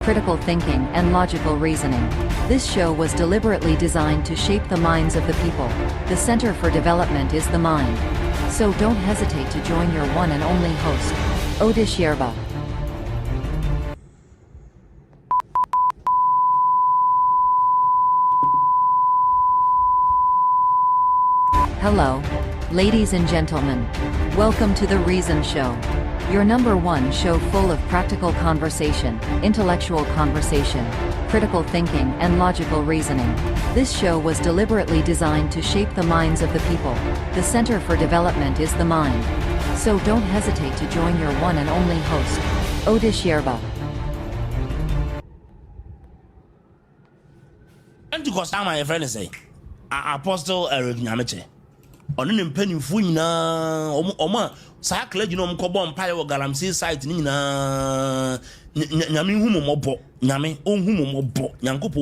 critical thinking, and logical reasoning. This show was deliberately designed to shape the minds of the people. The center for development is the mind. So don't hesitate to join your one and only host, Odish Yerba. Hello, ladies and gentlemen. Welcome to The Reason Show. Your number one show full of practical conversation, intellectual conversation, critical thinking, and logical reasoning. This show was deliberately designed to shape the minds of the people. The center for development is the mind. So don't hesitate to join your one and only host, Odish Yerba. And to cost my friend say, Apostle Eric Nyamiche. Onu ne mpanimfo nyina oma saa clergy no mkọbọ mpaye wo galamsey site ni nyina nyame humomobọ nyame onhumomobọ nyankopo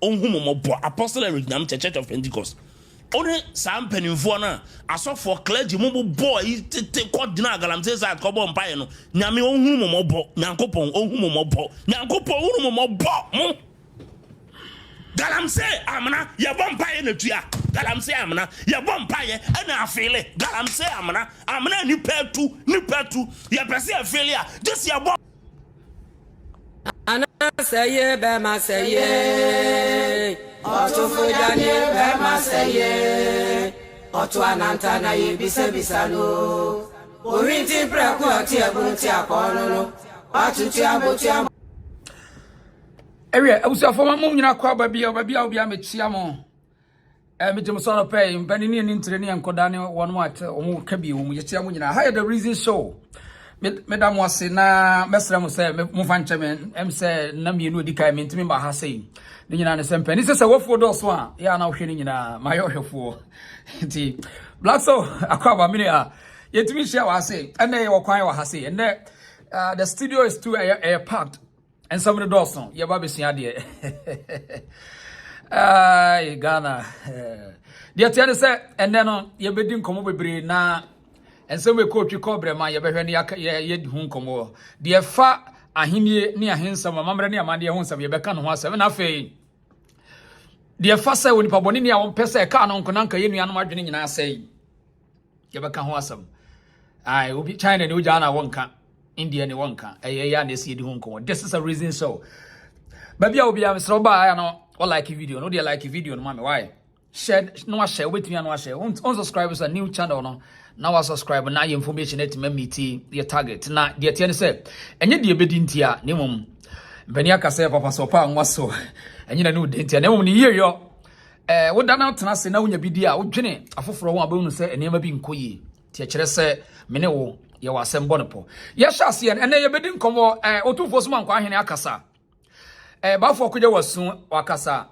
onhumomobọ Apostle Eric Nyamiche Church of Pentecost oni saa mpanimfo na asofo clergy mobọ yi tete kodina galamsey site kọbọ mpaye no nyame onhumomobọ nyankopo onhumomobọ nyankopo onhumomobọ galamsey amna ya bompaye na tua galamsey amna ya bompaye na afele galamsey amna ni petu ya pese afele a just ya bom ana seye be ma seye Otumfou jani be ma seye otu ananta na yebisa no orinti preku ati ebunti akono no atutu abotu Area, I was a former moon, baby, I'll be a chiamo. Mr. Solo Pay, Benini and Training and Kodani, one what, or more Kabi, whom you tell me. I hired the reason show. Madame was in Messer Muse, Mufanchaman, say, Nami, no decay, mean to me by her saying. The United States. This is a word for those one. Yeah, now hearing in my oil for Black so, a crab a minute. Yet to me, shall I say, and they were quiet, I say, and there the studio is too air packed. And some of the doors, no, your baby see idea. Ay, Ghana. Dear Tiana said, and then on your bedding come over breed now. And so we coach you cobra, my behind yet home come. Dear fat, I him near him some mamma near my dear homes of your becan was 7 affair. Dear Fassa, when Pabonini, I won't pass a car on Conanca, any unmargining, and I say, your becan was I will be China, New Jana won't come. India ni wonka and see the home. This is a reason so. Baby, I will be a Mr. I know or like a video. No, they like a video, no matter why. Share no share with me and share. Unsubscribers a new channel no. Now I subscribe now information at me your target. Now the attend said and yet the obedient ni mum. Beniaka say papa so pa nwaso. And you know the name ni year yo. What done out na say na unya bidia wo dwene afoforo ho abonu say enema bi nkoyi. Ti akere say mene wo ye wa asem bonopo ye hyase en ye bedi nkomo Otumfou Sumankwaahene akasa bafo kuje wasu wakasa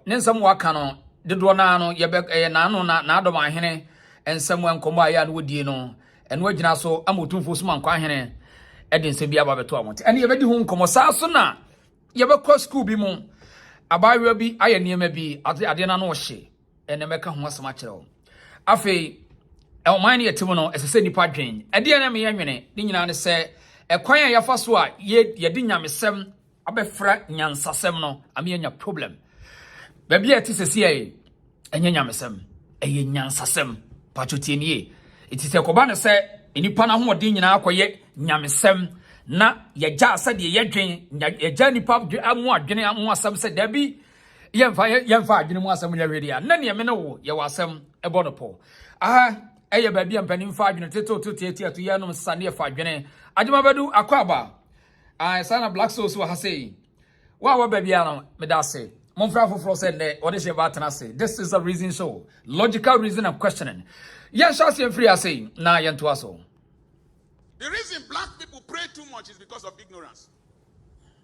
nensam waka no dedo na no ye be na no na Dormaahene ensam nkomo aya no wodie no eno agina so am Otumfou Sumankwaahene edi nsem bia ba beto amonte ene ye bedi hu nkomo saa so na ye be kwa school bi mu abawe bi aye niema bi ade na no hye ene meka ho asema kyerɛw afei Mine yet no as a semi padrin. A dear name yamine, Dina say, a quire ya faswa, ye dinya me sem, abe frat nyan sasemno, a me your problem. Baby, it is a CA, and yamesem, a nyan sasem, patutini. It is a cobana say, in Panamo dinina quiet, yamesem, na ya ja said ye drink, ya journey pub, amwa, jenny amwa some said Debbie. Yan fire, didn't want some area. None ya meno, ya was some a bonopo. Eye baby am panim fa adwene teto to tietia to yanom sane fa adwene adwuma badu akwaba sana black sauce wa hasei wa baby ano medase monfra foforo said ne what she ba tana say this is a reason so logical reason of questioning yan shase free asay na yan to aso. The reason black people pray too much is because of ignorance,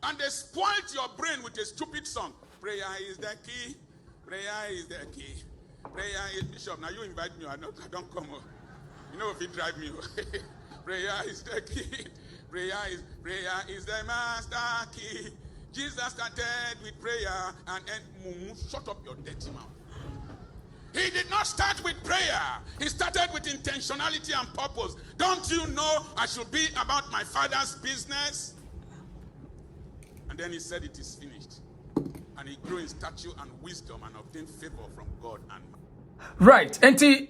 and they spoiled your brain with a stupid song. Prayer is the key, prayer is the key. Prayer is Bishop. Now you invite me, I don't come. You know if you drive me. Prayer is the key. Prayer is the master key. Jesus started with prayer and then shut up your dirty mouth. He did not start with prayer. He started with intentionality and purpose. Don't you know I should be about my Father's business? And then he said, it is finished. And he grew in stature and wisdom and obtained favor from God and man. Right. Enti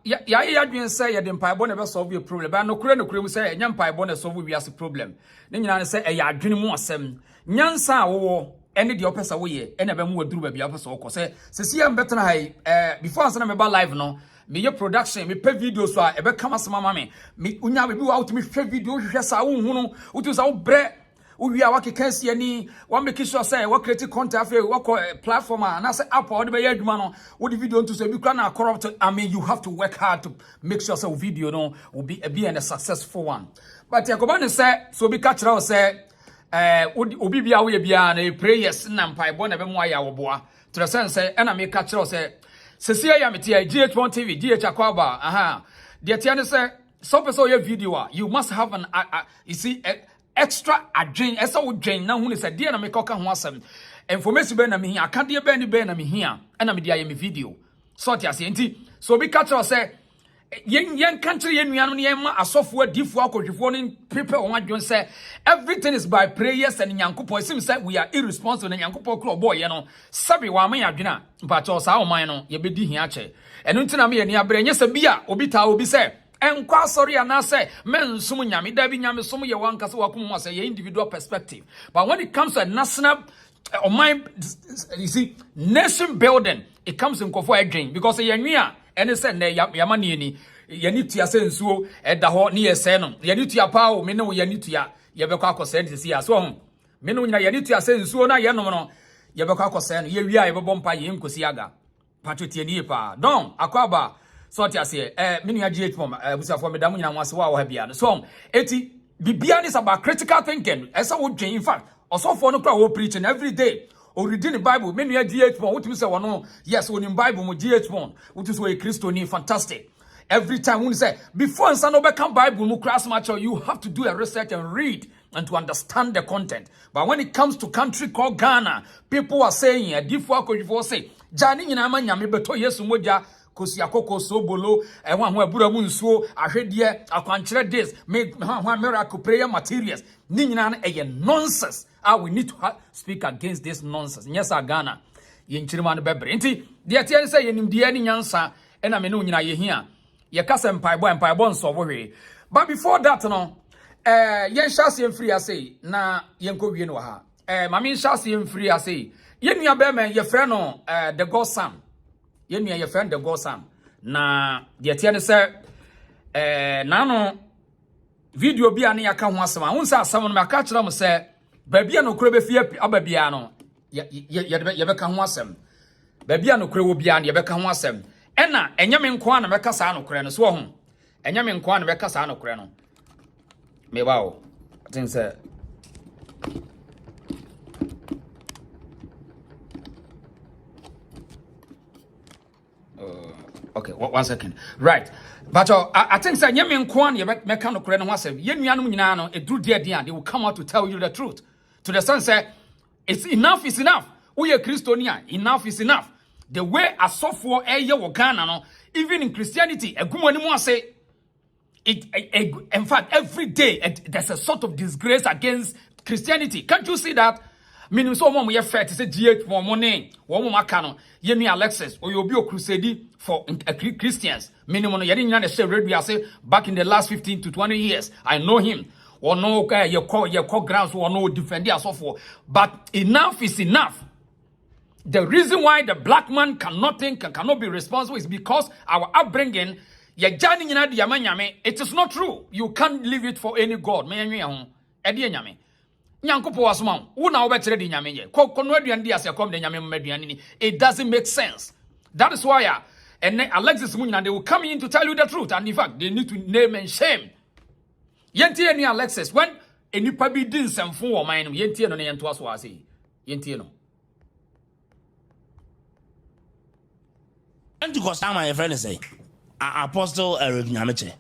ya dwen say ye de mpaebo na be solve your problem. Ba no kure say nya mpaebo na solve wi as problem. Ne nyina ne say ya adwene mu asem. Nyansa a wo ene de opesa wo ye ene be mu waduru ba bia opesa wo ko say sesi ya mbetena hai before answer na me ba live no me ye production me pe video so a e be kama sama ma me unya be bi wa utimi hwe video hwe sa wo hu no utu sa wo bre we are working can't see any one make sure say what create content what platform and I say app or the way man what the video to say we can corrupt. I mean you have to work hard to make sure say video no will be a successful one. But Yakobane say so be catch out say obi bia we bia na prayers na mpai bo na be mo aya wo boa to the sense say na me catch out say sesia ya metia GH1 TV GH akwaba aha the tiane say so person your video you must have an you see extra adwen esa wo dwen na hu ne se de na me koka ho asem information be na me hia aka de be na me hia na me dia ye me video so ti ase enti so bi catch us say yen country yen nuanu ne ma asofo adifo akodwefo ne prepare on adwen say everything is by prayers and nyankopon it seems that we are irresponsible and nyankopon kro boy ye no sabi wa man adwena mpa cho sa o man no ye be di hia che eno ntina me ye ne abre nya se bia obi ta obi say enkwa sorry and I say men sum nyame da bi nyame sum ye wan kase wakum say your individual perspective but when it comes to a national or mind you see nation building it comes in kofo adwen because ye nwa ene say na yamane ni ye ni tua se nsuo eda ho ne ye se no ye ni tua pa o me ne wo ye ni tua ye be kwa akose de sia so ho me no nyina ye ni tua se nsuo na ye no no ye be kwa akose no ye wi a ye be bompa ye nkosi aga patrotie ni pa don akwaba so ti ase me nua GH form busafo me damu nyina wase wa ha bia no so eti bibia is about critical thinking esa wo dwen in fact osofo no kra wo preaching every day or reading the Bible me nua GH form what you say wono yes woni Bible mo GH form what is we Christian fantastic every time when say before nsa no become Bible mo class match you have to do a research and read and to understand the content but when it comes to country called Ghana people are saying adifo akodifo say jani nyina ma nyame beto yesu moja kosi akoko sobolo ho abura mu nsuo ahwede akwankyere this make miracle prayer materials ni nyina na nonsense we need to speak against this nonsense yes Ghana ye nkyirima no bebre nti de tie say yenim de ni nyansa na me no nyina ye hia ye kasa mpaebo nso bohwe but before that no yen shase free ase na yen ko wie no ha mami shase free ase ye nua be men ye frɛ no the God Sam ye nua ye frɛ the God Sam na de tie ne say na no video bia ne yaka ho asɛm a wonsa asɛm no maka kyerɛ mo sɛ babia no kure be fie ababia no ye beka ho asɛm babia no kure wo bia ne ye beka ho asɛm ɛna enyame nko na meka saa no kure no so ho enyame nko na meka saa no kure no me bawo I think say okay, one second. Right. But I think say nyame nko na ye meka no kure no ho asɛm ye nuanom nyina no edru dia dia they will come out to tell you the truth to the sense say it's enough is enough we are Christiania enough is enough the way asofo eye wo Ghana no even in Christianity egumani mu ase in fact every day there's a sort of disgrace against Christianity. Can't you see that? Meaning so mom ye fair to say GH for money wo maka no ye nu Alexis or you be a crusade for Christians minimum no ye didn't na share radio say back in the last 15 to 20 years I know him or no your call grounds or no defend asofo but enough is enough. The reason why the black man cannot think and cannot be responsible is because our upbringing, it is not true. You can't leave it for any God. It doesn't make sense. That is why and Alexis Munyana, they will come in to tell you the truth. And in fact, they need to name and shame. Yenti any Alexis, when any pabi did some for mine, Yenti no Yanto Aswasi. Yenti no. And to costa my friend say apostle Rethinking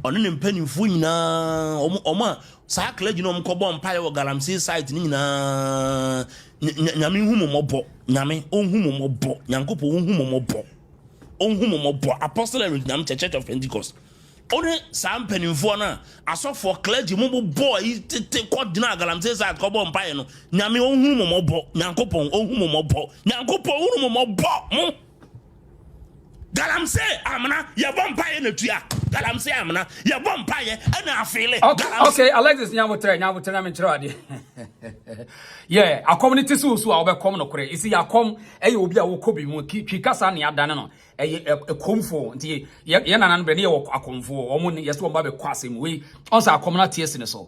ono ne mpanimfo nyina oma sa clergy no mkɔbɔ mpae wɔ galamsey site ni nyina nyame hu momɔbɔ nyame onhu momɔbɔ nyankopɔ onhu momɔbɔ apostle Rethinking Church of Pentecost Only some pennyfo na asofo clergy mo boy te kodina galamse sa ko bo mpaye no nyame ohunu mo mobo nyankopon ohunu mo mobo nyankopon ohunu mo mobo mo galamse amna ye bo mpaye na tua galamse amna ye bo mpaye na afele okay Alexis nyamotre me chiro ade yeah a community so a obekom no kore isi ya kom eye obi a wo kobi mu twikasa na adane no eye ekomfo nti ye nanan bre ne ye akomfo omo ne yeso mba be kwase mu we onsa akomna tiesi ne so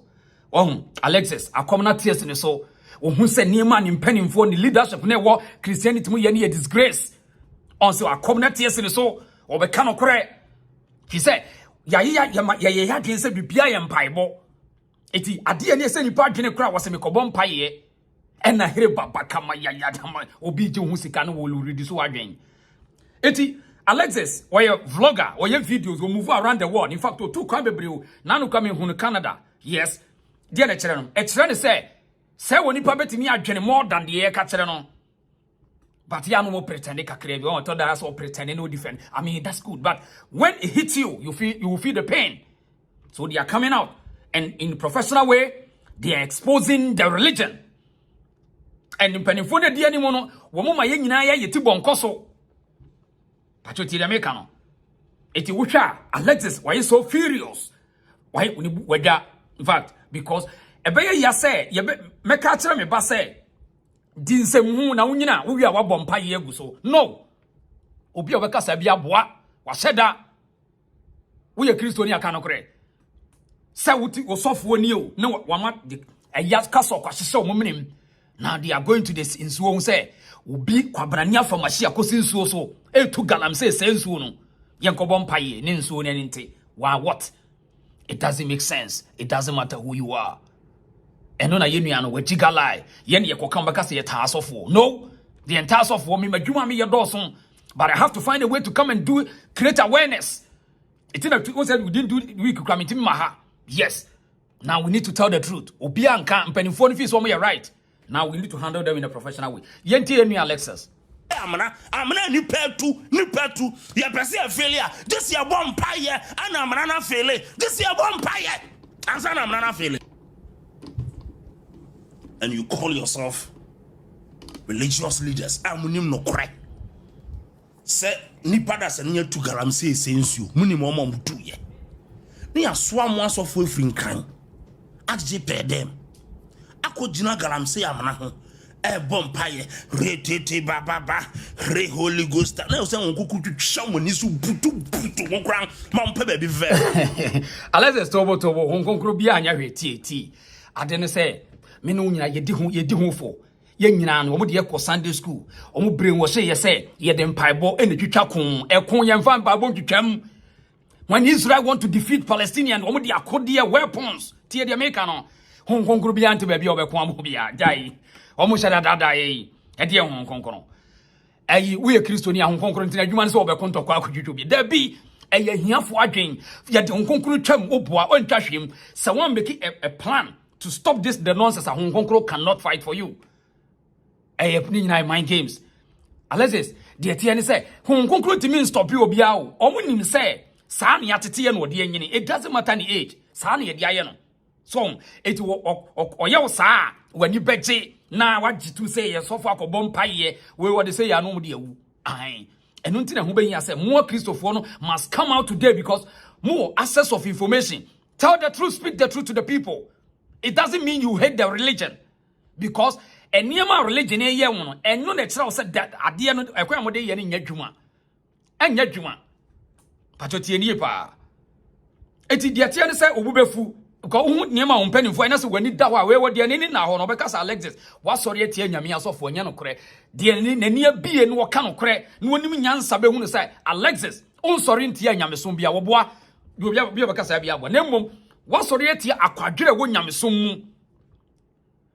Alexis akomna tiesi ne so ohun se niema ni mpanimfo ni leadership ne wo Christianity mu ye ne disgrace onsa akomna tiesi ne so obeka no kore he said ya den se bibia ye mpaibo eti ade ne se nipa dwene kora wase mekobo mpaye ena here baba kama ya dama obi je hu sika no wo luridi so wadwen eti Alexis oye vlogger oye videos we move around the world in fact to kwa bebreo nanu kwa me hu Canada yes dia na kire no e kire ne se woni pa betimi adwene more than the ka kire no but ya no mo pretend kakre bi on to that so pretend no defend I mean that's good but when it hits you you will feel the pain so they are coming out and in a professional way they are exposing the religion and in penifone dia ni mo no wo mo ma ye nyina ya yeti bonkoso patoti de meka no eti wuhwa Alexis why so furious why wada in fact because ebeye ya say ye meka kire me ba say dinsemu na wunyina wo wi a wabɔ mpa ye egu so no obi obeka sa bia boa wa seda wo ye kristoni aka no kore sa wuti osofo ni o na wama eya kaso kwahye o momnim now they are going to this insuo say obi kwabrani afamahye akosi insuo so etu galam say insuo no ye nkɔbɔ mpa ye ne insuo ne nte wa what it doesn't make sense it doesn't matter who you are. And on a union with Jigalai, yen ye come back as a task of war. No, the entire of war me majuma me your dawson, but I have to find a way to come and create awareness. It's in a we didn't do we could come into Maha. Yes. Now we need to tell the truth. Obianka and penny phone fees on me right. Now we need to handle them in a professional way. Yenti and Alexis. I'm not new petu. Ya pesi a failure. This year one pie, and I'm not failing. This year one pie, and I'm not failing. And you call yourself religious leaders. Amunim no correct. Say nipa da se nye tu galamse sensu. Muni mo mo mutu ye. Ni aswa mo asofo efrin kan. Agje pe dem. Akojina galamse amana ho. E bompaye retete baba re Holy Ghost. Na say won kuku twitwa mo ni so butu mo kran ma mpa ba bi ve. Alexis tobo hon konkro bia anya hweti. Ade ne say me no nyina yedi hu fo ye nyina no mo de ye Sunday school o mo brain wo se ye say ye de mpaibo ene twitwa kon ye mfa mpaibo twitwam when Israel want to defeat Palestinians o mo de akode weapons tie de America no hon konkro bia ante ba bia obekon am bia dai o mo shada dada ye de hon konkro ayi wo ye kristoni hon konkro ntina adwuma ne se obekon tokwa akudwudwo bi da bi eye hiafo adwen ye de hon konkro twam oboa o ntwa hwem se won make a plan to stop this, the nonsense, Hong Kong cannot fight for you. I have in mind games. Alexis, the TN say, Hong Kong to mean stop you, Biao. Omunim say, Sani atiti and what it doesn't matter the age. Sani at Yayano. So, it or yo, sir, when you bet now what you to say, so far for Bompaye, where what they say, I know, dear. Aye. And until Hubay said, more Christopher must come out today because more access of information. Tell the truth, speak the truth to the people. It doesn't mean you hate the religion because a near religion a year one and no natural said that at the end of a crime day in Yajuma and Yajuma. Patoti pa. Eti diatian say Obubefu go near my own penny for us when it dawa where the enemy now on because Alexis was sorry at Yamia so for Yano cre. The near be and what can cre. No one yan sabe who say Alexis. Oh sorry in Tia Yamasumbia Wabwa. You be a Casabia one name. What sorry akwadwere wo nyamesum mu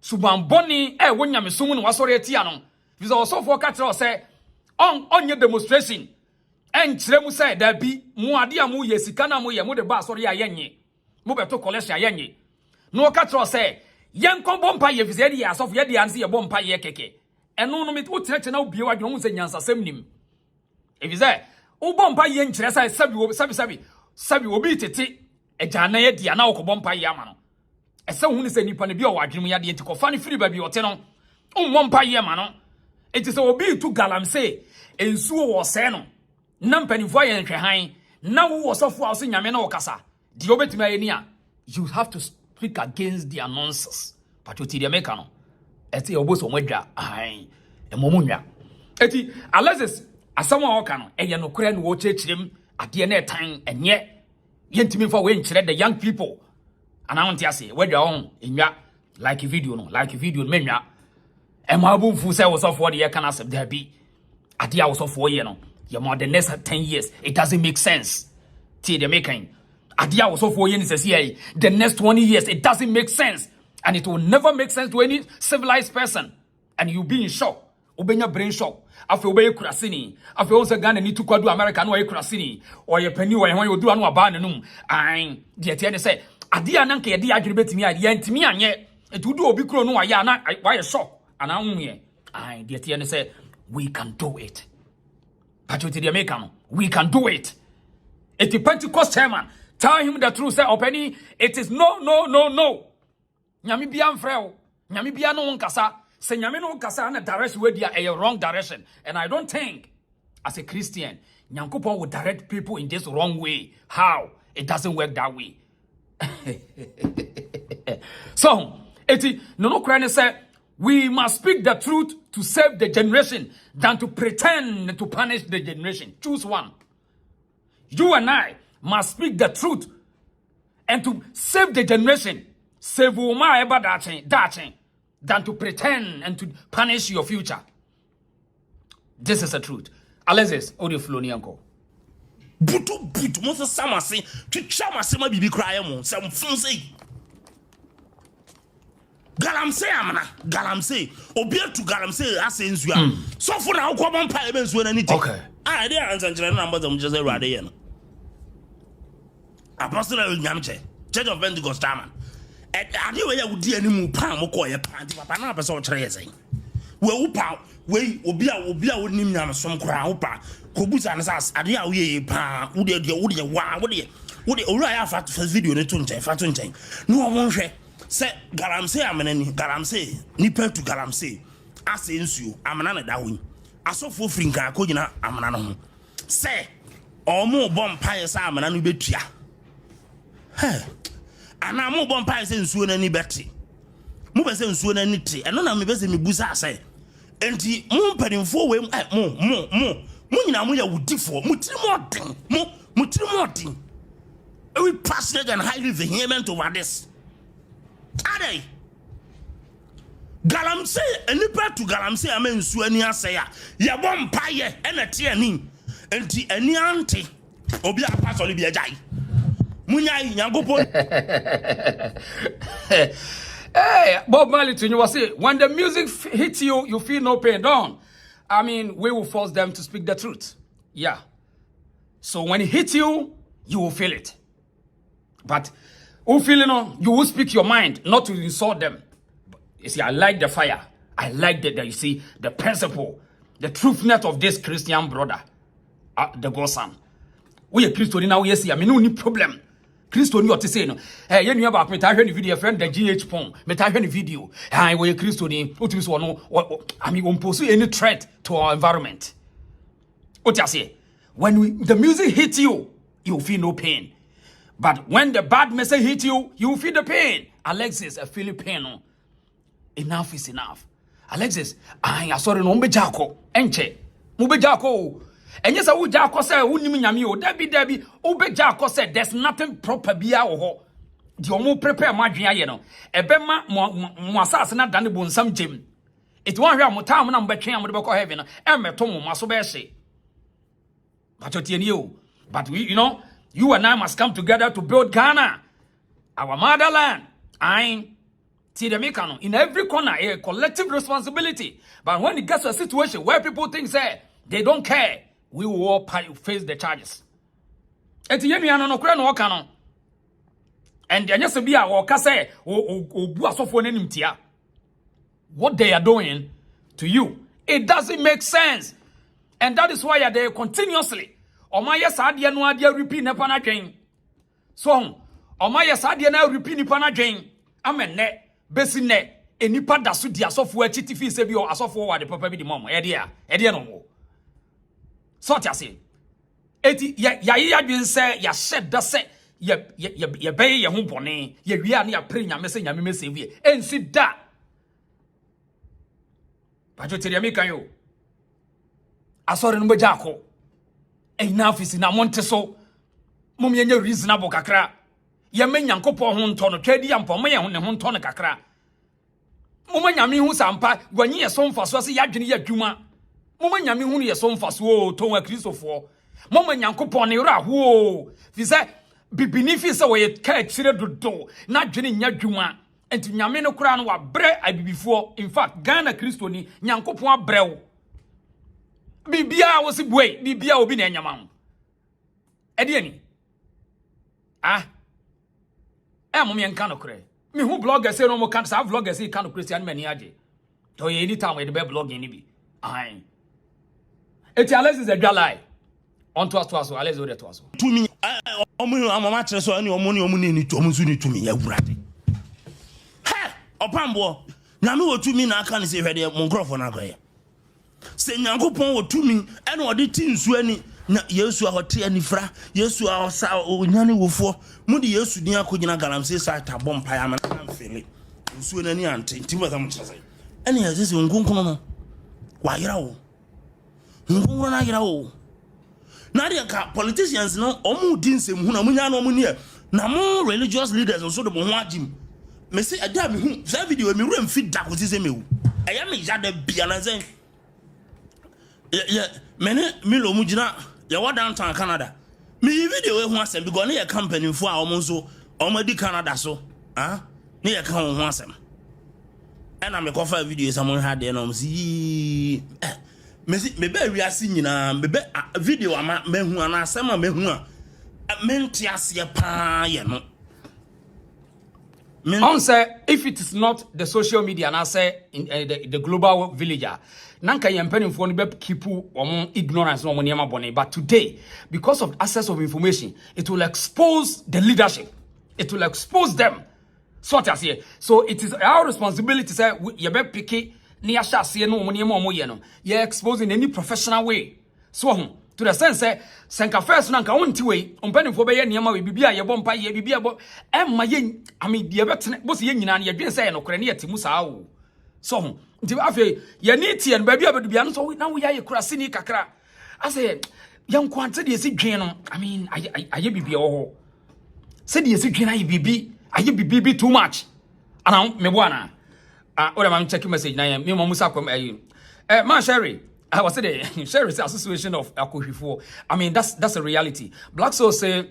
subamboni wo nyamesum no what sorry no because also for catcher say on your demonstration and kyeremu say that be mu ade amu ye sika na mu ye mu de ba sorry ayenye mu beto college ayenye no catcher say yen kon bompa ye vise de asof ye de anse ye bompa ye keke eno no mit utreke na obie wadwo hu se nyansa semnim e vise wo bompa ye nkyere say sabi sabi obi tete ejana ye dia na okobom pa ye ama no ese hu ni se nipa ne bi o wadwem ya de enti kofa ne firi ba bi ote no ummom pa ye ma no enti se obi tu galamse ensuo wo se no na mpanifo ye nhwehan na wo sofo a so nyame na okasa di obetimi aye ni a you have to speak against their nonsense but you the make no eti oboso mwadwa ai emomunwa eti Alexis asama oka no eye no kure no wo chechirem ade na etan enye yentimi fa we nkyere the young people anawon ti ase wadwa on enwa like video menwa Otumfou say was of what ye can accept there be ade a was of 4 year no ye more the next 10 years it doesn't make sense ti the making ade a was of 4 years say the next 20 years it doesn't make sense and it will never make sense to any civilized person and you be in shock obenya brain shock afi obeye kurasini afi onse Ghana ni tukwadu America no kurasini or ye pani or ye odu anu aba nanum an de tie ne say ade ananka ye de adwene betimi ade ya ntimi anye etudu obi kro no wa ya na wa ye shock ana hunye an de tie ne say we can do it patriotic the American we can do it it's the Pentecost chairman tell him the truth say openi it is no nyame bia mfreo nyame bia no nkasa se nyame no nkasa na direction we dia a wrong direction and I don't think as a Christian nyankopon will direct people in this wrong way. How? It doesn't work that way. So eti no krane say we must speak the truth to save the generation than to pretend to punish the generation. Choose one. You and I must speak the truth and to save the generation. Save uma eba dachen than to pretend and to punish your future. This is the truth. Alexis, audio flow ni anko. Butu mo se samase twetwa mase ma bibi kraye mo se mfunse galamse obi atu galamse asenzu a so for na akobon pa ebe nsuo na niti okay ah dey answer njere na mbazam mo jese ruade ye no apostle nyamche church of Pentecost man ade we ya wudi animu pa mo ko ye pa papa na pese o kire ye sen we wo pa we obi a wonim nyam som kra wo pa kobuza na sas ade a wo ye pa wo de owura ya fa video ne to nchen no wo nhwe se galamse amenani galamse nipa tu galamse ase nsuo amana na da hon asofo frinka akogina amana no ho se omo bom paye sa amana no betua ana mo bom paye se nsuo na ni beti mo be se nsuo na ni ti eno na me be se me busa ase enti mo mpanimfo we mo nyina mo ya wudifo mo tiri mo den we passionate and highly vehement over this ade galamse enipa tu galamse amensu ani ase ya ye bom paye ena tie ani enti ani ante obi apasole bi ajai munyai nyagopo. Hey, Bob Marley to you was say when the music hits you, you feel no pain. Don't. I mean, we will force them to speak the truth. Yeah. So when it hits you, you will feel it. But who feeling on? You will speak your mind, not to insult them. You see, I like the fire. I like that. You see the principle, the truthness of this Christian brother, the godson. We are Christian now. Yes, I mean, no problem. Christo ni ote say no you nua ba me ta hwe ni video friend the GH pon me ta hwe ni video we Christo ni otumi so no I mean won pose any threat to our environment. What you say when the music hits you feel no pain, but when the bad message hits you feel the pain. Alexis a feel pain no. Enough is enough. Alexis sorry no mbe jako enche mo be jako. And yes, I would just say, Debbie, Obeja said, there's nothing proper bia or the omo prepare my giano. A bema moasasana than the bone some Jim. It's 1 year more time number train with the book of heaven, and my Tom Masobesi. But you, but we, you and I must come together to build Ghana, our motherland. See the mechano in every corner, a collective responsibility. But when it gets to a situation where people think, say, they don't care, we will all face the charges. And the Yemiano no Kran Wakano. And the Anyasabia or Kase or Buasophonemtia. What they are doing to you, it doesn't make sense. And that is why they continuously. Or my yes, I no idea repeat upon again. So oma ye sadie na repeat nipa na dwen amenne besi ne enipa da so di asofo akiti fi se bi o asofo wa de papa bi di mom e de no mo so ti ase eti ya dwen se ya shed da se ye bey ye ho bone ye wi a na ya pre nyame se nyame mesevi ensi da pajo tiri mi kan yo asore no beja ko ina afisi na monte so mom ye nya reasonable kakra ye menyankopon ho nto no twadi ya mpom ye ho ne ho nto no kakra mom nyame hu sampa gwanyi ye so mfaso se ya dwene ya dwuma mom nyame hu ye so mfaso o to wa kristofo mom nyankopon ne ra ho fi se bibini fi se we ka akire dodo na dwene nya dwuma enti nyame no kura no wa bre abibifo in fact Ghana kristoni nyankopon abrew bibia wo se boy bibia obi na nyama ho ede ani mom yen kan okre me hu blogger say no mo kan sa vlogger say kan Christian mani age to ye anytime we the blogging ni bi eti Alex is a lie on to us Alex o de to us to me omo amama kire so ani omo ni to omo su ni to me ya wurade ha opambo nyame wo to me na aka ni say hwede mo nkrofo na akoye se nyankopon wo to me ene ode ti nsu ani na Yesu a hote anifra Yesu a osa onyane wofo mu de Yesu din akogina galamse sa ta bompa ya ma na mfele nsu na ni ante ntima za mu kyerese ene ya sese nkunkuno no wa yira wo nkunkuno na yira wo na de ka politicians no omu din sem hu na munya na omu ne na mo religious leaders so de mo ho agim me se ada me hu za video me wura mfi da ko se mewu eya me jada bia na zen mene milo mujina ya wa downtown Canada me video we ho asem because na company fo a omo so omo di Canada so na ya kan ho asem ena me kofa video samon ha de no msi me be wi ase nyina me be video ama mehu ana asem a mehu a menti ase pa ye no on say if it is not the social media and I say in the global villager nanka yempenimfo no be keep on ignorance no niam bone but today because of access of information it will expose the leadership, it will expose them sort as here. So it is our responsibility to say you be picky ni asha se no niam omoye no you expose in any professional way so to the sense say senka first nanka wonti we ompanimfo be ye niam we bibia ye bompa ye bibia bo emma ye I mean ye betene bo se ye nyina na ye dwen say no kore ne yetimu saa wo so nti afi ye ni tie no ba bia bedu bia no so na wo ya ye kura sini kakra ase ye nkwante de esi dwen no I mean aye bibia wo ho se de esi dwen aye bibi aye bibi too much ana me bo ana ora ma check message na ye me mo musa kwam aye man Sherry I was saying Sherry is association of Akohifo. I mean that's a reality. Black Soul say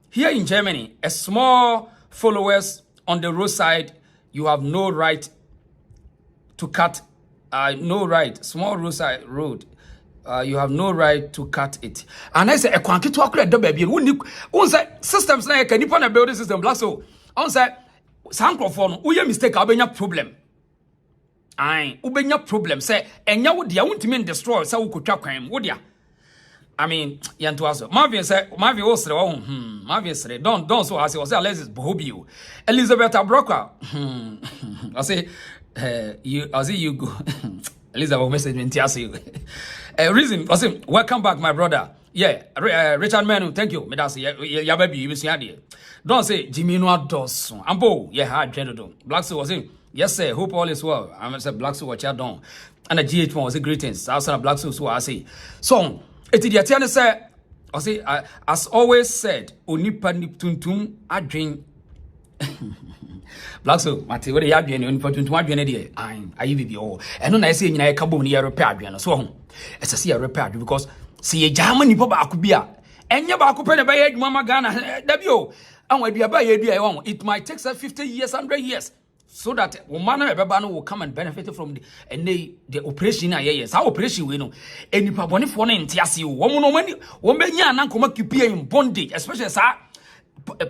here in Germany a small followers on the roadside you have no right to cut no right small roadside road you have no right to cut it and I say e kwanke to akura do baby won say systems na ka nipa na building system Black Soul on say sankrofo no uye mistake abenya problem ubenya problem say enya wo dia wontimi destroy say wo kotwa kwan wo dia I mean yanto aso Marvin say Marvin wo sere wo Marvin sere don't so as say Alexis Bohobio Elizabeth Abroka I say you go Elizabeth message me ntiase reason I say welcome back my brother Richard Menu thank you me that say ya baby you see ade don't say Jimmy no ados ambo ha dwedo Black Soul was saying yes sir hope all is well I say Black Soul watch out down and the GH1 was a greetings outside of Black Soul so I say so it the atiane say I say as always said onipa ni tuntum adwen Black Soul mate we dey adwen onipa tuntum adwen dey ayi bibi o eno na say nyina e kabom ni repair adwen so ho ese say repair adwen because see ye jama nipa ba akubia enye ba akupɛ na ba ye adwuma ma Ghana da bio anwa aduaba ye dua ye won it might take 50 years 100 years so that woman ebeba no will come and benefit from the operation yes how operation we know enipa bonefo no ntiase wo mo no mani wo benya na nkoma kipia in bondage especially sa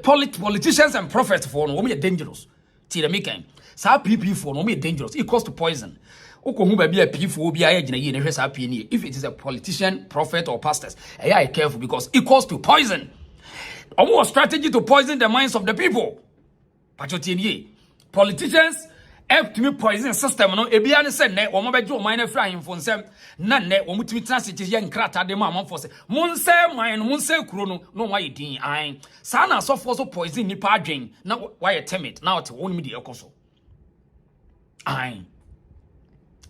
politicians and prophets for no wo me dangerous ti the making sa pp for no me dangerous equals to poison okohu ba bia pp for obi aye gina ye ne hwe sa p ni if it is a politician prophet or pastors careful because equals to poison almost strategy to poison the minds of the people. Politicians help to me poison system no ebia ne say ne wo mo beje o man na fra himfo nsem na ne wo mutumi transit ye nkrata de ma for say mon say man no mon say kuro no no wa yedin an sa na so for so poison nipa adwen na wa ye timid na what won mi de ekoso an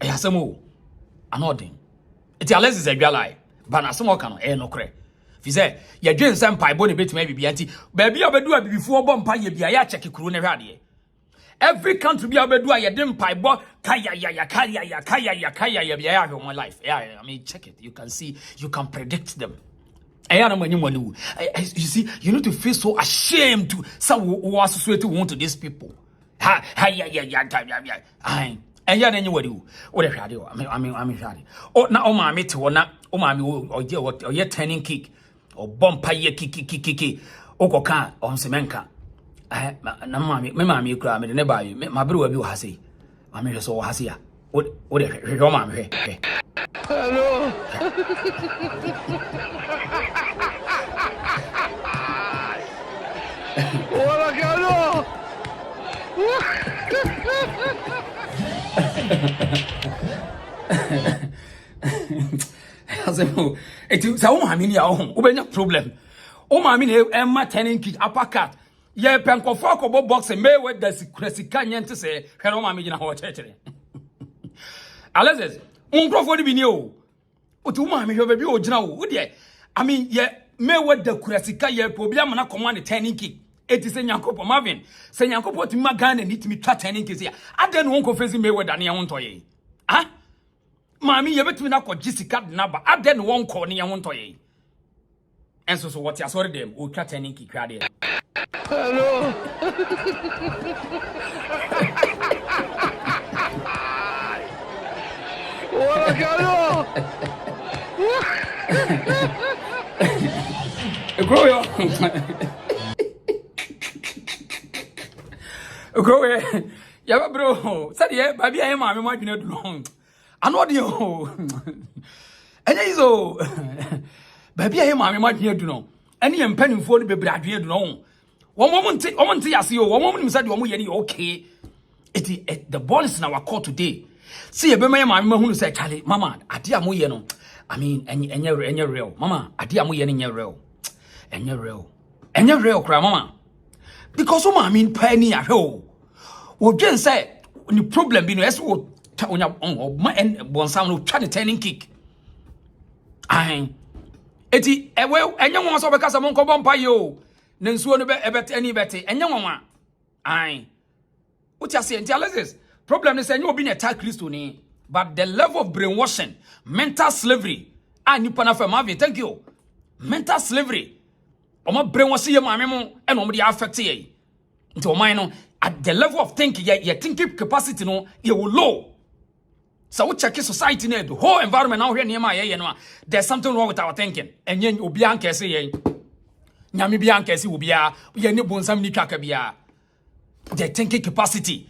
e asemo anodin it Alexis Adwalai but na asemo ka no e no kre fi say ye dwen nsem pai bo ne betuma bibia nti ba bia obedu abibifu obo mpa ye bia ya check kuro ne hwade. Every country be able to do a yedin pipe boy kaya my life. Yeah, I mean check it. You can see, you can predict them. You see, you need to feel so ashamed to some who are associated to these people. And yeah, then you will do what I do. I mean, oh, now, oh, my mate, or not, oh, my, or you're turning kick or bumper ye kick, or can on Semenka. Na mami kura me ne ba yi ma bro bi wo hase ma me so wo hase ya o de hwe ma me hwe hello hola galo azemo eti sa wo mami ni ya wo benya problem o mami ne e ma turning kick uppercut ye penkofo akobo boxing me we da sikrasika nyente se hwere ma megina ho chechere Alexis unkrofo di bi ni o otu ma me hwe ba bi o gina wo de I mean ye me we da kurasika ye po bia mana command turning kick eti se nyakopo Marvin se nyakopo ti magana ni timi twa turning kick ya ade no wonko fezi me we da ne ye wonto ye ah mami ye betimi na ko gisika na ba ade no wonko ne ye wonto ye enso so what ya sorry dem o twa turning kick kwa de hello hola galo grow ya bro said ye baby I ma me mo adwene duro ano de o enya izo baby I ma me mo adwene duro ene ye mpanimfo no bebre adwene duro Woman yasi yo, woman said you are okay. The ball is in our court today. See, a bema mamma who said, Charlie, Mama, adia mo yeno. I mean, and you're real. Mama, adia mo yen in your real. And you're real, cry, Mama. Because, I mean, penny at home. Well, Jen said, when the problem be no S O on your own, my and one sound of trying to turning kick. I eti, well, and young ones over Casamon Cobom Payo. Nensuo no be ebet any beti enye nwanwa ai what you say Alexis problem is say you obi na attack Christo ni but the level of brainwashing mental slavery nipa na fa Marvin thank you mental slavery omo brainwash ye maame mo e no mo dey affect ye nti o man no at the level of thinking your thinking capacity no you will low so we check society na the whole environment now here near my ye no there's something wrong with our thinking enye obi an kese ye nyame bia nkesi wo bia ye ne bonsam ni twaka bia the thinking capacity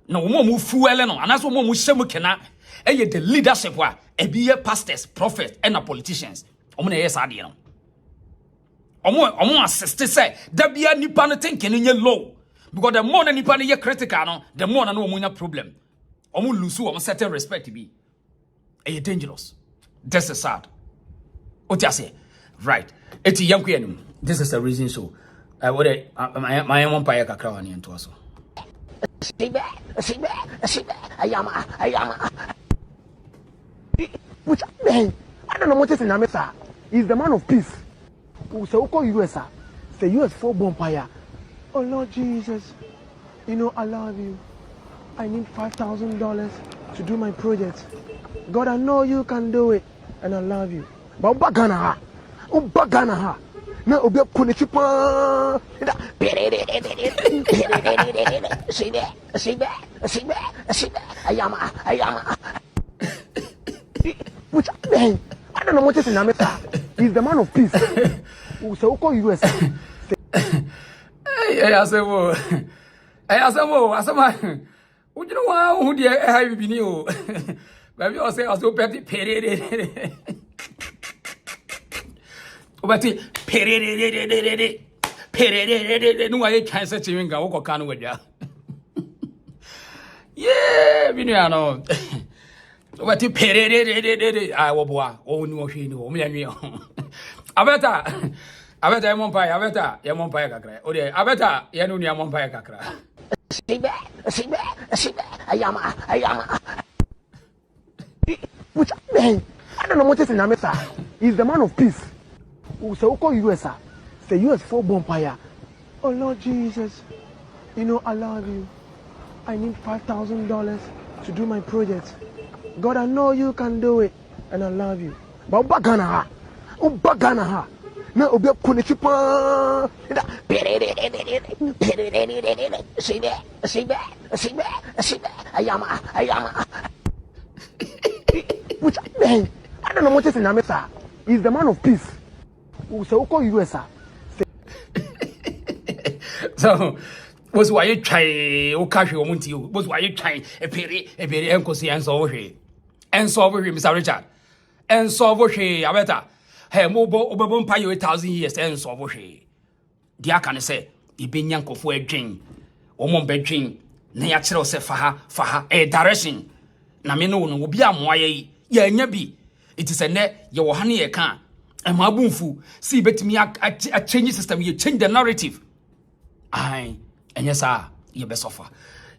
na wo mo fuele no anaso wo mo hyem kena eye the leadership wa e be pastors prophets and politicians omo na yes ade no omo assist say da bia nipa no thinking nye low because the more na nipa no ye critical no the more na no omo nya problem omo lose omo certain respect be eye dangerous this is sad what you say right eti yanku enum. This is the reason so. I would my own paya kakrawani and also. Which man, I don't know what is in America. He's the man of peace. Who say, call US, say US 4 bonfire. Oh Lord Jesus, you know I love you. I need $5,000 to do my project. God, I know you can do it, and I love you. But bagana ha. Na obi kunichi pa ayama which man I don't know what is in America. He's the man of peace. Who say call US. Hey asemo would you know who dey have be ni o baby o say also petty perere obati perere Pere no way chance chewing ga wo kan wadia. Yeah, binuano. What you pere I wo boa. O ni wo hwe ni wo me anwe. Abeta yemon pai kakra. O de abeta ye no nua mon pai kakra. Sibe. Ayama. Which man? I don't know what is in America. He's the man of peace. Who say, call US, say US for bonfire. Oh Lord Jesus, you know I love you. I need $5,000 to do my project. God, I know you can do it, and I love you. But bagana ha. Na obi kunichipa. Sibe. Ayama. Which man? I don't know what is in America. He's the man of peace. Who say, call US. So, was why you try o cash o munti was why you try a peri enkosi enso hwe. Enso hwe Mr. Richard. Enso hwe abeta. Hey mobo obebo mpa you 1,000 years enso hwe. Dia kan say e benya nkofo adwen. Omo mbedwen na ya kire o se faha direction. Na me no obi amoa ye ya nya bi. It is a ne ye wo hane ye kan. Ema Otumfou see betimi a change system ye change the narrative. Aye, and yes, sir, you best offer.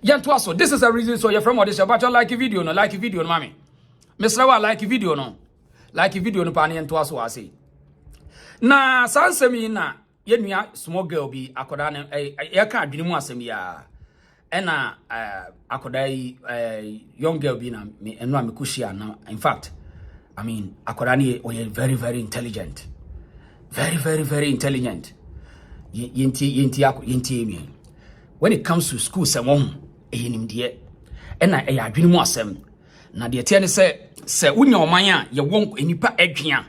Yanto so this is a reason so you're from audition, but you like a video, no, mommy. Miss Lawa, like a video, no, pani and to I say. Na, Sansemi na, yenya small girl be akodane, a can't be more semia. And akodai, young girl be na me and no kushia now. In fact, I mean, akodani we very, very intelligent. Very intelligent. Yinti me. When it comes to school, someone enim die. And I adwene mu asem. Na de tie ne se unya oman a ye won enipa adwea.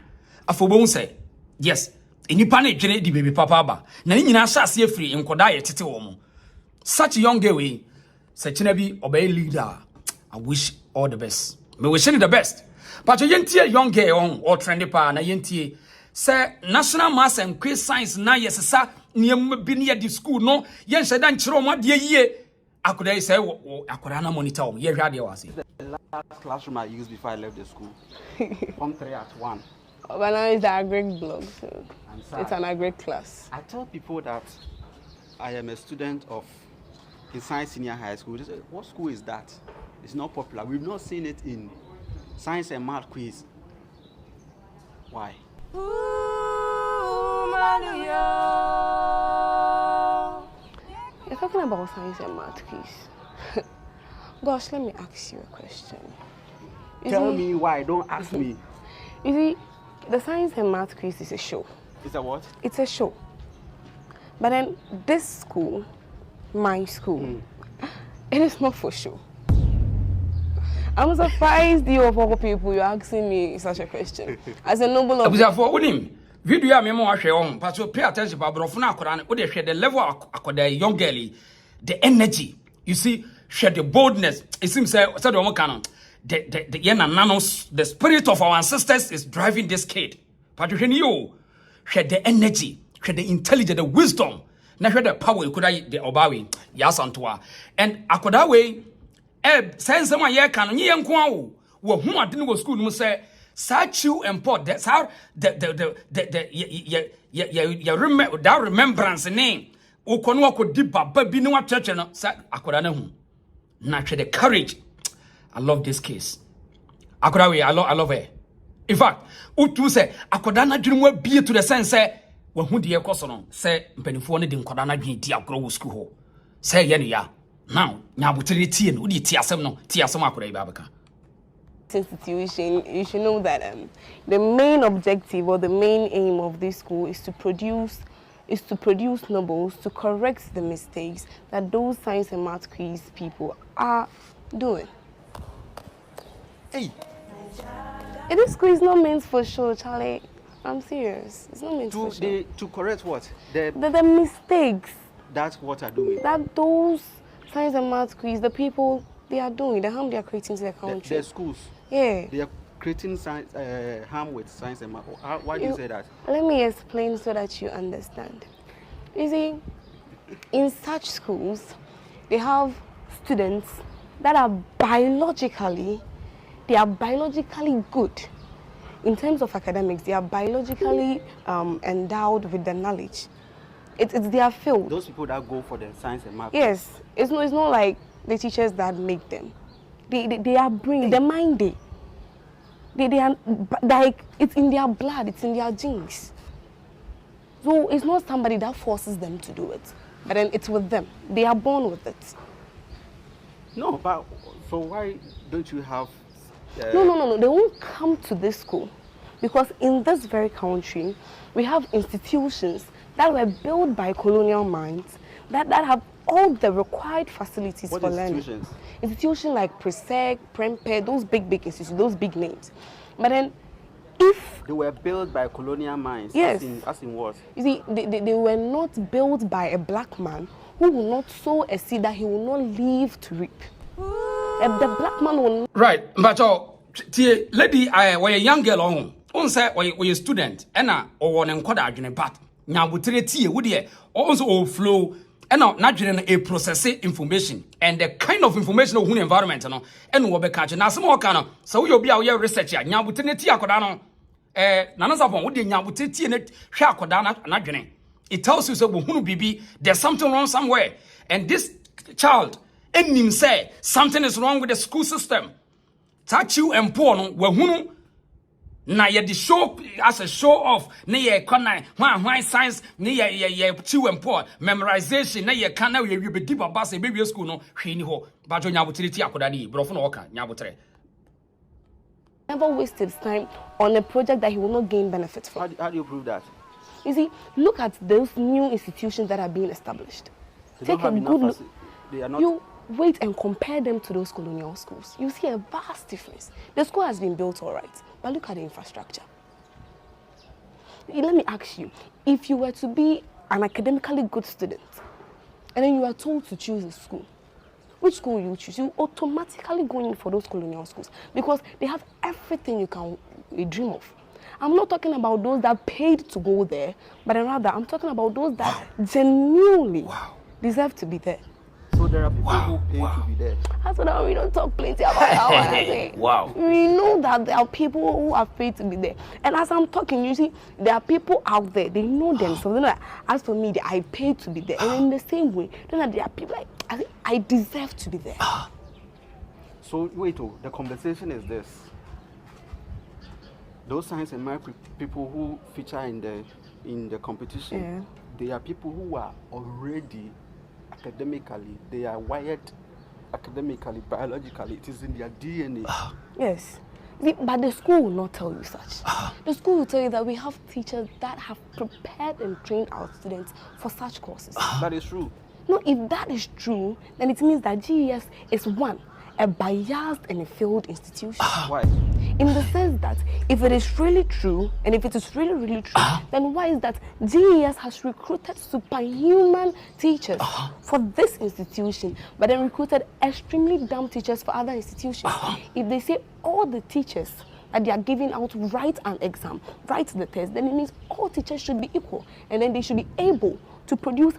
Afobon say, yes, enipa na adwene di baby papa ba. Na nyina hyase afiri enkoda ye tete wo mu. Such young girl we se china bi obey leader. I wish all the best. Me wishing the best. But yinti young girl on or trendy pa na yinti say national maths and quiz science na yesesa niem bi ne di school no yen hyeda nkyere o de yie akoda say akoda na monitor o ye hwa de wase. The last classroom I used before I left the school. Form 3 at 1. But now it's the agric block, so it's an agric class. I tell people that I am a student of Science Senior High School. They say, what school is that? It's not popular. We've not seen it in science and math quiz. Why? You're talking about science and math quiz. Gosh, let me ask you a question. Tell me why. Don't ask me. You see, the science and math quiz is a show. It's a what? It's a show. But then this school, my school, it is not for show. I'm surprised you of all people you're asking me such a question. As a noble of video ya memo ahwe on but so pay attention ba brofo na akora ne wo de hwe the level akoda young girl the energy you see share the boldness it seems say the canon the spirit of our ancestors is driving this kid but you share the energy share the intelligence the wisdom na share the power could the obawe ya santoa and akoda we sense ma ye kan nye nko awo wo hu ade no school no say such you import that's how the remember that remembrance name ukono akodi baba bi ne wa church no akoda na hu na hwe the courage. I love this case akoda we I love her. In fact utu say akoda na dwene mu abie to the sense say wo hu de yekoso no say mpanifo ne de nkoda na dwene di akoro wo school ho say ye ne ya now nyabotire tie no udi tie asem no tie asem akoda iba beka institution. You should know that the main objective or the main aim of this school is to produce nobles to correct the mistakes that those science and math quiz people are doing. Hey, this school is not meant for show, Charlie. I'm serious. It's not meant for show. To correct what? The mistakes. That's what are doing. That those science and math quiz, the people they are doing, the harm they are creating to the country. The schools. Yeah. They are creating science, harm with science and math. Why do you say that? Let me explain so that you understand. You see, in such schools, they have students that are biologically good. In terms of academics, they are biologically endowed with the knowledge. It's their field. Those people that go for the science and math. Yes, it's not like the teachers that make them. They are bringing the mind. They are like, it's in their blood, it's in their genes. So it's not somebody that forces them to do it, but then it's with them. They are born with it. No, but so why don't you have? No. They won't come to this school because in this very country, we have institutions that were built by colonial minds that have all the required facilities What for learning. Institutions like Presec, Prempeh, those big institutions, those big names. But then, if they were built by colonial minds, yes, as in what? You see, they were not built by a black man who will not sow a seed that he will not live to reap. The black man will. Right, but tie lady, I was a young girl on say we a student, and or one enquire adwene but nya butere tie wo de also flow and now naturally a process information and the kind of information of environment no and wo be catch na some kind so you be our research ya nya butere tie akoda no nana sapon wo de nya butere tie na hwe akoda na adwene. It tells you so hunu bibi there's something wrong somewhere, and this child enim say something is wrong with the school system. Touch you and poor no we hunu na ye the show as a show off na ye kwana why science na ye chiw and poor memorization na ye kana we be deep about say baby school no hwe ni ho ba jo nya botere ti akoda ni brofo no oka nya botere. Never waste his time on a project that he will not gain benefits from. How do you prove that? You see, look at those new institutions that are being established. Take a good look. They are not. You wait and compare them to those colonial schools. You see a vast difference. The school has been built all right, but look at the infrastructure. Let me ask you, if you were to be an academically good student, and then you are told to choose a school, which school will you choose? You automatically go in for those colonial schools because they have everything you can dream of. I'm not talking about those that paid to go there, but rather I'm talking about those that genuinely deserve to be there. So there are people who pay to be there. That's what we don't talk plenty about that one. Wow. We know that there are people who have paid to be there. And as I'm talking, you see, there are people out there, they know themselves. Like, as for me, I paid to be there. And in the same way, there are people like, I deserve to be there. So wait, the conversation is this. Those science and math people who feature in the competition, they are people who are already academically, they are wired academically, biologically, it is in their DNA. Yes. But the school will not tell you such. The school will tell you that we have teachers that have prepared and trained our students for such courses. That is true. No, if that is true, then it means that GES is a biased and a failed institution. Why? In the sense that if it is really true, and if it is really true, then why is that GES has recruited superhuman teachers for this institution, but then recruited extremely dumb teachers for other institutions? If they say all the teachers that they are giving out write an exam, write the test, then it means all teachers should be equal, and then they should be able to produce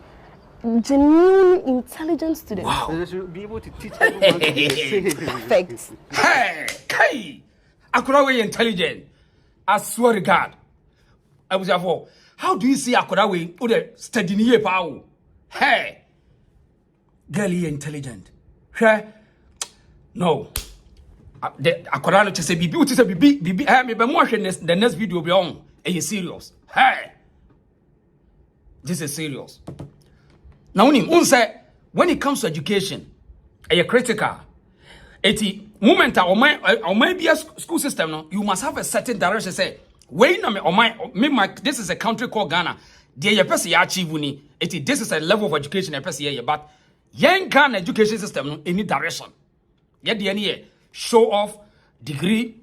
genuine intelligent students. Wow. They should be able to teach everyone to be the same. Perfect. Hey! Akodawe intelligent. I swear to God. I was therefore. How do you see Akodawe or the study near power? Hey! Girlie intelligent. Hey! No. Akodawe to say bibi, to say bibi. Hey, me be more the next video be on. Are you serious? Hey! This is serious. Now, when it comes to education, are you critical? Moment or my be a school system, no, you must have a certain direction. Say, wait a minute, this is a country called Ghana. They achieve this is a level of education, but young Ghana education system, no, any direction. Yet the any show off, degree,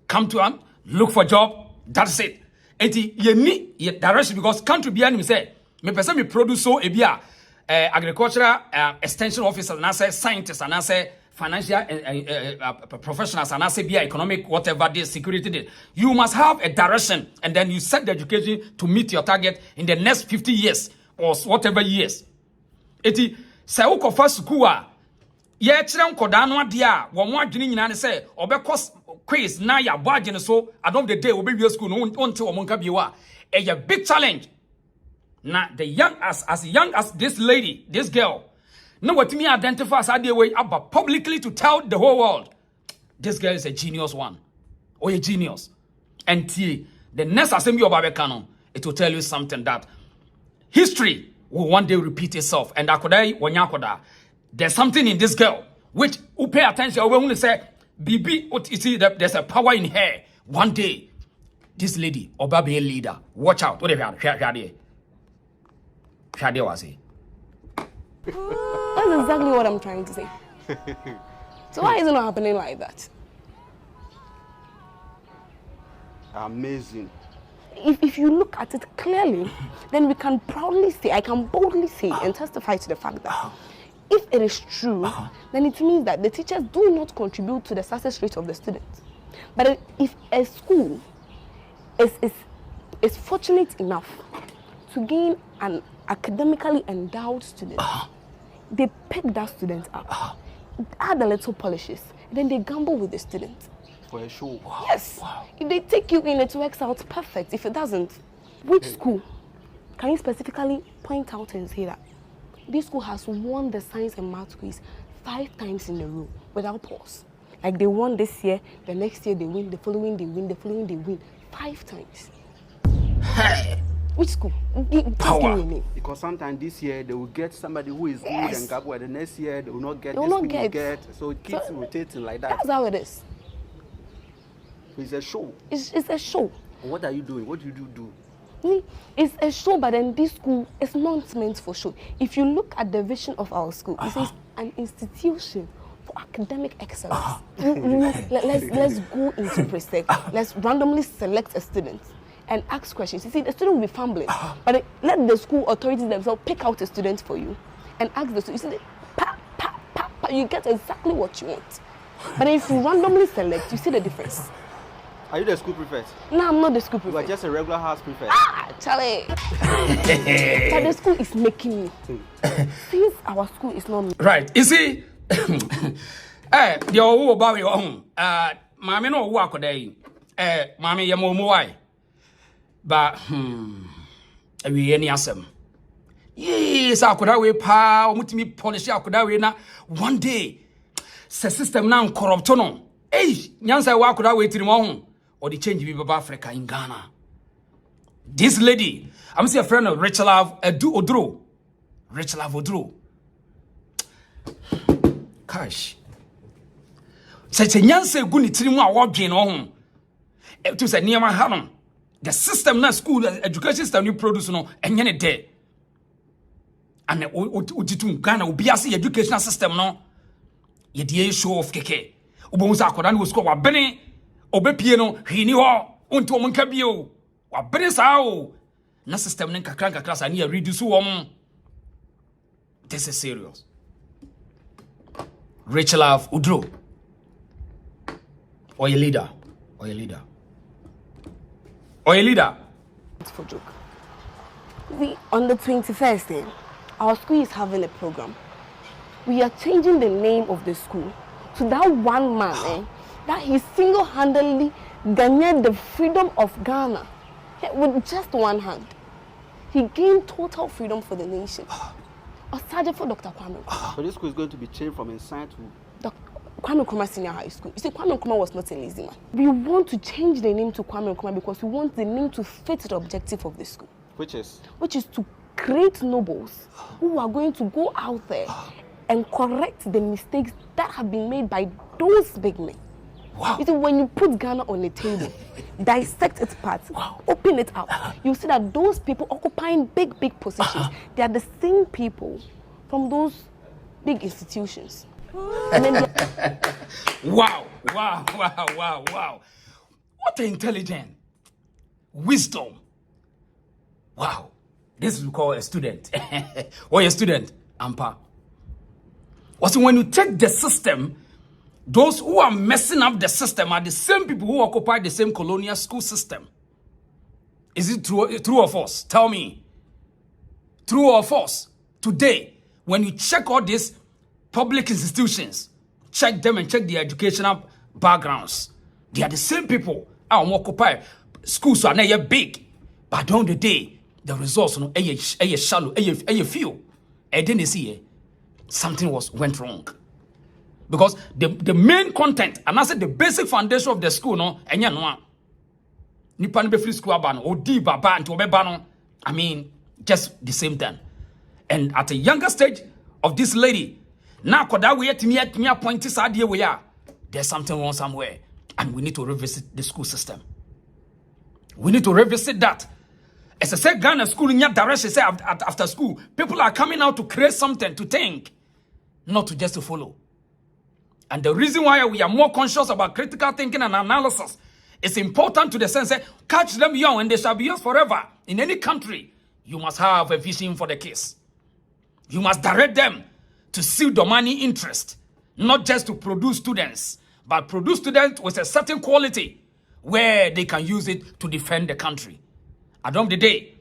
come to an, look for job, that's it. You need direction because country behind him say, me person me produce so ebia. Agricultural extension officers and I say scientists and I say financial professionals and I say be economic whatever this security did. You must have a direction and then you set the education to meet your target in the next 50 years or whatever years. Eti se ukofa school a ye kire nkoda no ade a wo mo adwene nyina ne se obekos quiz na ya bo agene so adom the day obe wi school no until wo nka biwa a big challenge. Now the as young as this lady, this girl, know what me identify as idea way about publicly to tell the whole world this girl is a genius one or a genius. And the next assembly of Abekano, it will tell you something that history will one day repeat itself. And akodai wanyakoda, there's something in this girl which who pay attention. We only say, "Bibi," you see that there's a power in her. One day, this lady, Obabe leader, watch out. What have you That's exactly what I'm trying to say. So why is it not happening like that? Amazing. If you look at it clearly, then we can proudly say, I can boldly say and testify to the fact that if it is true, then it means that the teachers do not contribute to the success rate of the students. But if a school is fortunate enough to gain an academically endowed student, they pick that student up, add a little polishes, and then they gamble with the student. For a show. Yes. If they take you in, it works out perfect. If it doesn't, which school? Can you specifically point out and say that this school has won the science and math quiz 5 times in a row without pause? Like they won this year, the next year they win, the following they win, the following they win 5 times. Hey. Which school? Power. Because sometimes this year they will get somebody who is good and Gabo, the next year they will not get. They will not get. So it keeps rotating like that. That's how it is. It's a show. It's a show. What are you doing? What do you do? It's a show, but then this school is not meant for show. If you look at the vision of our school, it says an institution for academic excellence. Let's go into preset. Let's randomly select a student and ask questions. You see, the student will be fumbling, but let the school authorities themselves pick out a student for you and ask the student. You see, you get exactly what you want. But if you randomly select, you see the difference. Are you the school prefect? No, I'm not the school prefect. You are just a regular house prefect. Charlie. But the school is making me. Since our school is not making. Right. You see, the owo about your own. Mami no work today. Mami ya mo why. But we any asem. Yes, akoda we pa omutimi polish akoda we na one day se system na corrupt no. Nyansa wa akoda we tiri mo ho. Or the change in Africa in Ghana. This lady, I'm seeing a friend of Richelav Odro. Richelav Odro. Cash. Such a nyanse guni trimu award gain on. To say near my hand. The system na school education system you produce no and yen day. And Ujitum Ghana ubiasi educational system no. Ye show of keke. Ubonza kodan was called Benny. Obepie no hini ho unto o monka bio wa bere saa o na system ne kakra sa na reduce wo. This is serious. Richelav Udro or your leader It's for joke. On the 21st, our school is having a program. We are changing the name of the school to that one man, that he single-handedly gained the freedom of Ghana with just one hand. He gained total freedom for the nation. A sergeant for Dr. Kwame Nkrumah. So this school is going to be changed from inside to Kwame Nkrumah Senior High School. You see, Kwame Nkrumah was not a lazy man. We want to change the name to Kwame Nkrumah because we want the name to fit the objective of the school. Which is to create nobles who are going to go out there and correct the mistakes that have been made by those big men. Wow. You see, when you put Ghana on the table, dissect its parts, open it up, you see that those people occupying big positions, they are the same people from those big institutions. And then Wow. What intelligent wisdom. Wow. This is what we call a student. Or a student, Ampa. Also, when you take the system, those who are messing up the system are the same people who occupy the same colonial school system. Is it true or false? Tell me. True or false? Today, when you check all these public institutions, check them and check their educational backgrounds. They are the same people. I occupy schools are not big, but at the end of the day, the results are shallow, few. And then they see something went wrong. Because the main content, and I said the basic foundation of the school, no, and you know, Nipan be free school abano, or di baba and to obebano. I mean, just the same thing. And at a younger stage of this lady, now koda we yet me appoint this idea we are. There's something wrong somewhere, and we need to revisit the school system. We need to revisit that. As I said, Ghana school in your direction, say after school, people are coming out to create something, to think, not to just to follow. And the reason why we are more conscious about critical thinking and analysis is important to the sense that catch them young and they shall be yours forever. In any country, you must have a vision for the case. You must direct them to see Dormaahene interest, not just to produce students, but produce students with a certain quality where they can use it to defend the country. At the end of the day,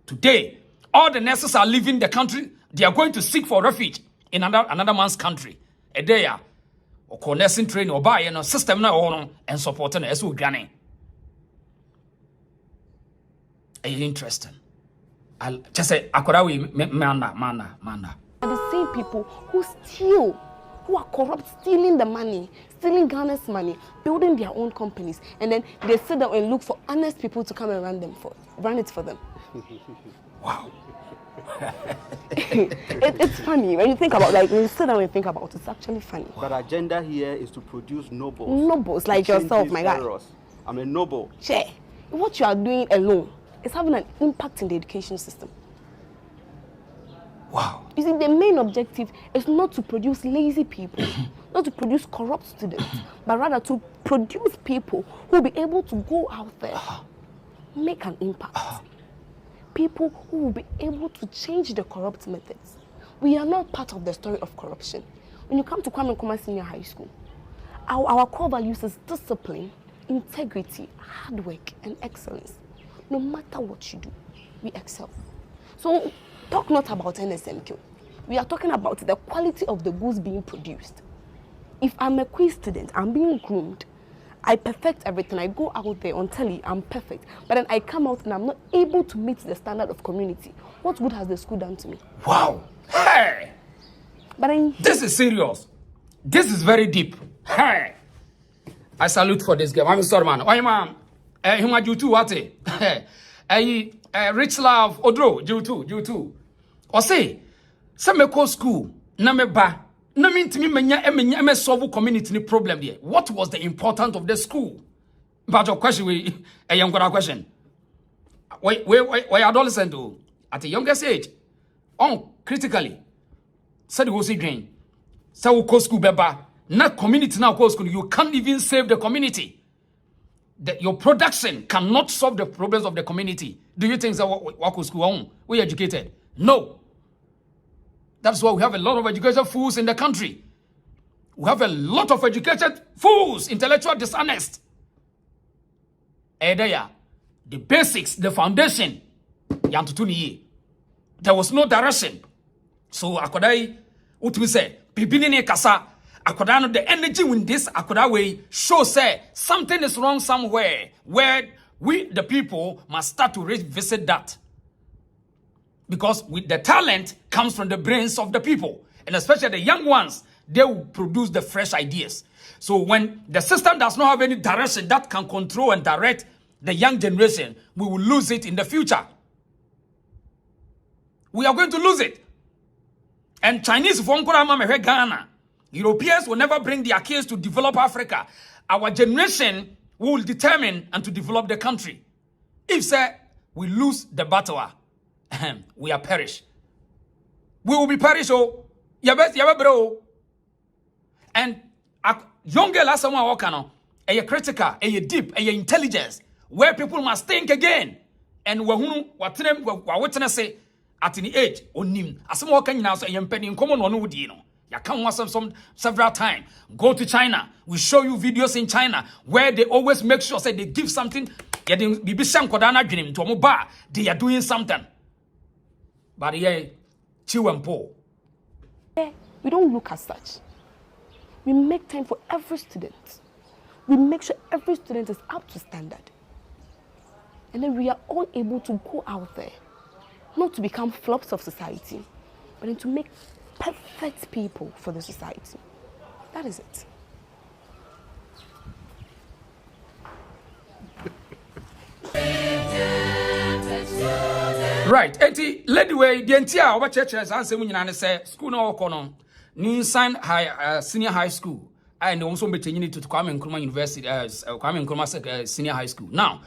today, all the nurses are leaving the country. They are going to seek for refuge in another man's country. A day, or nursing training or buy a system now and supporting as we granny. Interesting. I'll just say, Akorawi, mana. The same people who steal, who are corrupt, stealing the money, stealing Ghana's money, building their own companies, and then they sit down and look for honest people to come and run it for them. Wow. It's funny when you think about, like, when you sit down and think about it, it's actually funny. But agenda here is to produce nobles. Nobles like yourself, my guy. I'm a noble. Che, what you are doing alone is having an impact in the education system. Wow. You see, the main objective is not to produce lazy people, not to produce corrupt students, but rather to produce people who will be able to go out there, make an impact. People who will be able to change the corrupt methods. We are not part of the story of corruption. When you come to Kwame Nkrumah Senior High School, our core values is discipline, integrity, hard work, and excellence. No matter what you do, we excel. So, talk not about NSMQ. We are talking about the quality of the goods being produced. If I'm a quiz student, I'm being groomed, I perfect everything. I go out there on telly, I'm perfect. But then I come out and I'm not able to meet the standard of community. What good has the school done to me? Wow. Hey! But this is serious. This is very deep. Hey! I salute for this game. I'm sorry, man. Oh, man. Hima you too, what? Rich love, Odro, you too. Or say, some me school, na me ba. No mean to me, menya solve community problem there. What was the importance of the school? But your question, a young question. Why adolescent do at a youngest age? Critically, said we see green. So we go school beba. Not community now go school. You can't even save the community. Your production cannot solve the problems of the community. Do you think that walk school on? We educated? No. That's why we have a lot of educated fools in the country. We have a lot of educated fools, intellectual dishonest. The basics, the foundation, there was no direction. So akodai utmi say, pibini kasa, akodano the energy in this akoda way shows say something is wrong somewhere where we the people must start to revisit that. Because with the talent comes from the brains of the people. And especially the young ones, they will produce the fresh ideas. So when the system does not have any direction that can control and direct the young generation, we will lose it in the future. We are going to lose it. And Chinese from Ghana, Europeans will never bring their kids to develop Africa. Our generation will determine and to develop the country. If, say, we lose the battle, we are perish. We will be perish, oh. Bro. And a young girl as someone walking a critical, a deep, a intelligence, where people must think again. And what witness say at any age on him. As some walking now, say penny in common on wood, you come once some several times. Go to China. We show you videos in China where they always make sure say they give something. They are doing something. but yeah, chew and poor. We don't look as such. We make time for every student. We make sure every student is up to standard. And then we are all able to go out there, not to become flops of society, but then to make perfect people for the society. That is it. Right, eti lady way the entire over church as answer when you say school no kono New Sign High Senior High School and also be changing it to Kwame Nkrumah University as Kwame Nkrumah Senior High School. Now,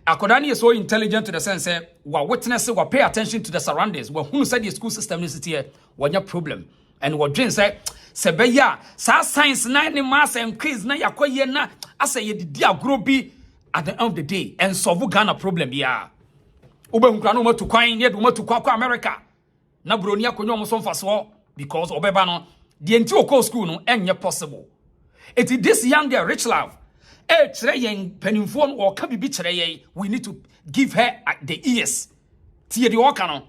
Akodani is so intelligent to the sense wa witness wa pay attention to the surroundings. Wa who said the school system is here was your problem. And what Jane said, Sebeya, sa science na ni mass and quiz na yakoye na asa ye di agrobi at the end of the day and solve Ghana problem ya. Ube hunkrano mo to kwan yet mo to kwa America. Na broni akonyo mo so mfaso because obeba no the entire school no enye possible. It is this young girl rich love. Penifon or Kabi we need to give her the ears. Tia the wakano.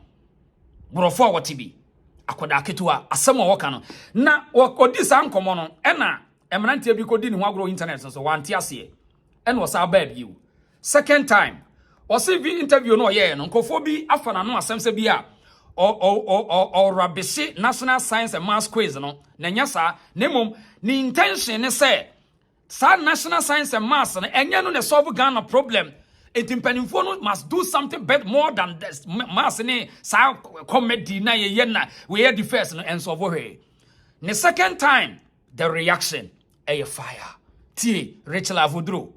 Brofo what tibi. Akoda ketua asema wakano. Na this uncommon ena emanante bi kodi ni wagro internet so wanti ase. En was our you. Second time. Was if interview no ye no nkofo bi afana no asemse bi a or rabisi national science and maths quiz no. Na nyasa nemom ni intention ne say national science and maths and enye no solve Ghana problem. It impenifo must do something better more than this maths ne sa comedy na ye na we hear the first and solve her. The second time the reaction a fire. T Rachel Avodro,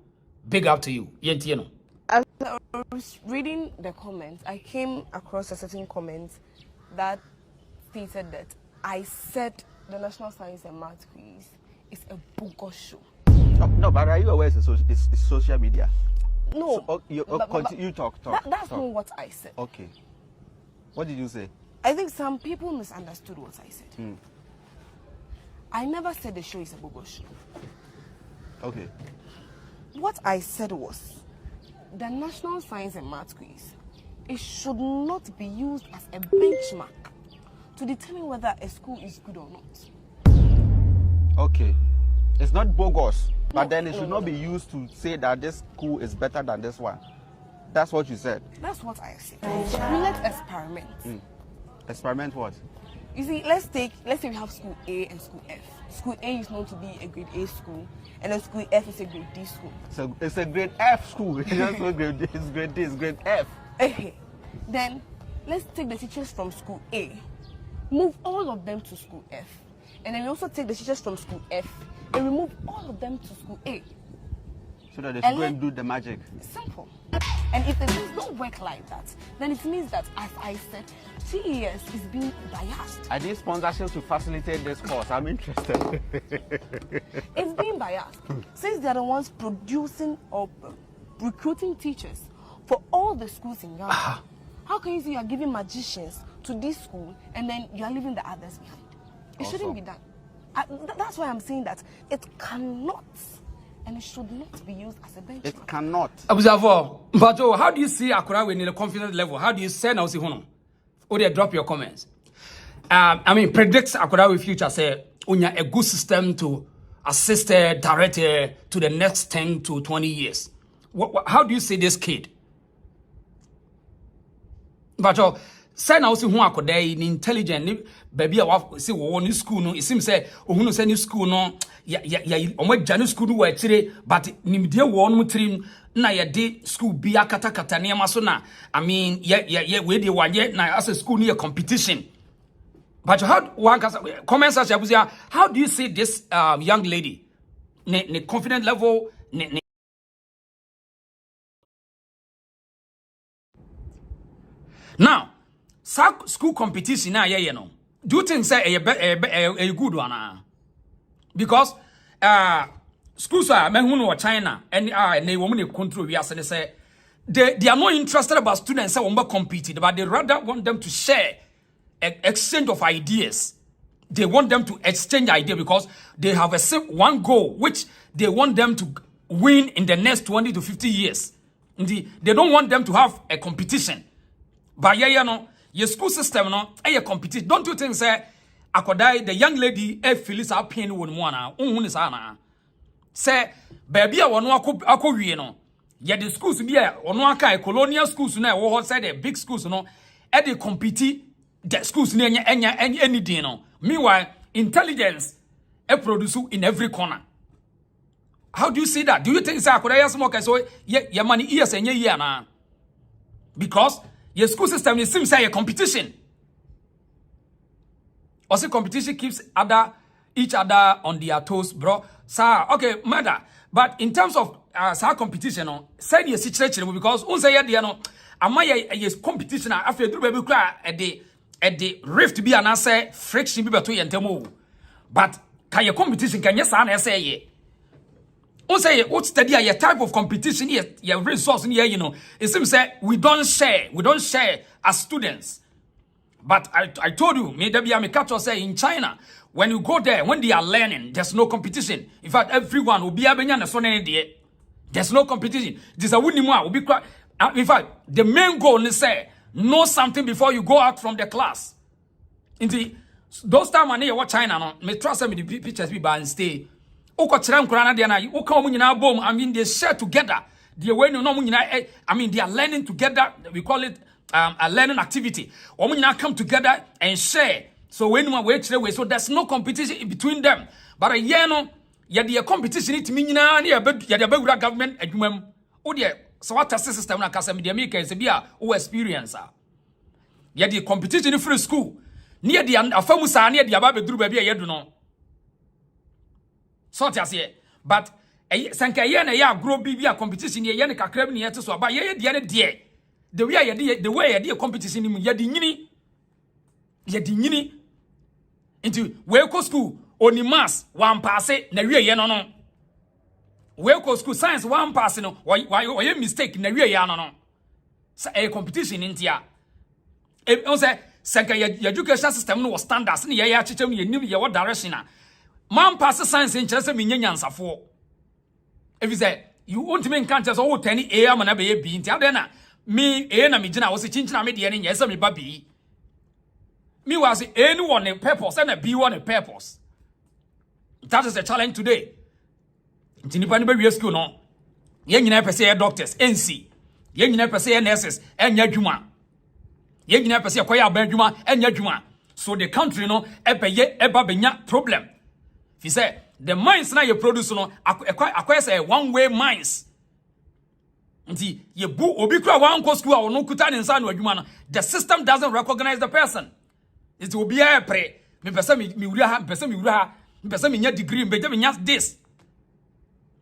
big up to you. Yenti no. As I was reading the comments, I came across a certain comment that stated that I said the National Science and Maths quiz is a bogus show. No, but are you aware it's social media? No. So, you talk. That's talk. not what I said. Okay. What did you say? I think some people misunderstood what I said. I never said the show is a bogus show. Okay. What I said was the National Science and Maths quiz, it should not be used as a benchmark to determine whether a school is good or not. Okay. It's not bogus, but then it should not be used to say that this school is better than this one. That's what you said. That's what I said. Let's experiment. Experiment what? You see, let's say we have school A and school F. School A is known to be a grade A school, and then school F is a grade D school. So it's a grade F school. It's not grade D, it's grade D, it's grade F. Then let's take the teachers from school A, move all of them to school F, and then we also take the teachers from school F and remove all of them to school A. So that they should go and do the magic. Simple. And if it does not work like that, then it means that, as I said, TES is being biased. I need sponsorship to facilitate this course. I'm interested. It's being biased. Since they are the ones producing or recruiting teachers for all the schools in Ghana, how can you say you are giving magicians to this school and then you are leaving the others behind? It shouldn't be done. That's why I'm saying that it cannot and it should not be used as a benchmark. It cannot. Observer, but how do you see Akura when in the confidence level? How do you say now? See, or they drop your comments. I mean, predicts Akura with future say unya a good system to assist direct to the next 10 to 20 years. How do you see this kid? But say now see who Akura in intelligent baby see one new school no. It seems say who no say new school no. Omo janu school no wachire but nimdie wo no trim na ye de school bia kata ne ma so na I mean we dey wanye na as a school near competition. But how one comments as how do you see this young lady ne confident level ne now school competition na ye no do you think say a good one because schools are men who know China and they women control we are say they are not interested about students say compete but they rather want them to share exchange of ideas. They want them to exchange ideas because they have one goal which they want them to win in the next 20 to 50 years. They don't want them to have a competition. But Your school system no e competition. Don't you think say akodai the young lady feels her pain won mo na unhu sa na. Say baby a wono akɔwie no. Ye the schools bi a ono aka colonial schools na wo ho say the big schools no e dey compete the schools na enya anything no. Meanwhile, intelligence e produce in every corner. How do you see that? Do you think say akodai smoke so ye money ears enye year na? Because your school system it seems like a competition. Also, competition keeps each other on their toes, bro. So, okay, matter. But in terms of competition, say the situation because unse ya dia no, amaya yes competition after do baby cry at the rift be an say friction be between yentemo. But can your competition can yes an say ye? Unse what study your type of competition your resource in here, you know. It seems that we don't share as students. But I told you, maybe I'm a catcher say in China, when you go there, when they are learning, there's no competition. In fact, everyone will be able to there's no competition. This a winning one will be quite. In fact, the main goal is say know something before you go out from the class. In the those time when you watch China, no, me trust me the pictures be and stay. Uko chiram kurana dia na uko mu nyina bom. I mean they share together. The way no mu nyina I mean they are learning together. We call it a learning activity. Omu nyina come together and share. So when you wait way, so there's no competition in between them. But a year no, ya the competition it mean na ya the government adwumam. O de so what system na kasa media make is be a o experience. Ya the competition in free school. Near the afamu sa near the aba beduru ba bia yedu no. So ti ase. But sanka ye na ya grow bi a competition ye ne kakra bi ne yete so ba ye de ne de. The way ye competition ni ye di nyini into we go school oni mass one pass na wie ye no we go school science one pass no why mistake na wie ye no so a competition intia e on say sanka your education system no standards na ye achechem ye nim ye what direction na man pass science in chese me nyansafo if you say you want me can't just all 10 am na be b intia then na me na me gina was chinchina me de ne nyesa me babi me was anyone a purpose and a B1 a purpose. That is the challenge today. Tinipa be school no. Ye nyina pese doctors, NC. Ye nyina pese nurses, enya dwuma. Ye nyina pese akoya aban dwuma, enya dwuma. So the country no eba benya problem. If you say the mines na you produce no akoya say one way mines. Nti ye bu obi kura wan ko school a no kuta ne nsa no adwuma no. The system doesn't recognize the person. It will be a pray. Me pesa me wura ha, pesa me wura ha, pesa me nya degree, me nya this.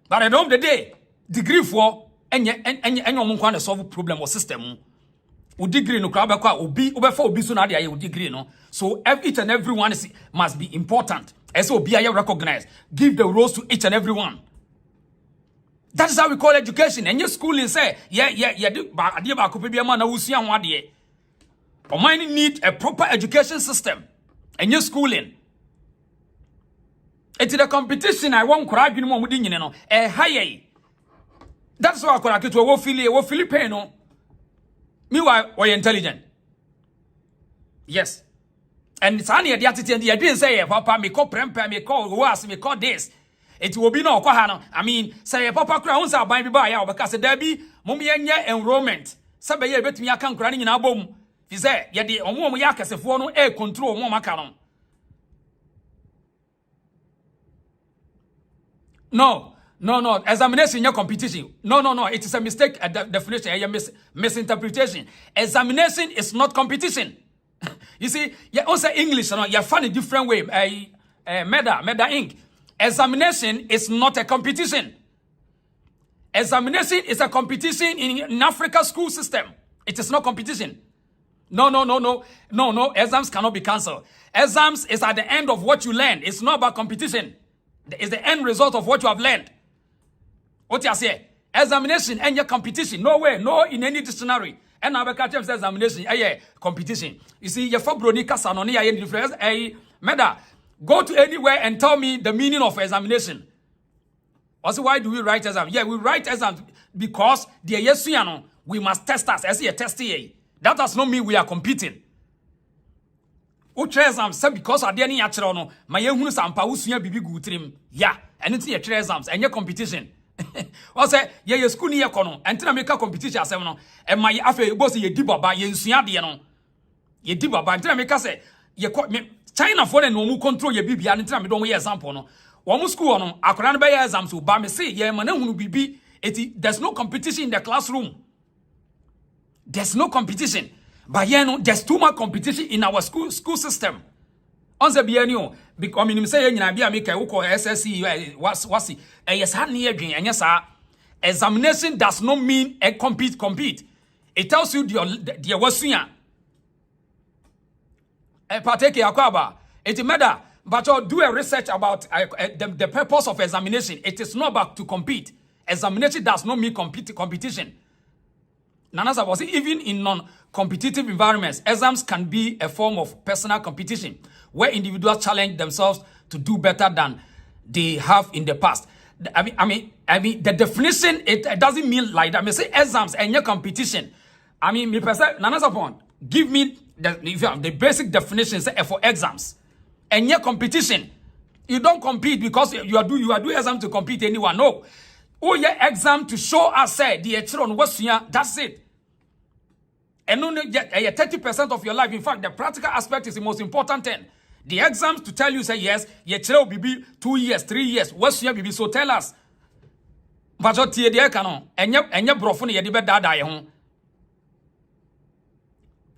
But at the end of the day, degree for enya omo kwa na solve problem or system. O degree no kwa ba obi obefa obi so na dey o degree no. So each and everyone must be important. As obi aye recognize, give the roles to each and everyone. That is how we call education. And your schooling say, yeah, ba ko pe bia ma na wusua ho ade. Omani need a proper education system and your schooling. It's the competition I won't cry you know no high. That's why I could wo Filipino. Meanwhile, or intelligent. Yes. And it's only the attitude and didn't say papa me call prempa me call was me call this. It will be no kohano. I mean, say papa cry once I buy me buy because there be mummy enrollment. Somebody bet me I can't cry in album. He said, "Ya di omo ya kasefo no air control omo maka no." No. Examination your competition. No. It is a mistake at the definition. A misinterpretation. Examination is not competition. You see, you also English. No, you find a different way. Meda Inc. Examination is not a competition. Examination is a competition in Africa school system. It is not competition. No. Exams cannot be cancelled. Exams is at the end of what you learn. It's not about competition. It's the end result of what you have learned. What you say? Examination and your competition. No way. No in any dictionary. And now catch examination. Competition. You see, your fabroni kasanoni aye difference. Meda, go to anywhere and tell me the meaning of examination. Also, why do we write exam? Yeah, we write exams because the we must test us. I see a test here. That does not mean we are competing. try exams say because ade ne ya kire no ma ye hunu sampa wo sua bibi gu trim ya ene ti ye try exams enye competition o say ye school ni ye kono enti na make competition asem no e ma ye afa bo say ye di baba ye nsua de no ye di baba enti na make say ye China for no mu control ye bibia enti na me do mo ye example no wo mu school no akora no be ye exams o ba me say ye ma na hunu bibi eti there's no competition in the classroom. There's no competition. But yeah, no, there's too much competition in our school system. On the biennial, because I mean, say you know, be a make a SSC, what's it? Yes, and yes, examination does not mean a compete. It tells you the what's here. Partake akwaba. It matter, but you do a research about the purpose of examination. It is not about to compete. Examination does not mean competition. Nana was even in non-competitive environments, exams can be a form of personal competition where individuals challenge themselves to do better than they have in the past. I mean, the definition it doesn't mean like that. I mean, say exams and your competition. I mean, Nana's upon give me the basic definition for exams and your competition. You don't compete because you are doing exam to compete anyone. No. Oh, yeah, exam to show us, say, the children was here, that's it. And only 30% of your life, in fact, the practical aspect is the most important thing. The exams to tell you, say, yes, your child will be 2 years, 3 years, what's here, baby, so tell us. But what the canon, and your brofone, you did die home.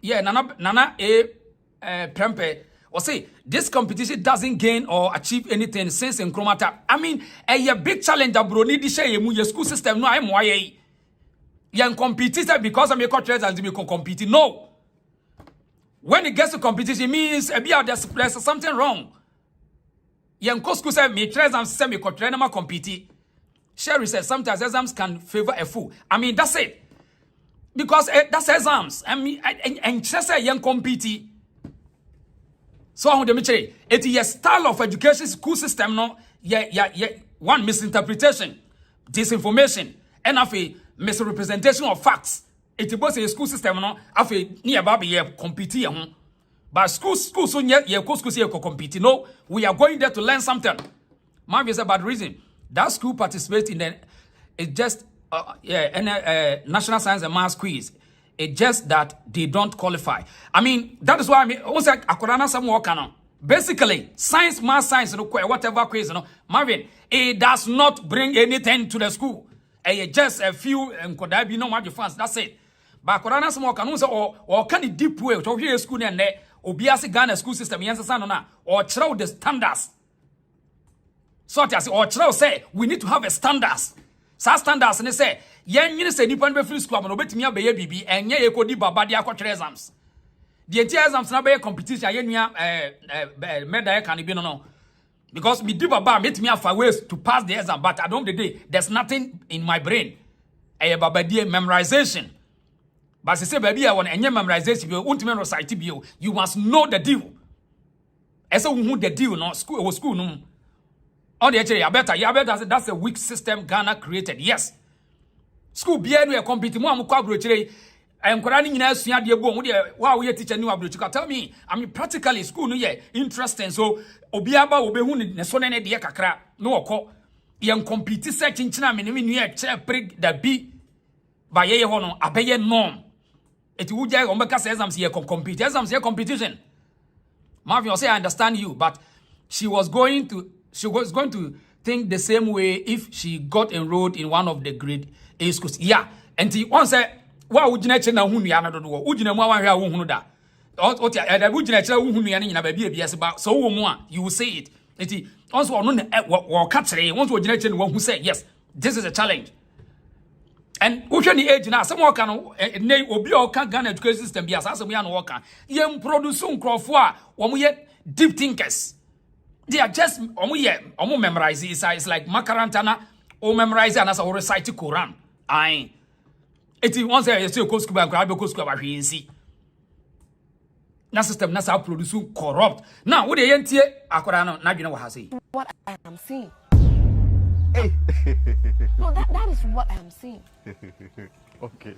Yeah, Nana, Prempe. Or say, this competition doesn't gain or achieve anything since in Chromata. I mean, a big challenge that bro need to share your school system. No, I'm why you competitor because I'm a coach and you can compete. No. When it gets to competition, it means there's something wrong. Young school said, me trains and semi coach compete. Sherry says sometimes exams can favor a fool. I mean, that's it. Because that's exams. I mean, and just a young compete. So how do you it is a style of education school system no one misinterpretation, disinformation, and a misrepresentation of facts. It was a school system no afi nearby be compete but school so school compete. No, we are going there to learn something. Maybe it's a bad reason. That school participates in the National Science and Maths quiz. It's just that they don't qualify. I mean, that is why I mean, also akorana some work on. Basically, science, math, science, whatever quiz, Marvin, it does not bring anything to the school. Just a few and could I be no matter fans. That's it. But akorana some work on or can it deep way to hear school and there or be as a Ghana school system, or throw the standards. So as or throw say we need to have a standards. Sa standards and they say. Yen minister nipa be free school no betimi abaye bibi enye ye kodi baba de akotwe exams the entire exams na be competition ye nua medal can be no because me di baba betimi afa ways to pass the exam but at the end of the day there's nothing in my brain baba die memorization but say baby I want enye memorization be untime recite be you must know the deal ese who the deal no school no all the actually you better that's a weak system Ghana created. Yes. School bia no e compete mo am kwa brochire enkwara ni nyina asua de ebo mo de wa wo ye teacher ni wa brochire tell me I mean practically school no ye interesting so obi aba obehu ne so ne de kakra no okọ ye compete search nchina me ne nu ye chere prig da bi ba ye ho no abeye norm eti wo jai o mbeka say exams ye compete exams ye competition Marvin say I understand you but she was going to think the same way if she got enrolled in one of the grade A schools. Yeah, and he once said, "Why would you not know who you are not? Would you know why we are who that? Or would you not know who you are in a baby about so more? You will say it. And he also or catch once would you not one who said yes, this is a challenge. And who can the age now? Someone can name or be all can education system be as we are working. Young producing crowd when we get deep thinkers. They are just memorize it's like makarantana or memorize and as a recite Quran. Aye. It is once I still go school and grab go school about see. Na system na sa produce corrupt. Now what the yentie akorano na dwene wo ha say. What I am seeing. Hey. No, that is what I am seeing. Okay.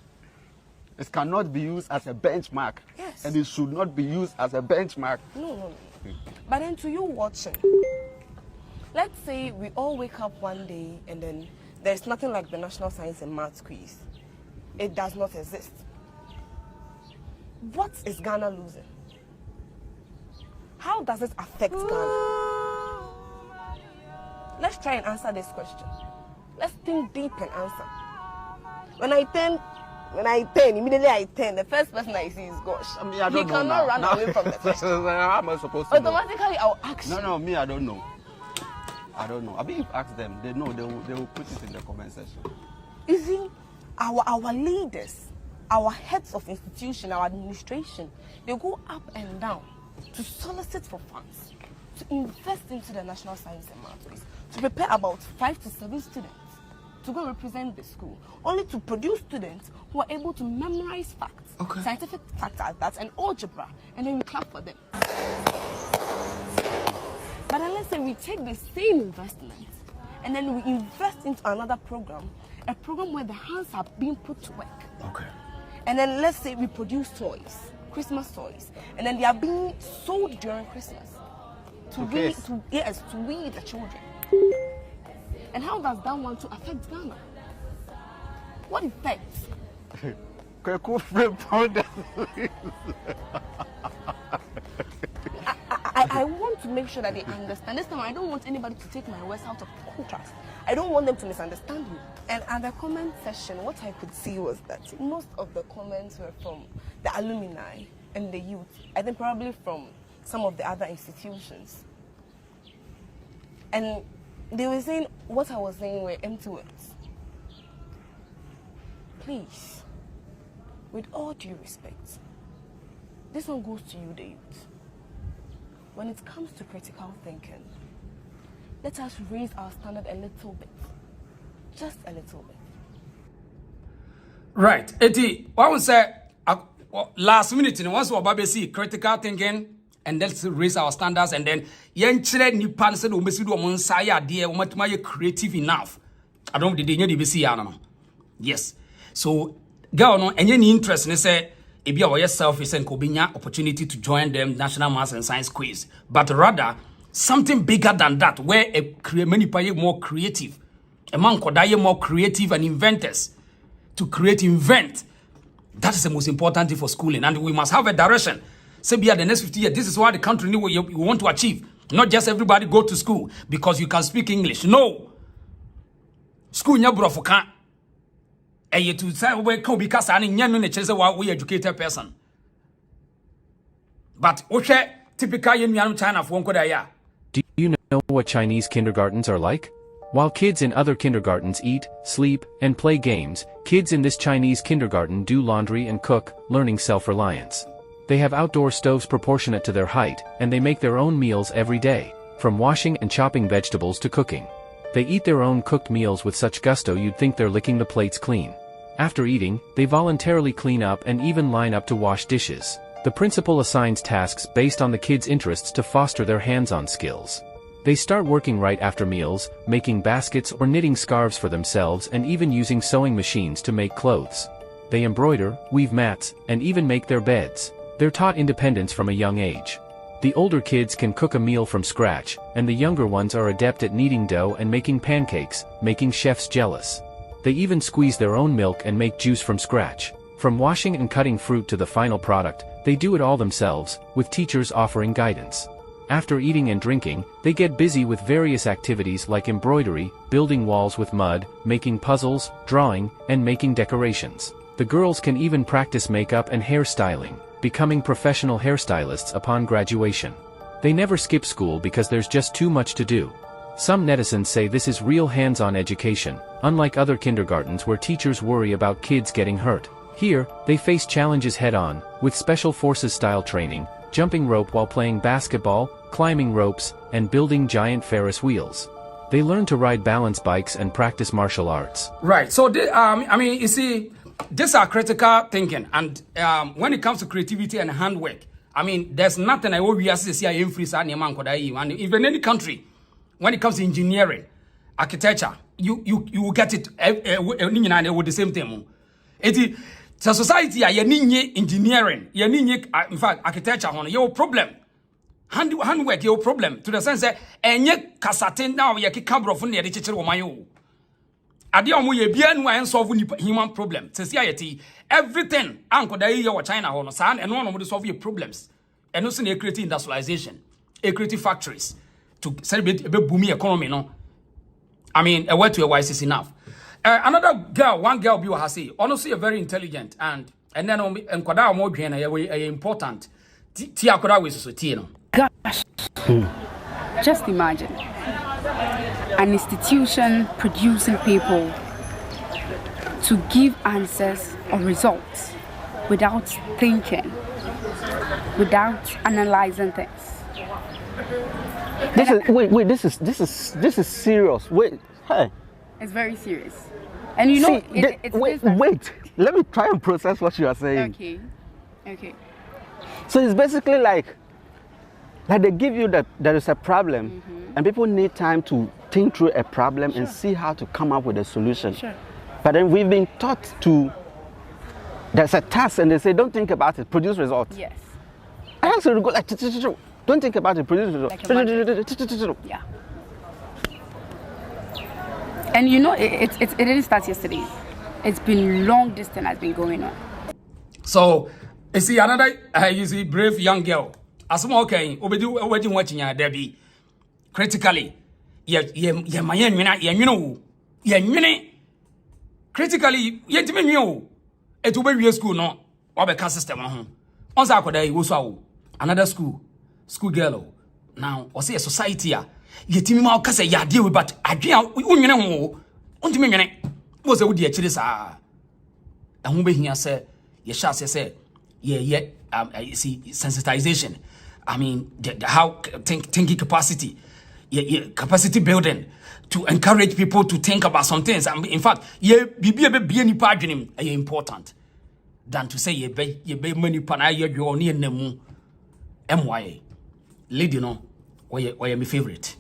It cannot be used as a benchmark. Yes. And it should not be used as a benchmark. No. But then to you watching, let's say we all wake up one day and then there's nothing like the National Science and Maths quiz. It does not exist. What is Ghana losing? How does it affect Ghana? Let's try and answer this question. Let's think deep and answer. When I turn, immediately I turn, the first person I see is Gosh. I mean, I don't he know cannot now. run away from the question. How am I supposed to Automatically, know? I'll ask you. No, me, I don't know. I don't know. I mean, if you ask them, they know. They will put it in the comment section. You see, our leaders, our heads of institution, our administration, they go up and down to solicit for funds, to invest into the National Science and Maths quiz, to prepare about 5 to 7 students to go represent the school, only to produce students who are able to memorize facts, scientific facts at that, and algebra, and then we clap for them. But then let's say we take the same investment and then we invest into another program, a program where the hands are being put to work. Okay. And then let's say we produce toys, Christmas toys, and then they are being sold during Christmas to we the children. And how does that want to affect Ghana? What effects? I want to make sure that they understand. This time I don't want anybody to take my words out of context. I don't want them to misunderstand me. And at the comment section, what I could see was that most of the comments were from the alumni and the youth. I think probably from some of the other institutions. And they were saying what I was saying were empty words. Please, with all due respect, this one goes to you, the youth. When it comes to critical thinking, let us raise our standard a little bit. Just a little bit. Right. Eti, what we say last minute, once we see critical thinking, and let's raise our standards, and then yen chile ni pan said umesidu omunsaya dear umatuma creative enough. I don't did you see yes. So girl no any interest in say if you are selfish and kobinya opportunity to join them National Maths and Science quiz, but rather something bigger than that, where many people more creative, a man could die more creative and inventors to invent. That is the most important thing for schooling, and we must have a direction. Say beyond the next 50 years, this is what the country you want to achieve. Not just everybody go to school because you can speak English. No, school nyabro for can. And you to say we can because I need we educated person. But okay, typical in China for one. Do you know what Chinese kindergartens are like? While kids in other kindergartens eat, sleep, and play games, kids in this Chinese kindergarten do laundry and cook, learning self-reliance. They have outdoor stoves proportionate to their height, and they make their own meals every day, from washing and chopping vegetables to cooking. They eat their own cooked meals with such gusto you'd think they're licking the plates clean. After eating, they voluntarily clean up and even line up to wash dishes. The principal assigns tasks based on the kids' interests to foster their hands-on skills. They start working right after meals, making baskets or knitting scarves for themselves and even using sewing machines to make clothes. They embroider, weave mats, and even make their beds. They're taught independence from a young age. The older kids can cook a meal from scratch, and the younger ones are adept at kneading dough and making pancakes, making chefs jealous. They even squeeze their own milk and make juice from scratch. From washing and cutting fruit to the final product, they do it all themselves, with teachers offering guidance. After eating and drinking, they get busy with various activities like embroidery, building walls with mud, making puzzles, drawing, and making decorations. The girls can even practice makeup and hairstyling, becoming professional hairstylists upon graduation. They never skip school because there's just too much to do. Some netizens say this is real hands-on education, unlike other kindergartens where teachers worry about kids getting hurt. Here, they face challenges head-on, with special forces-style training, jumping rope while playing basketball, climbing ropes, and building giant Ferris wheels. They learn to ride balance bikes and practice martial arts. Right, so you see, these are critical thinking, and when it comes to creativity and handwork, there's nothing I will be see and even any country, when it comes to engineering, architecture, you will get it with the same thing. So society a ye engineering, ye in fact architecture hono your problem. Handwork your problem to the sense that enye kasaten now ye kika brofo na ye chechere wo man yo. Ade omo ye bia no an solve human problem. Society everything anko da ye wo China hono sa na no no solve your problems. And also they create industrialization, they create factories to celebrate a booming economy. No, I mean a word to a wise is enough. Another girl, one girl, be has say, honestly, very intelligent and then and kwada more gena important. Tia kwada we so tia no. Gosh, just imagine an institution producing people to give answers or results without thinking, without analyzing things. This is serious. Wait, hey. It's very serious. And you know, wait. Let me try and process what you are saying. Okay. So it's basically like they give you that there is a problem, and people need time to think through a problem and see how to come up with a solution. Sure. But then we've been taught to, there's a task and they say, don't think about it, produce results. Yes. I also go like, don't think about it, produce results. Like yeah. And you know, it didn't start yesterday. It's been long distance has been going on. So, you see another, you see brave young girl. As I'm okay, obedi watching ya Debbie. Critically, critically, it will be school no, or be system on. Once I could go another school girl. Now, or say a society ya. Yetimi ma okasa ya deal with but adwea unwene ho ontimi nwene wo se wo de akire saa ehun be hia se ye sha se ye see sensitization. I mean the how thinking capacity, capacity building to encourage people to think about some things. In fact, ye bibia be nipa adwenem is important than to say ye be many pana ye dwo ne namu MY lady no oye my favorite.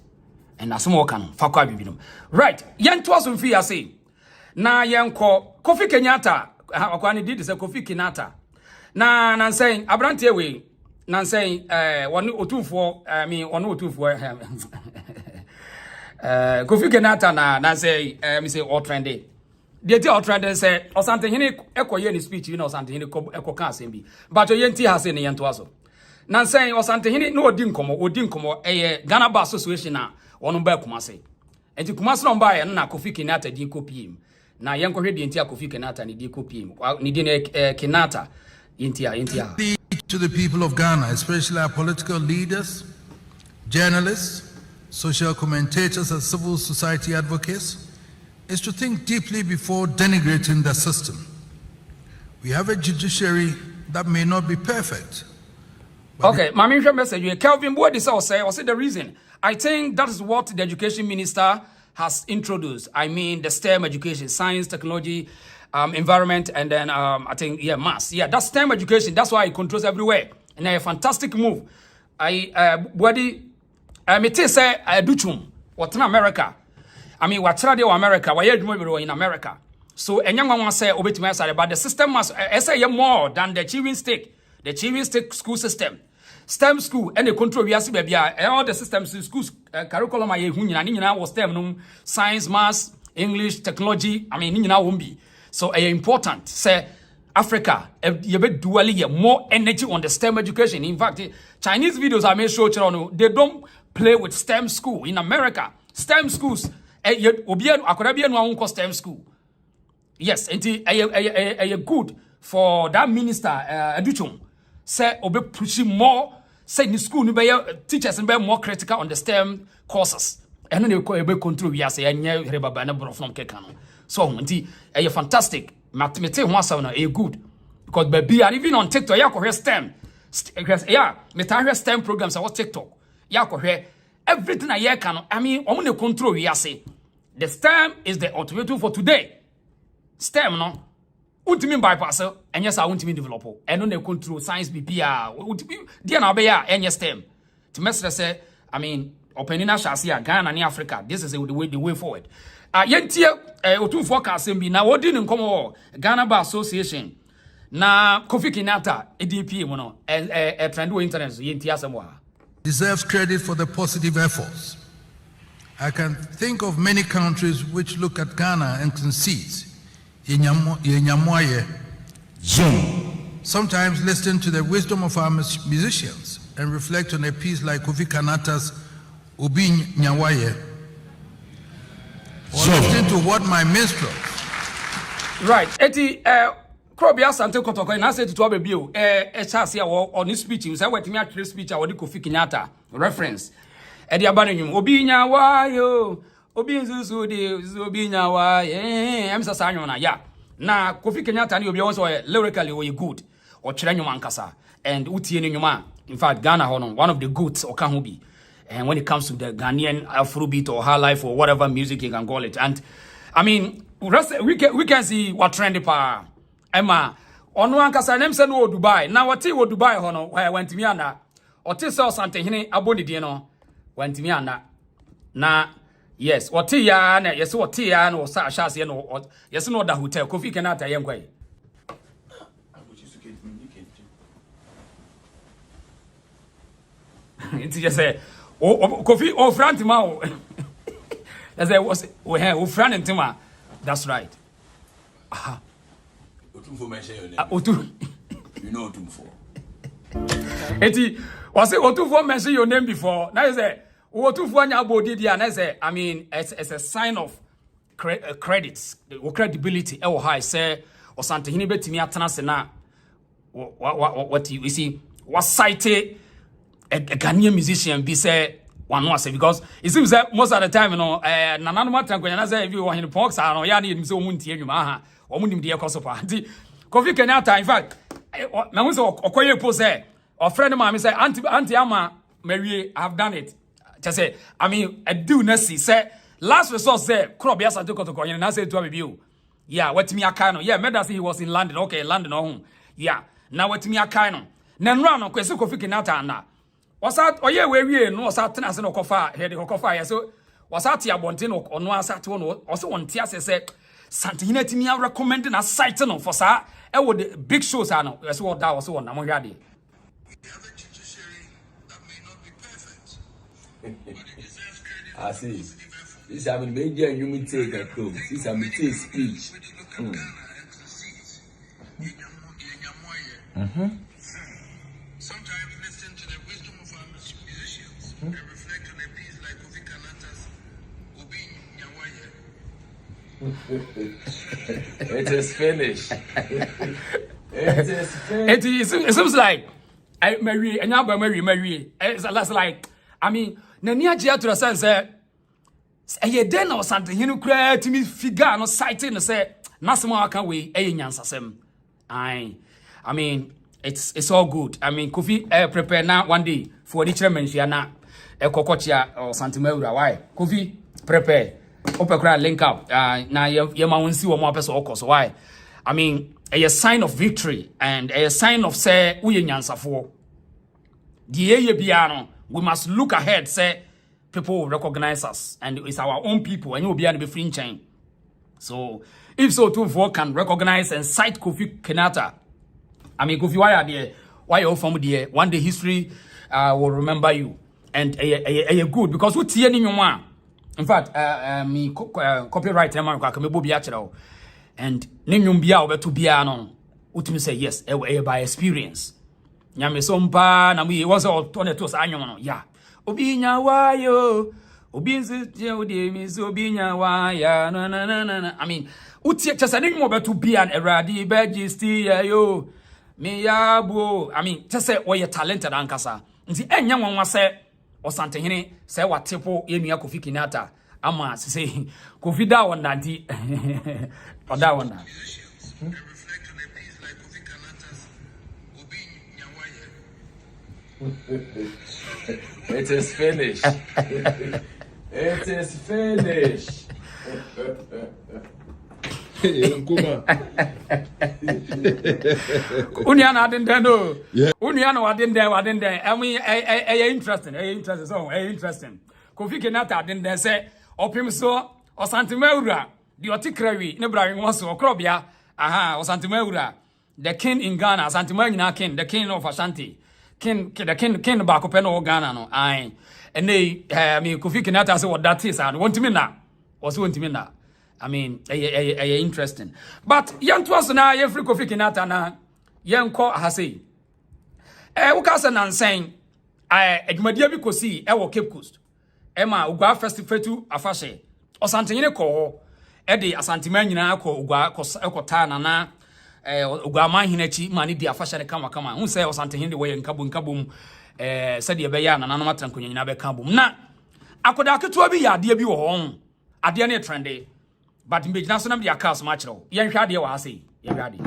And as more can fakwa bibinum. Right, yen to us fi ase. Na yen ko Kofi Kenyatta, akwani did say Kofi Kenyatta. Na saying abrante we na saying one Otumfou one Otumfou Kofi Kenyatta na say me say all trendy. The all trendy say Asanteman ekoye ni speech you know Asanteman ekoka asembi. But yen ti ha say ne yen to aso. Na saying Asanteman no odi nkomo Ghana Bar Association na onu ba Kumase. Enti Kumase no ba ye na Kofi Kenyatta di kopiem. Na yen ko hwede enti Kofi Kenyatta ni di kopiem. Ni di Kenyatta enti to the people of Ghana, especially our political leaders, journalists, social commentators and civil society advocates, is to think deeply before denigrating the system. We have a judiciary that may not be perfect. Okay, my message. Kelvin, what did I say the reason? I think that is what the education minister has introduced. I mean, the STEM education, science, technology, environment, and then I think, maths. Yeah, that's STEM education. That's why it controls everywhere. And a fantastic move. Me say, Duchum, what in America? I mean, what America, why you in America? So, and young one say, but the system must say more than the achieving stick school system. STEM school and the control we have baby all the systems in schools curriculum I was STEM science, maths, English, technology. I mean won't be so important. Say Africa, you bet dually more energy on the STEM education. In fact, Chinese videos I made show they don't play with STEM school in America. STEM schools, STEM school. Yes, and good for that minister Duchum. Say obe pushing more. Say in school, teachers and be more critical on the STEM courses. And then they be control. We say anya reba na from kekano. So nti fantastic. Mathematics one sound good because baby and even on TikTok ya ko STEM. Yeah, me ta STEM programs on TikTok. Ya ko everything I hear can. I mean, omo dey control we say. The STEM is the alternative for today. STEM no. Ultimate bypass, and yes, I want to develop. And on the control science BPR, dear Nabea, and yes, STEM. To Messer say, I mean, opening a chassis, Ghana and Africa. This is the way forward. Yet here, Otumfou Assembly now, what didn't come over Ghana Bar Association. na Kofi Kenyatta EDP mo no trend wo internet so yenti asemo ha deserves credit for the positive efforts. I can think of many countries which look at Ghana and concede. Sometimes listen to the wisdom of our musicians and reflect on a piece like Kofi Kenyatta's Obi Nyawaye, or listen to what my minstrels. Right. Eti Krobia Sante Kotoko na say to baby o chance here on this speech you say wetimi atwe speech a wodi Kofi Kenyatta reference e dia ba nwum Obi Nyawaye Obi nzuzu de Obi Nyawaye em sasa anwum na ya na Kofi Kenyatta ni obi won so lyrically we good or kire nwum ankasa and utie ni nwum in fact Ghana hono one of the goods or can who be and when it comes to the Ghanaian Afrobeat or high life or whatever music you can call it. And I mean we can see what trendy pa Emma ono ankasa nem se no Dubai na wati wo Dubai hono went me anda oti se Asanteman aboni die no went me anda na yes wati ya na yes wati ya no sa ashase no yes no da hotel Kofi Kenyatta yenkwai it's just say Kofi o front ma o as I was o front ntima that's right aha Otumfou mention your name. You know Otumfou. Eti was it Otumfou mention your name before now is say Otumfou anya abodi dia na say I mean it's a sign of credits the credibility e wo high say Asanteman betimi atena se na what you see was cited a Ghanaian musician be say one was because it seems that most of the time you know nanano matankwanya na say if you want in box no ya na yedim say omuntie anwuma ha omunim de ekosopa anti Kofi Kenyatta in fact na who say okoye po say or friend ma me say anti ama Mary have done it just say I mean I do na see say last resort say Krobia Sante Kotoko na say to baby o yeah wetimi aka no yeah meda say he was in London okay London home yeah na wetimi aka no na nra no kwese Kofi Kenyatta na wasat oye we no wasat tena se no kofa he de kofa ya so wasat ya bonte no ono asat no oso wonte ase se Asanteman timi a recommend na site no for sa e wo the big shows ano yes what that was one na mo hwade I see. This I mean major you take a clue. This I mean take speech. Sometimes listen to the wisdom of our musicians and reflect on a piece like Kofi Kenyatta's Obi Nyawaye. It is finished. It is finished. It seems like I Mary and Mary it's like I mean Nania Gia to the sense a den or something, you know, create to me figure no sighting say, Nasma can we a nyansasem. I mean, it's all good. I mean, Kofi prepare now one day for the chairman, Shiana, a cocotia or Asanteman. Why? Kofi prepare, open link up. Now, you won't see what more person or so why? I mean, a sign of victory and a sign of say, we nyansa for the piano. We must look ahead, say, people will recognize us, and it's our own people, and you'll be able to be free chain. So, if so, Otumfou can recognize and cite Kofi Kenyatta. I mean, Kofi, why are there? Why are you from there? One day history will remember you, and a good because what's here in your man. In fact, me copyright man can be actual, and name be out to be anon. Utimi say yes, by experience. Nyame sompa na we was all tonetos anyono ya Obi Nyawaye Obi nzi odi mi so Obi Nyawaye na I mean utie chese ni mo beto bia an eradi begisti ya yo me ya bo I mean chese we talented ankasa nti enya nwanwa se Asanteman se watepo enua Kofi Kenyatta ama se Kofi da won nti oda won na It is finished. It is finished. Uniana didn't know. Uniana didn't there. I mean, interesting. So, interesting. Kofi Kenyatta didn't say, Opim so, Asanteman, the Otikrawi, Nebrain was so Krobia, aha, Asanteman. the king in Ghana, Asanteman nyina king, the king of Ashanti. King back up no Ghana no. Aye. And they me Kofi Kenyatta say what that is and want me na. Also want me na. I mean, interesting. But yan twas na ye free Kofi Kenyatta na yan ko ha say. Ukasa nan saying adwumadia bi kosi wo Cape Coast. Ema ugwa festival tu afashe. Osantehene ko e de Asanteman nyina ko ugwa ekota na ugwa manhene chi mani di afashe ne kama hu say Osantehene de we nkabum said ye be ya na nanom atrankonya nyina be kan bom na akoda ketua bi ya ade bi wo hon ade na trendy but mbejina so nam dia cars ma kire wo yen hwa ade wa ase ye hwa ade.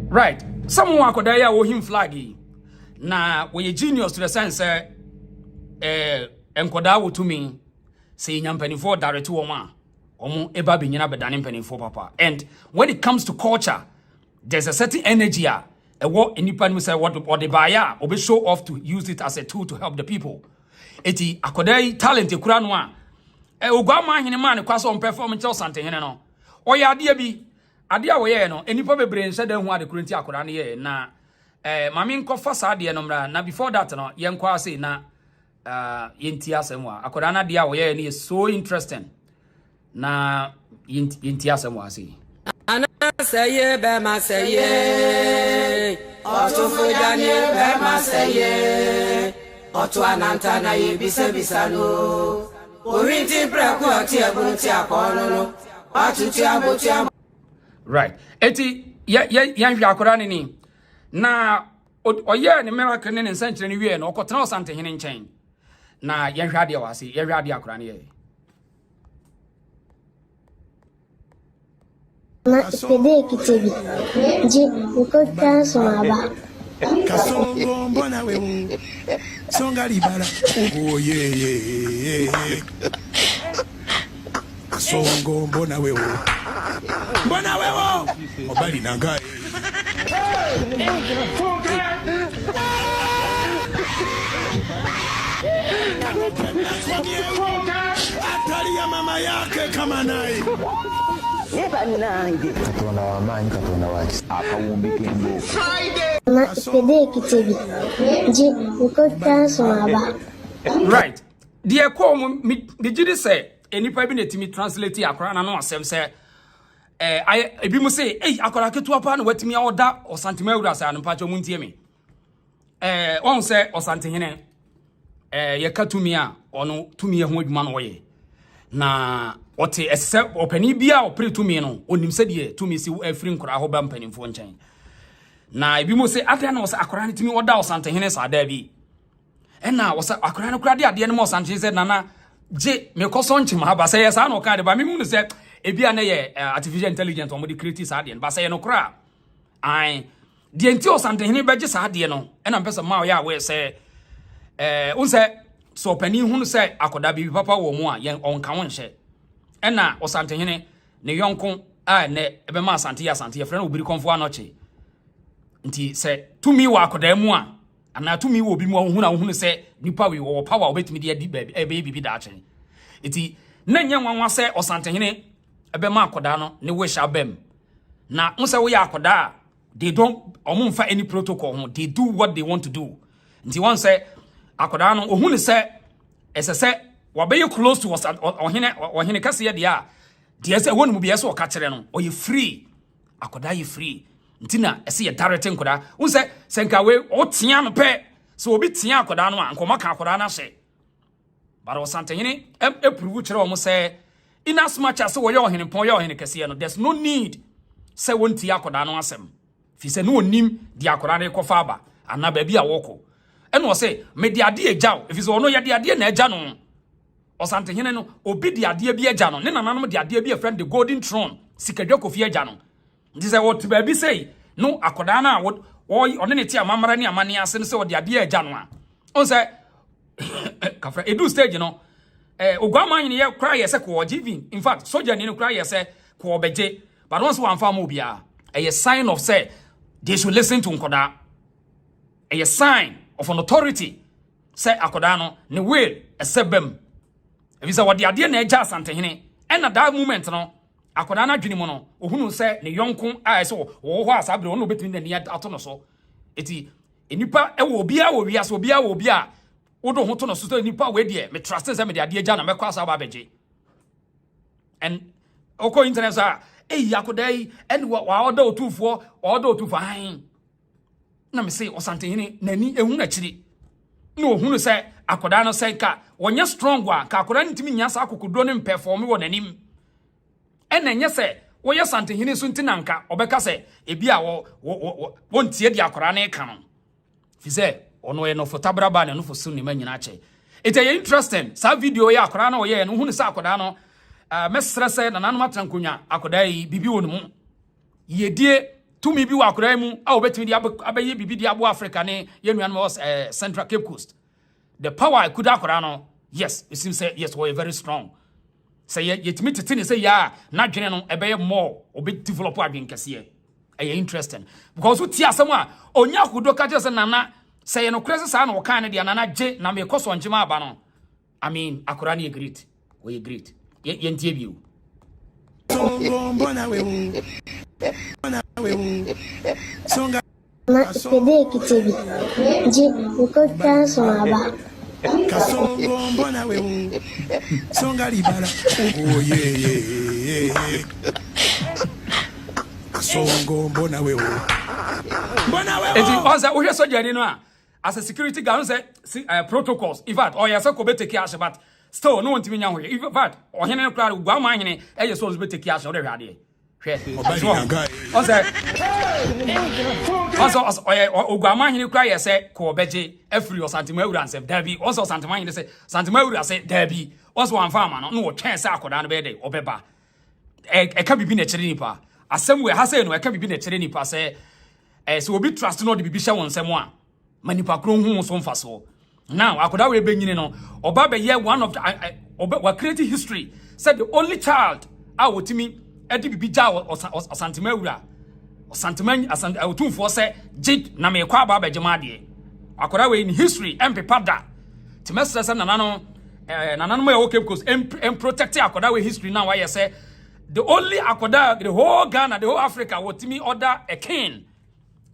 Right. Someone could ya wo him flaggy. Na we genius to the sense enkoda wo to me say nyampani for direct woman. Omo eba be nyina be dane mpani for papa. And when it comes to culture, there's a certain energy what enipa no say what or the buyer or be show off to use it as a tool to help the people. Eti akoda talent e kura no a ogwa manhene man kwaso on performance Osantehene no. Oya ade bi ade a wo ye no enipa bebre nse da hu ade kurenti akora ne ye na mame nkofa sa ade no mra na before that no ye nkwa say na yenti asem wa akora na ade a wo ye ne so interesting na yenti asem wa say ana saye be ma saye Otumfou Daniel be ma saye otu ananta na ye bisa no orinti preku ati abunti akono no atuti abotu. Right. Eti yan hwa akora ne ni na oye ne miracle ne nsankyere ne wie no okotena Osantehene nchen na yan hwa de wase yan hwa de akora ne ye na sede kitebi ji uko tanso maba kasongo mbona wewe songa libala oh ye kasongo mbona wewe obali nangaye atali ya mama yake kama naye yeba nange katona wa manyi katona waki akawumbike mbo na sede kitebi ji uko tanso maba. Right. The ko me gidi say enipa bi na timi translate akora na no asem say ebi mu say akora ketua pa na watimi oda Osanteman wura say anpa cho muntie me on say Osantehene ye katumi a ono tumi ye ho adwuma no ye na ote ese opani bia opre tumi no onim se de tumi si afri nkora ho ba mpanimfo nchen na ebi mu say ade na osa akora ne timi oda Osantehene sa da bi ena osa akora no kura de ade no mo Osantehene say nana je me koso nchi ma ba say yes na oka de ba me mu say ebia na ye artificial intelligence o mo de create sa de ba say no kura ai de enti Osantehene ba je sa de no ena mpesa ma o ya we say unse so pani hunu say akoda bi papa wo mu a ye onka won hye ena Osantehene ne yonko a ne ebe ma asante ye frɛ no obiri konfo anoche nti say tumi wa akoda mu a ana tumi wo bi mu hunu say nipa we wo power obetimi de adi ebe bibi da achen nti na nya nwanwa say Osantehene ebe ma akoda no ne wish abem na unse wo ya akoda they don't omumfa any protocol they do what they want to do nti one say akoda no ohunu say esese wabeye close to ohene kase ye dia de ese wonu mu bi ese o ka kire no oye free akoda ye free ntina ese ye direct nkoda unse senka we o tia no pe so obi tia akoda no ankoma ka akoda na hye but Osantehene prove kire o mo say in as much as we ye ohene pon ye ohene kase no there's no need say won tia akoda no asem fi se no onim di akoda ne kofa aba ana ba bi a woko eno say me di ade ejaw if so no ye di ade na eja no Osantehene no obi di ade bi eja no ne nananom di ade bi a friend the golden throne sikadwa kofi eja no ndi say what ba bi say no akoda na wo one ne ti amamara ne amane ase no say wo di ade eja no a On say kafra edu stage no Ogwaahene ye cry ye say ko giving. In fact, soldier ni no cry ye say ko obeje. But once one farm obia, a sign of say they should listen to nkoda. A sign of an authority. Say akoda no ne will esebem. If is what the idea na eja Asanteman. And at that moment no akoda na dwene mu no ohunu say ne yonko a so wo ho asabre ono betimi na ne ato no so. Eti enipa ewo obia wo wiase obia wo obia wodo ho to no so enipa we de me trust say me de ade eja na mekwa asaba beje. And oko internet sa akoda yi and wa order Otumfo han na me say Asanteman nani ehunu akiri na ohunu say akoda no say ka wonye strong wa ka akoda ntimi nya sa akokodo ne perform wo nanim ena nye say wo ye Asanteman so ntina nka obeka say ebi a wo ntie di akoda na eka no fi say ono ye no fotabra ba na no fo sun ni manyina che it is interesting sa video ya akoda na wo ye no hunu say akoda no mesra say na nanu matrankonya akoda yi bibi wo no mu yedie tumi bi wa akoda mu a obetimi di abaye bibi di abo Africa ne ye nuan was Central Cape Coast. The power I could have, yes, it seems say yes, we're very strong. Say yet me to say ya, not general a more or bit develop again Cassia. Are you interesting? Because we tia someone on ya who do catches and nana say no crazy son or Canada and nana J na me cost on Jima Bano. I mean, Akurani agreed. We agreed. Yen you. Kasongo mbona we songa libala oh yeah Kasongo mbona we eti onza wo so jani no a as a security guard say protocols in fact or yasa ko beteke ashe but still no want me nya ho in fact ohene no kra Ogwaahene eye so beteke ashe o de hwade also Ogwaahene cry ye say ko beje afri Asanteman awura ansem dabi also Asanteman say Asanteman awura say dabi also one farmer no wo twen say akoda no be dey obeba e ka bibi na kire nipa asem we ha say no e ka bibi na kire nipa say so obi trust no de bibi hye won nsem a manipa kro hu so mfaso now akoda we benyine no oba be ye one of the wa create history said the only child a wotimi edi bibi ja Asanteman awura Asanteman Otumfou say jid na me kwa aba bejema de akoda we in history empepada timestra say nanano mo ya Cape Coast em protect akoda we history now why say the only akoda the whole Ghana the whole Africa wotimi order a king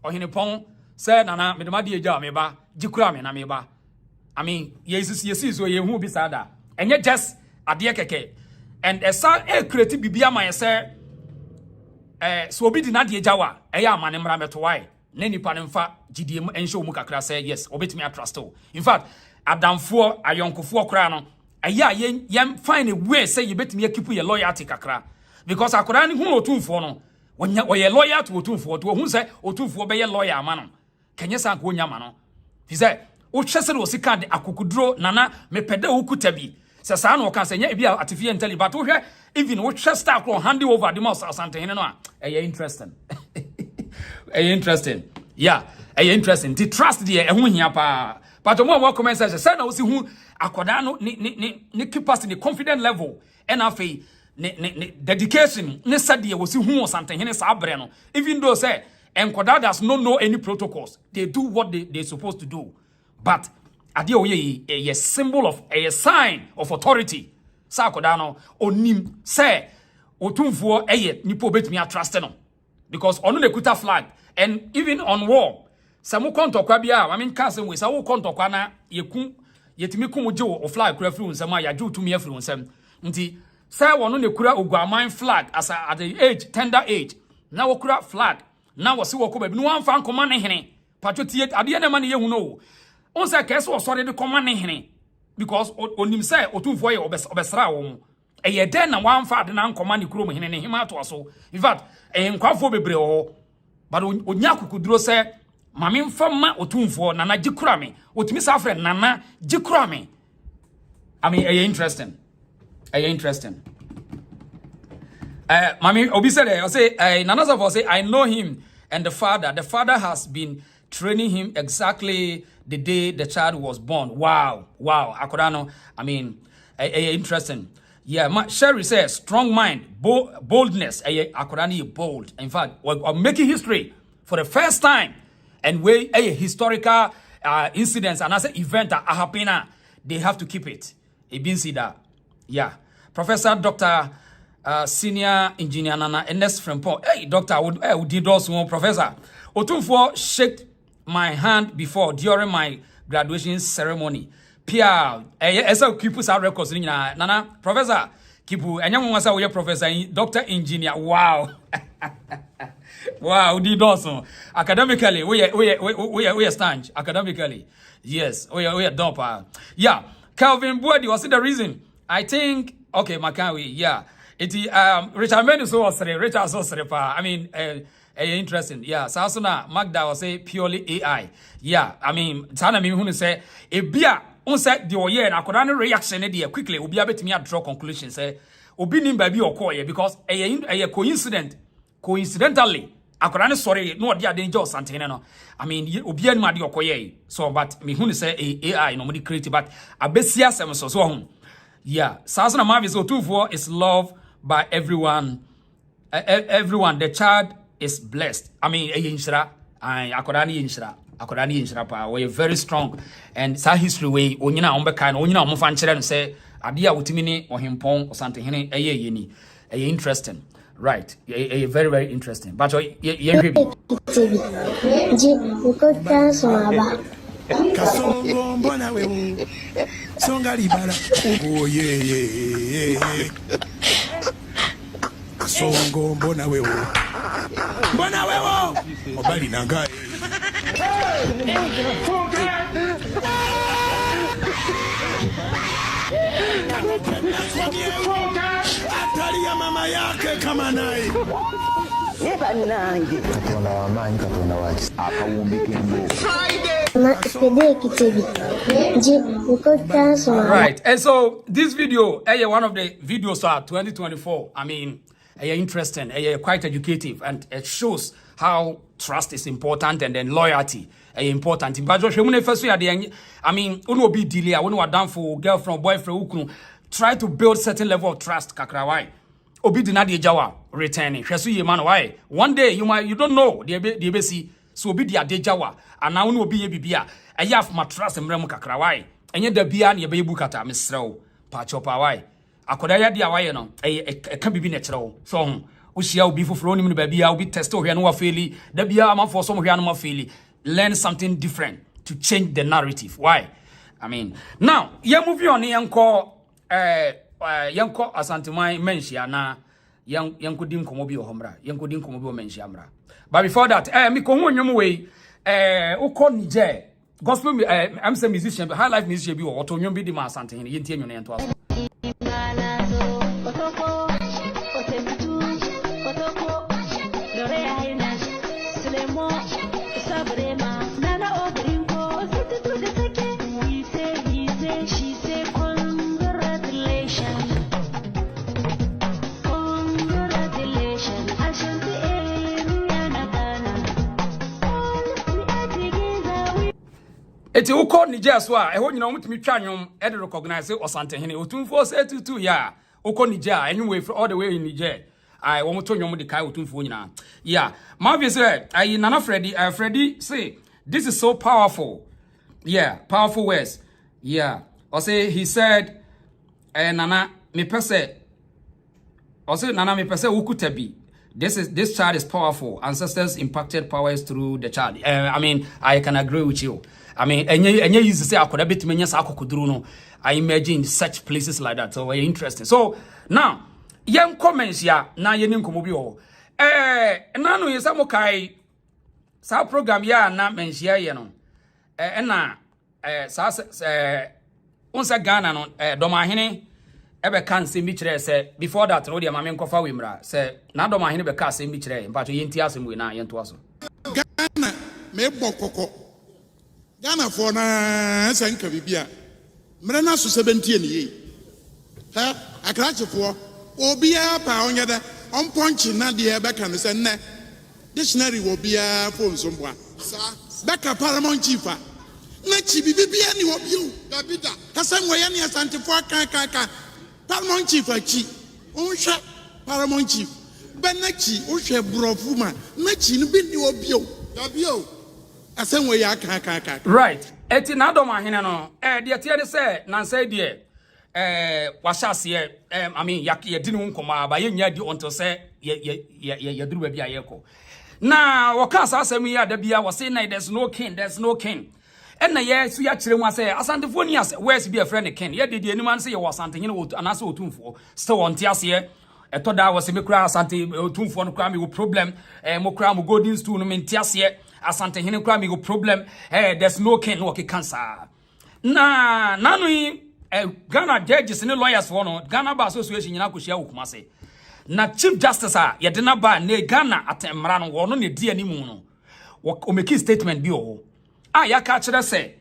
Ohenepon say nana me de ma de eja me ba jikura me na me ba I mean yes so ye hu bi sada enye just ade keke and esa create bibia man say so obi di na de jawa eya amane mra meto why na nipa ne mfa gidie mu enhye mu kakra say yes obetimi atrust o in fact adamfo ayonkofo kra no eya yem find a way say you betimi keep your loyalty kakra because akora ne hu Otumfou no woye lawyer to Otumfou to hu say Otumfou be ye lawyer ama no kenye san ko nya ma no fi say o twese o sika de akokudro nana mepede wo kutabi se sa na o kan say nya bia artificial intelligence but wo hwe even wo twese ta ko hand over the most Asanteman no a interesting interesting yeah interesting the trust there ehun hia pa but mo comment say na wo si hu akoda no ni capacity the confident level and afei ne dedication ne sadie wo si hu Asanteman sa abre no even though say enkoda does not know any protocols they do what they supposed to do but ade o ye a symbol of a sign of authority sa akoda no onim say Otumfou eye nipo betimi trust no because ono ne kuta flag and even on war samu kontokwa bia I mean can say we sawu kontokwa na yetimi kum je o flag kura free unsam ya je utumi afiri unsam nti say wono ne kura Ogwaahene flag as at the age tender age na wo kura flag na wo se wo ko ba bi no amfa nkoma ne hene patriotie ade na ma ne yehu no on say kese wo sori de koma ne hene because onim say Otumfou ye obesra wo eye den na wamfa ade na nkoma ne kuro mu hene ne hima to so in fact nkwafo bebre ho but onya kokuduro say mame mfa ma Otumfou nana gikura me otimi sa friend nana gikura me I mean interesting mame obi said I say nana of say I know him and the father has been training him exactly the day the child was born. Wow. Akodano, I mean, interesting. Yeah, Sherry says, strong mind, boldness. Akodani bold. In fact, we're making history for the first time. And a historical incidents and as an event that happened, they have to keep it. See that. Yeah. Professor Dr. Senior Engineer Nana Ernest Frempong. Hey, Doctor, I did also, Professor. Otumfou shaked my hand before during my graduation ceremony. Pia, esa kipu sa records Nana, Professor, kipu, enyamu wasa uye Professor, Dr. Engineer. Wow. Wow, did also. Academically, we are stanch. Academically. Yes, we are dope. Yeah. Calvin Boadi was the reason. I think, okay, Makawi, yeah. Richard Mendes was Richard Sosrepa. I mean, interesting. Yeah, Sasuna Magda was say purely AI. Yeah, I mean, Tana Mihun say a beer on set the year and I could only reaction idea quickly will be able to me draw conclusions. Say, Obinim baby or call because a coincidentally, I could only sorry, no idea danger Santana. I mean, Obian Madi or Koye. So, but Mihun say AI normally creative, but a besia so. Yeah, Sasana Mavis Otumfou is loved by everyone. Everyone, the child is blessed. I mean, Akodani Inshra pa, we're very strong. And sa history way, onyina ombeka, onyina omufan children say, adia utimini or himpong or something, yeni, interesting. Right, very, very interesting. But Kasongo mbona wewe songa libala oh yeah Kasongo mbona wewe obali nangaye atali ya mama yake kama naye Neba nange katonda wamanyi katonda waki akawumbike right, and so this video, one of the videos are 2024. I mean, interesting, quite educative, and it shows how trust is important and then loyalty important. But I mean, uno be delay, uno done for girlfriend, boyfriend, ukunu try to build certain level of trust. Kakrawai, obi dinadi jawa returning. Why? One day you don't know the ABC. So be dia dejawa and now no be bibia a yaf matras and rem kakrawai and yet the bian ye baby kata misro pachopa why akodaya dia why no a can be natural so ushia be for flowing in baby I'll be testo here no afeli the bia man for some here no afeli learn something different to change the narrative. Why? I mean, now ya movie on yanko Asanteman menshia na yanko dim komobi o homra yanko dim komobi menshia amra. But before that, me come on your way. Uko Niger gospel. I'm a musician, but high life musician. Be or Otumfou be the man Asante. You tell me to us. Eti uko Niger so a eho nyina omutimi twa nwom e de recognize Asanteman Otumfou say tutu ya uko Niger anyway all the way in Niger I want to nwom de kai Otumfou nyina. Yeah, Marvin say I Nana Freddy say this is so powerful. Yeah, powerful words. Yeah, or say he said Nana me pese or say Nana me pese ukutabi. This child is powerful. Ancestors impacted powers through the child. I mean, I can agree with you. I mean, and you used to say I could have bit many no. I imagine such places like that. So very interesting. So now, young comments ya na yenin komobio. Nanu yesamo kai sa program ya na menshia ye no. Na sa unsa Ghana no Dormaahene ebe kan se mi kire se before that no dia mame nkofa wemra se na Dormaahene be ka se mi kire but yenti asem we na yento aso Ghana me bokoko Ghana for na sanka bibia mre na so 70 eniye ha akrachefo obia pa onyeda on punch na de be kan se ne dictionary will be a phone somewhere. Beka paramount chief. Nachi bibia ni wobio. Gabita. Kasam wayani Asantefo kan. Paramount chief achi. Unsha paramount chief. Benachi uhwe brofuma. Nachi no bi ni wobio. Gabio. Asam waya kan. Right. Eti na Dormaahene no. De tie de say nansa de washase I mean ye di no nkoma ba ye nya di until say ye duru ba bia ye ko. Na waka asasem yi ada bia wo say na there's no king. And na ye su ya kire mu say Asantefo ni ase where's be a friend king. Ye de anim an say ye was Asantehene wo anase Otumfou still on tiase eto da was me kura Asante Otumfou no kura me wo problem mo kura mo golden stool no me tiase Asantehene kura me wo problem there's no king no ke cancer. Na nanu Ghana judges ni lawyers for no Ghana Bar Association nyina ko hia wo kuma say na chief justice ye de na ba ne Ghana atemmra no wo no ne di animu no o make statement bi o ya ka kire se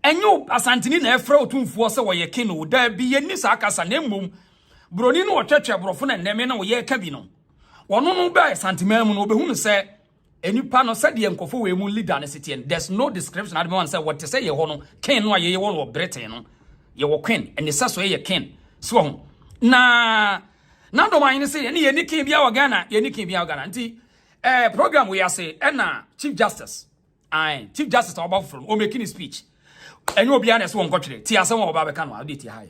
enyo Asanteni na efra Otumfou se wo ye kin no da bi ye ni sa akasa na mmom broni no twetwe brofo na neme na wo ye ka bi no wono no ba Asanteman mu no obehunu se enipa no se de enkofo we mu leader na setien there's no description at one say what to say ye ho no kin no ye wo Britain no ye wo queen and the so ye kin so na Dormaahene say ye ni kin bia wa Ghana ye ni kin bia wa Ghana nti program we say na chief justice chief justice about from o making his speech enyo bia na so won kotwere ti asem wo ba be ka no ade ti hai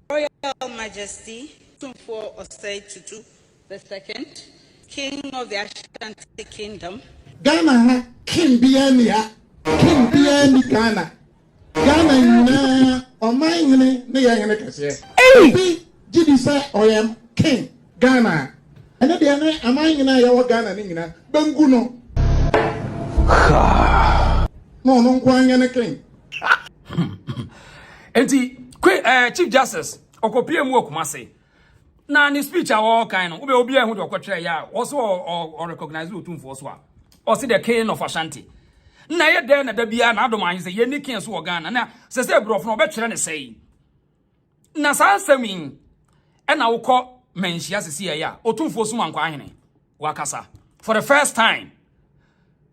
Royal Majesty Otumfou Osei Tutu II, King of the Ashanti Kingdom. Ghana king biania Ghana na omanhene ne yehene kese bi gidi say oyam king Ghana ene de ne amanhene ya wo Ghana ne nyina bangu no no nkwanya ne king enti chief justice okopie mu okumase na ni speech awo kan no obi ehun de okotwere ya also o recognize Otumfou so a o see the king of Ashanti na ye de na da bia na Dormaahene say ye ni king so Ghana na se brofo no obetwere ne say na sa samin e na wokọ menhia sesi ya Otumfou Sumankwaahene wakasa for the first time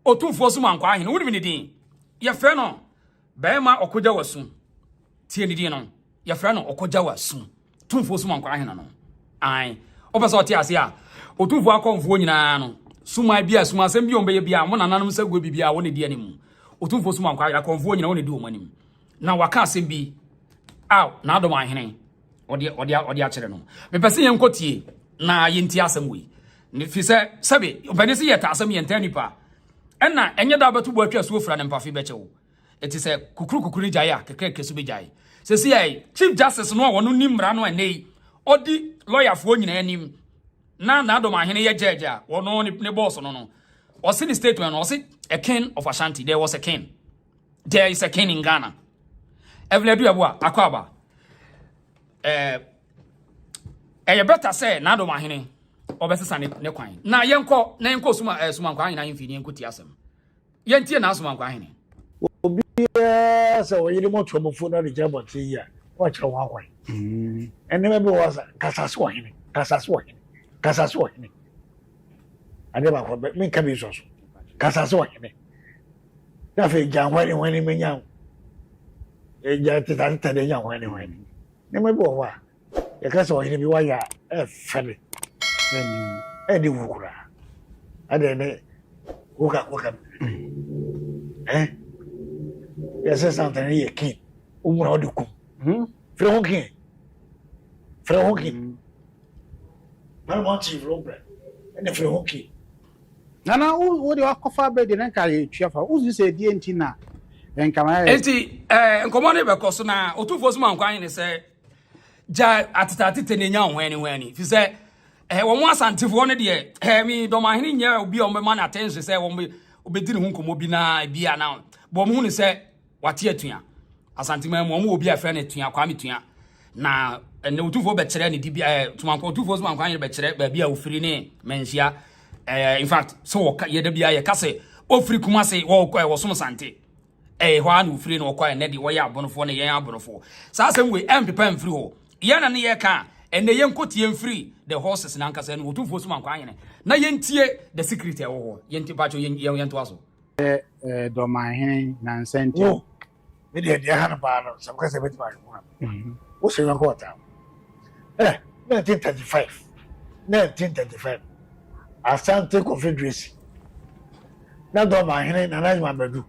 Otumfou Sumankwaahene wo ni din ye frɛ no bema okoja wasu tie ni din no ye frɛ no okoja wasu Otumfou Sumankwaahene no obaso tie ase a Otumfou akonfo nyina no suma bia suma asem bi ombe bia mo nananom sagwo bibia wo ne di anim Otumfou Sumankwaahene akonfo nyina wo ne di wo manim na waka asem bi na Dormaahene odi a kire no me pese yen kotie na yenti asem wi ne fi se sabe obani se yeta asem yenta nipa enna enye da batu bo atwa so ofra ne mpafe be chewo eti se kukuru jaya keke kesu be jai se si ai chief justice no wono nimra no enei odi lawyer fo nyina anim na Dormaahene ye judge a wono ne boss no o see the statement o see a king of Ashanti there was a king there is a king in Ghana even do abo akwaba better say na Dormaahene obesesa ne kwan na yenko Sumankwaahene na yimfini yenko ti asem yentie na Sumankwaahene obi say oyiri mo twomfo na de jaboti ya wa kire wa kwan ene me was kasaso ohene ade ba ko me ka bi so kasaso ohene na fe janwani wani menya ja tita de janwani wani ne me bo wa ya kasa ohene bi wa ya fere edi wukura ade ne wuka ya se Asantehene ye king umura odikum frɛ ho king Paramount chief Robert ene frɛ ho king nana wo de wakofa be de na ka ye tuafa uzu se die nti na enkama enti nkomo ne be koso na Otumfou Sumankwaahene se ja atete ne nya ho ani fi se wo mo Asantefo ne de mi Dormaahene nya obi o me man attention se wo obedi ne ho nkomo bi na bia na bo mo hu ne se wate atua Asanteman mo obi afra ne tua kwa metua na ne Otumfou be kire ne di bia Otumfou Sumankwaahene be kire ba bia ofiri ne menhia in fact so ye da bia ye kase ofiri kumase wo som sante ho anu ofiri ne wo kwa ne de wo ya abonofo ne yen abonofo sa asem we empepa mfiri ho ye na ne ye ka and the young cotian free the horses and anchors and Otumfou Sumankwaahene. Na yentie the secret oh yenti bacho yen twaso. Dormaahene nansenti. Oh, me dey han ba no some kwese bit ba no. Wo se yanko ta. 1935. Asante Confederacy. Na Dormaahene na Najma Badu.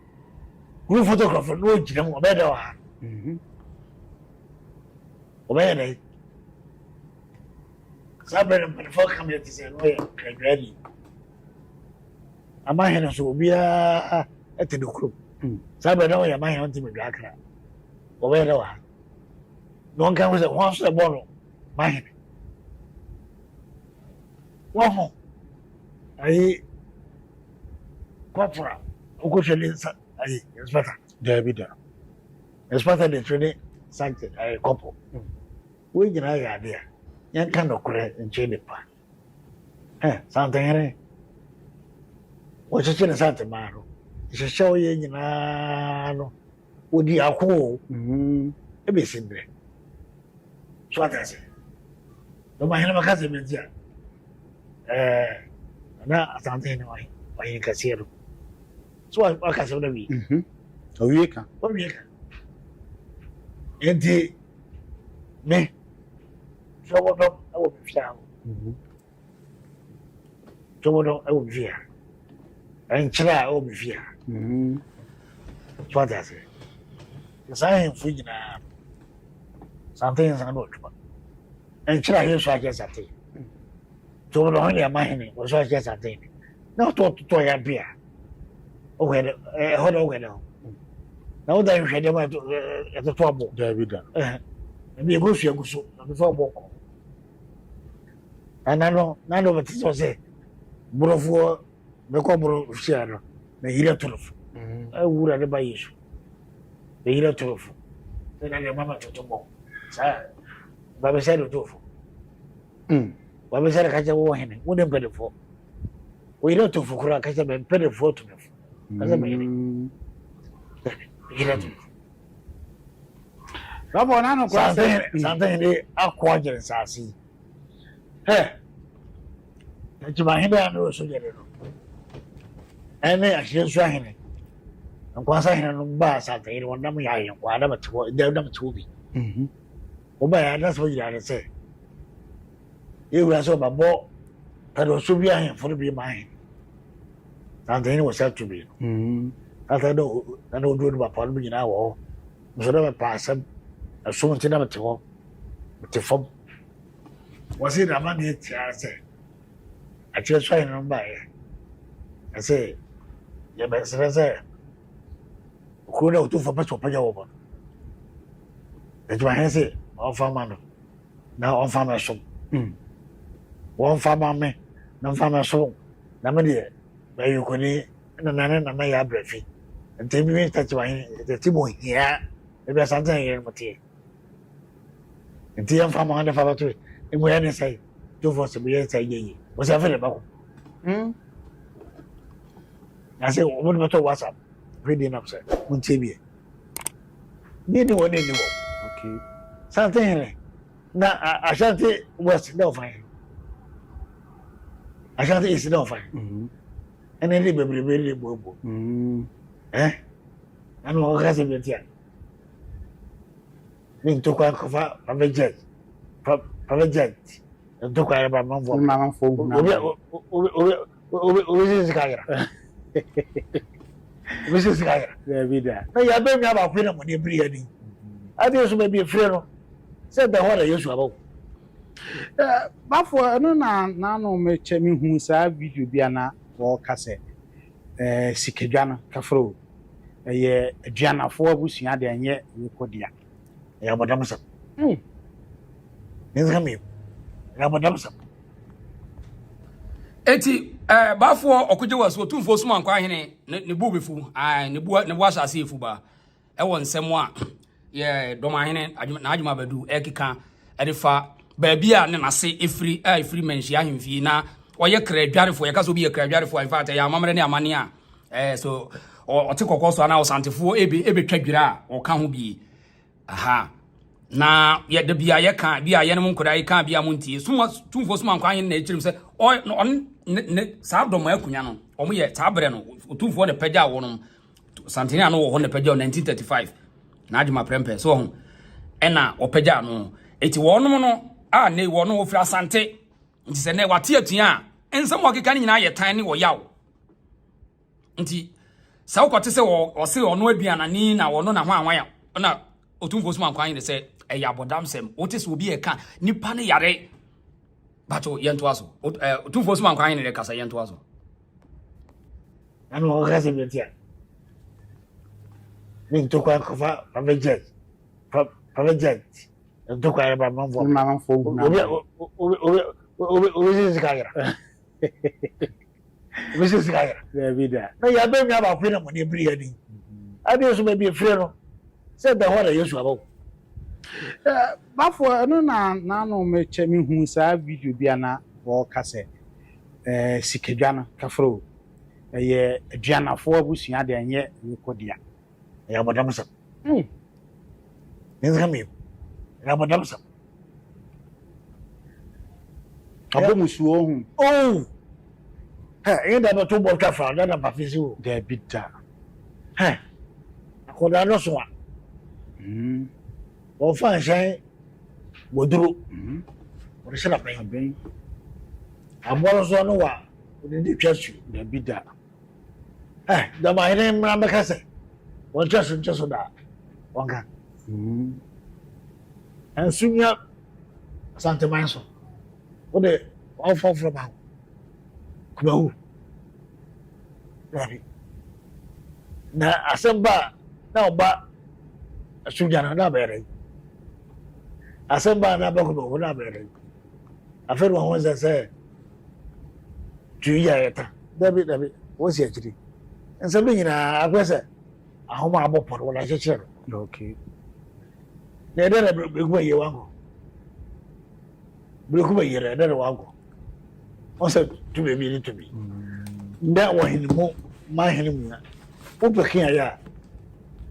Who photographer no jira mo be da wa. Obey Sabre no for community say no ready. Amahene so obia etedokro. Sabre no ya mahene on timi dwakra. Obey da wa. No kan was one so bolo mahene. Wo ai corporal okochele ai inspector David inspector de training sancted ai couple we gina ya dia yan kan okure nche de pa Asanteman wo cheche na Asanteman no cheche ye nyina no odi akwo e be simbre so atase no mahene makaze mentia na Asanteman wa yin kasero so akase na bi owieka enti me so wodo awo bifia so wodo awo bifia enchira awo bifia so atase sai fujina something is not true enchira he so ake sate so wodo honi amahene wo so ake sate na to ya bia o wele hodo wele na o da nhwede ma to to abo David bi go fi aguso na to abo ko anano nando betizo se burofo me ko buro fiaro na hira tolofu wura de ba yesu de hira tolofu na le mama to mo sa ba be se do tofu ba be se ka je wo hene wo de pedefo wo hira tofu kura ka je be pedefo to me ka je be hene hira tofu Rabo na no kwa something ni akwa jere sasi Tribalism no so jere no ene ahyesu ahene nkwasa ahene no ba Asanteman wonam ya yen kwa da matwo da matwo bi oba ya da so jira se ewu so babo pero so bi ahene for bi mai Asanteman was said to be ata do na do do ba pa no nyina wo so da pa asem so ntina matwo matfom wasi da man ye tia se actually trying to buy. I say, yeah, but say, who know to for much of over. That's why I say, on farmer now on farmer shop. One farmer me, no farmer shop. Namely, where you could eat and I have breakfast. And tell me that's why the Timo here, maybe something here, but here. And the farmer on the farmer too. And when I say, do for some years, I gave you. Was available. I say, what about WhatsApp? Reading upset. On TV. Didn't want anymore. Okay. Something. Now, Ashanti West, no fine. Ashanti is no fine. And then they be really bobo. I know what has been here. Being to quite cover from a jet. From a jet. And took care of my mom for Mrs. Gaia. Now you have about freedom when you're breathing. I think may be a friend. Said the water you about. But for no, no, me chemi who say video biana or cassette. Sikejana, Cafro. A Diana for Busia, and yet you could ya. Yeah, Madame. Come Eti bafo okuje waso Otumfou Sumankwaahene ne bubefu ne bu asase efu ba e won nsem a ye Dormaahene na adwuma badu ekeka edefa baabia ne nase efiri menhia ahemfi na oye kra adwarefo ye kaso bi ye kra adwarefo in fact ya mamre ne amane a so o te kokoso na Asantefo ebe twadwira a o ka ho bi aha na ye de bia ye kan bia ye no nkoda ye kan bia muntie Otumfo Sumankwaahene na echirim se on ne sa doma akunya no omo ye sa bre no Otumfo ne pagya wo no Santenia no wo ho ne pagya 1935 na adwuma prempe so ho ena opagya no eti wo no no a ne wo no wo fira Asante nti se ne wate atua ensem okeka ne nyina ye tan ne wo yaw nti sa wokote se wo se ono aduana ni na wo no na ho anwan ya na Otumfo Sumankwaahene se eya bodam sem otis obi e ka nipa ne yare bacho yento aso Otumfo Sumankwaahene ne kasa yento aso anu okase betia ni ntokwa kofa pavejet ntokwa ya ba manfo obi zikagera obi zikagera David na ya be mi aba kwena mo ne bri ya ni ade so be bi frɛ no se da hora Yesu abo bafo no na no meche me hu sa video bia na wo kase sikedwa no kafro ye aduanafo abusua de enye nikodia ya bodam sam nzami ya bodam sam abo musuo hu ainda ba to bolka fra da ba fisi o de bita akoda no so a o fa shan boduro o se na ben aboro so no wa o de twasu de bida Dormaahene mra mekase won twasu da wonka ansunya Asanteman so o de o fa from ba kubahu na asamba na oba asujana na bere asamba na ba kubahu na bere aferu won se tuya eta dabi o si akiri ensabe nyina akwese ahoma aboporo wala chechere okay na edere beguma ye wango beguma ye edere wango onse to be mi to be nda wahinimu mahinimu o pekin ya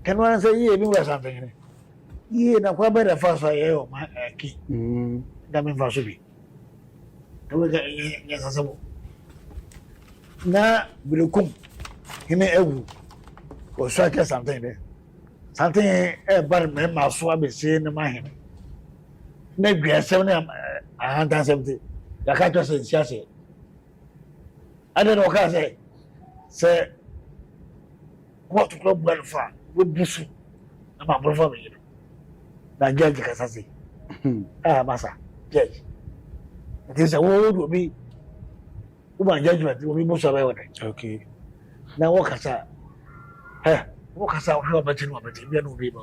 kanu an say ye mi wa something ye na kwa bere fa so ye o ma ki da mi fa so bi to ga ye sasabo na bilukum hime ewu o so ake something there something bar me ma so abese ne mahini na gwa sem ne ahanta semte ya ka to se siase ade no ka se what club well fa we busu na ma bro fa me na judge ka sase masa judge it is a word will be woman judgment will be most of it okay na wakasa wakasa wa batin bi no bi ba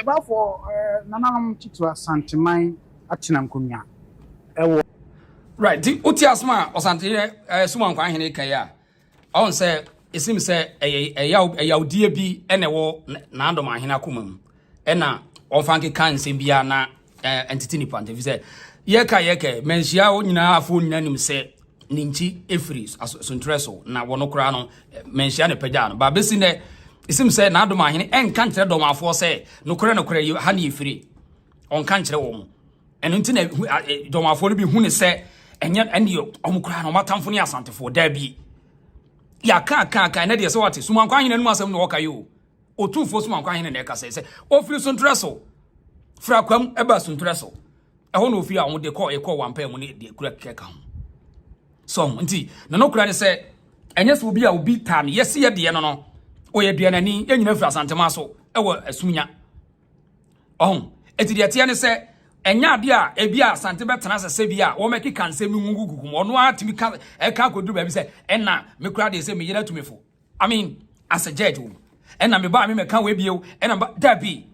bafo nananam titu Asanteman atenam konya ewo right di uti asma Sumankwaahene kaya on say esim say eyawdie bi ene wo na Dormaahene akomam ena onfanke kan nsem bia na entity ni pante say yeka menhia wo nyina afo nyina nim say ninchi efri suntreso na wono kra no menhia ne pagya no ba besi ne esim say na Dormaahene enka nkyere domafo say no kra ha ne efri onka nkyere wo mo eno nti na domafo no bi hu ne say enya enyo omukra no matamfo ne asantefo da bi ya ka na de se wate Sumankwaahene no asem no wakayo Otumfo Sumankwaahene na ka say ofri suntreso fra kwam eba suntreso eho no ofri a wo de call wampa mu ne de kura keka ho so nti na no kura ne say enya se obi a obi tan yesi ye de no oye de nani enyina fra Asanteman so ewo asumunya eti de tie ne say enya ade a ebi a Asante betena sese bi a wo meki kansem ngugugu ono atimi ka eka koduru ba bi say ena me kura de say me yera tumefo I mean as a judge ena me ba me meka we bieu ena da bi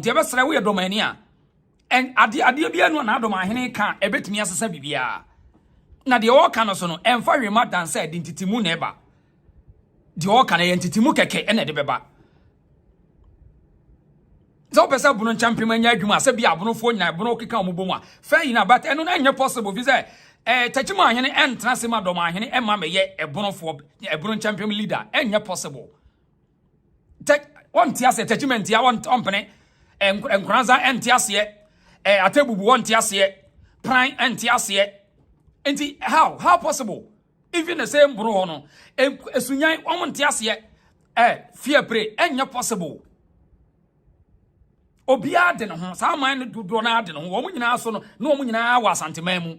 de be sra we Dormaahene a en ade bi anu na Dormaahene ka ebetimi asesa bibia na de o ka no so no emfa hwema dan say identitimu na eba de o ka na identitimu keke ena de beba so pesa bunu champion anya adwuma se bia bunu fo nya bunu keka omubom a fa yina but eno na nya possible fi say Tachimaahene entra se ma Dormaahene emma me ye ebunu champion leader enya possible one tiase attachment ya one ompene enkranza entiase atebubu one tiase prime entiase enti how possible even the same bro no esunyan one tiase fear pray enya possible obia de no ho sa man do na de no ho wo nyina so no na wo nyina wa Asanteman mu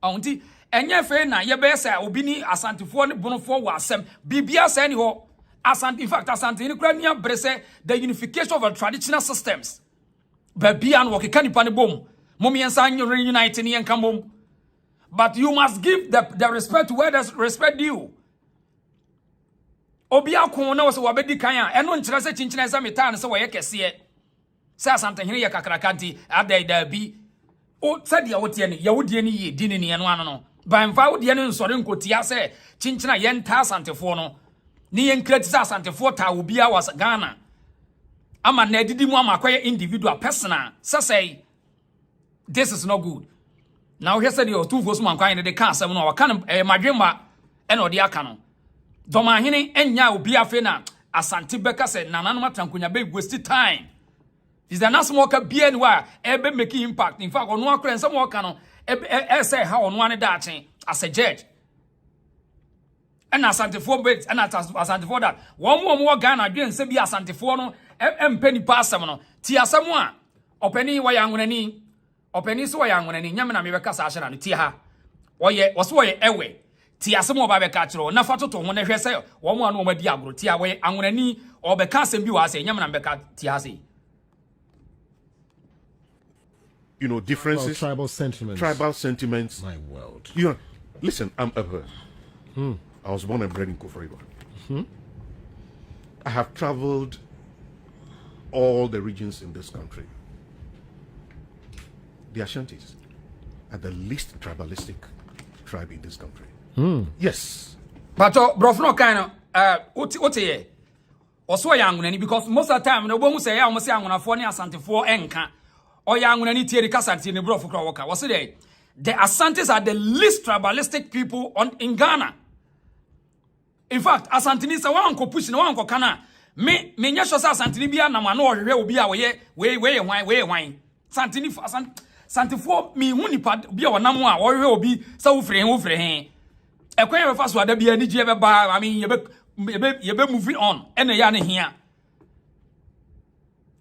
onti enye fe na ye be say obi ni asantefo ne bonofo wa asem bibia say ni ho in fact asante ni kra nia brese the unification of our traditional systems babia no okeka nipa ne bom momiensa unite ni enka mom but you must give the respect where there's respect due obia ko na wo se wabedi kan a eno nkyere se chinchina se metan se wo ye kese se asante hene ye kakrakanti adai da bi o sadia wotie ne ye wodie ne ye dini ne no ano no banfa wodie ne nsore nkotia se chinchina ye nta asantefo no ni yen create asantefo ta obia was Ghana ama na didi mu ama kwaye individual personal say this is not good now here said the Otumfou Sumankwaahene de kan asem no wa kan madwemba e na ode aka no Dormaahene enya obia fe na asante beka se nananom atankonya be waste time is there not small ka bia ni wa ebe make impact in fact ono akra nsem waka no say how ono ane da achen as a judge and asantefo bet and asantefo that one more Ghana dwen se bi asantefo no empeni pa asem no ti asem a openi wa yanwonani openi so wa yanwonani nyame na mebeka sa ahye na no ti ha oye wo so oye ewe ti asem oba be ka kiro na fatoto ho na hwe se wo mo anu o madi agro ti awe anwonani obeka asem bi wa se nyame na beka ti ha se you know differences well, tribal sentiments my world you know listen I'm Ever. I was born and bred in Koforiba. I have traveled all the regions in this country. The Ashantis are the least tribalistic tribe in this country. Yes. But brofno kind ote oso yangunani because most of the time no bohu say ya almost yangunafo ne asantefo enka o yangunani tie kasante ne brofo kra woka was say the Asantes are the least tribalistic people in Ghana. In fact, Asantini say wan ko push na wan ko kana me nya sure say Asantini bia na ma na ohwehwe obi a we hwan Santini Santefo me hu nipa bia wonam a ohwehwe obi say wo frɛ he ekwan ye fa so ada bia ni je be ba I mean ye be moving on ene ya ne hia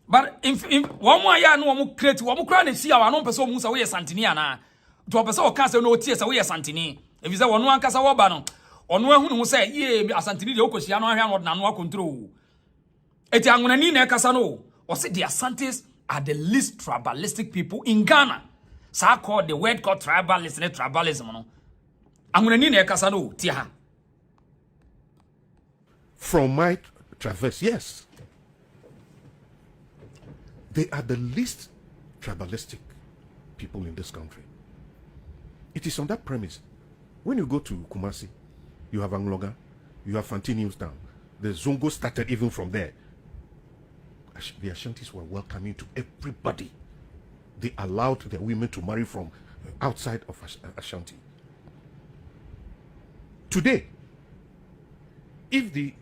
but in one more ya no wo create wo kra na si a no pese wo say wo ye Santini ana to pese wo ka say no tie say wo ye Santini if you say wono ankasa wo ba no ono ehunu ho say ye Asantini de okosia no ahwa no na no control eti anwonani na ekasa no o say the Asantes are the least tribalistic people in Ghana sa called the word called tribalism no anwonani na ekasa no ti ha from my traverse yes they are the least tribalistic people in this country. It is on that premise when you go to Kumasi you have Angloga, you have Fanti Newstown. The Zongo started even from there. The Ashantis were welcoming to everybody. They allowed their women to marry from outside of Ashanti. Today, if the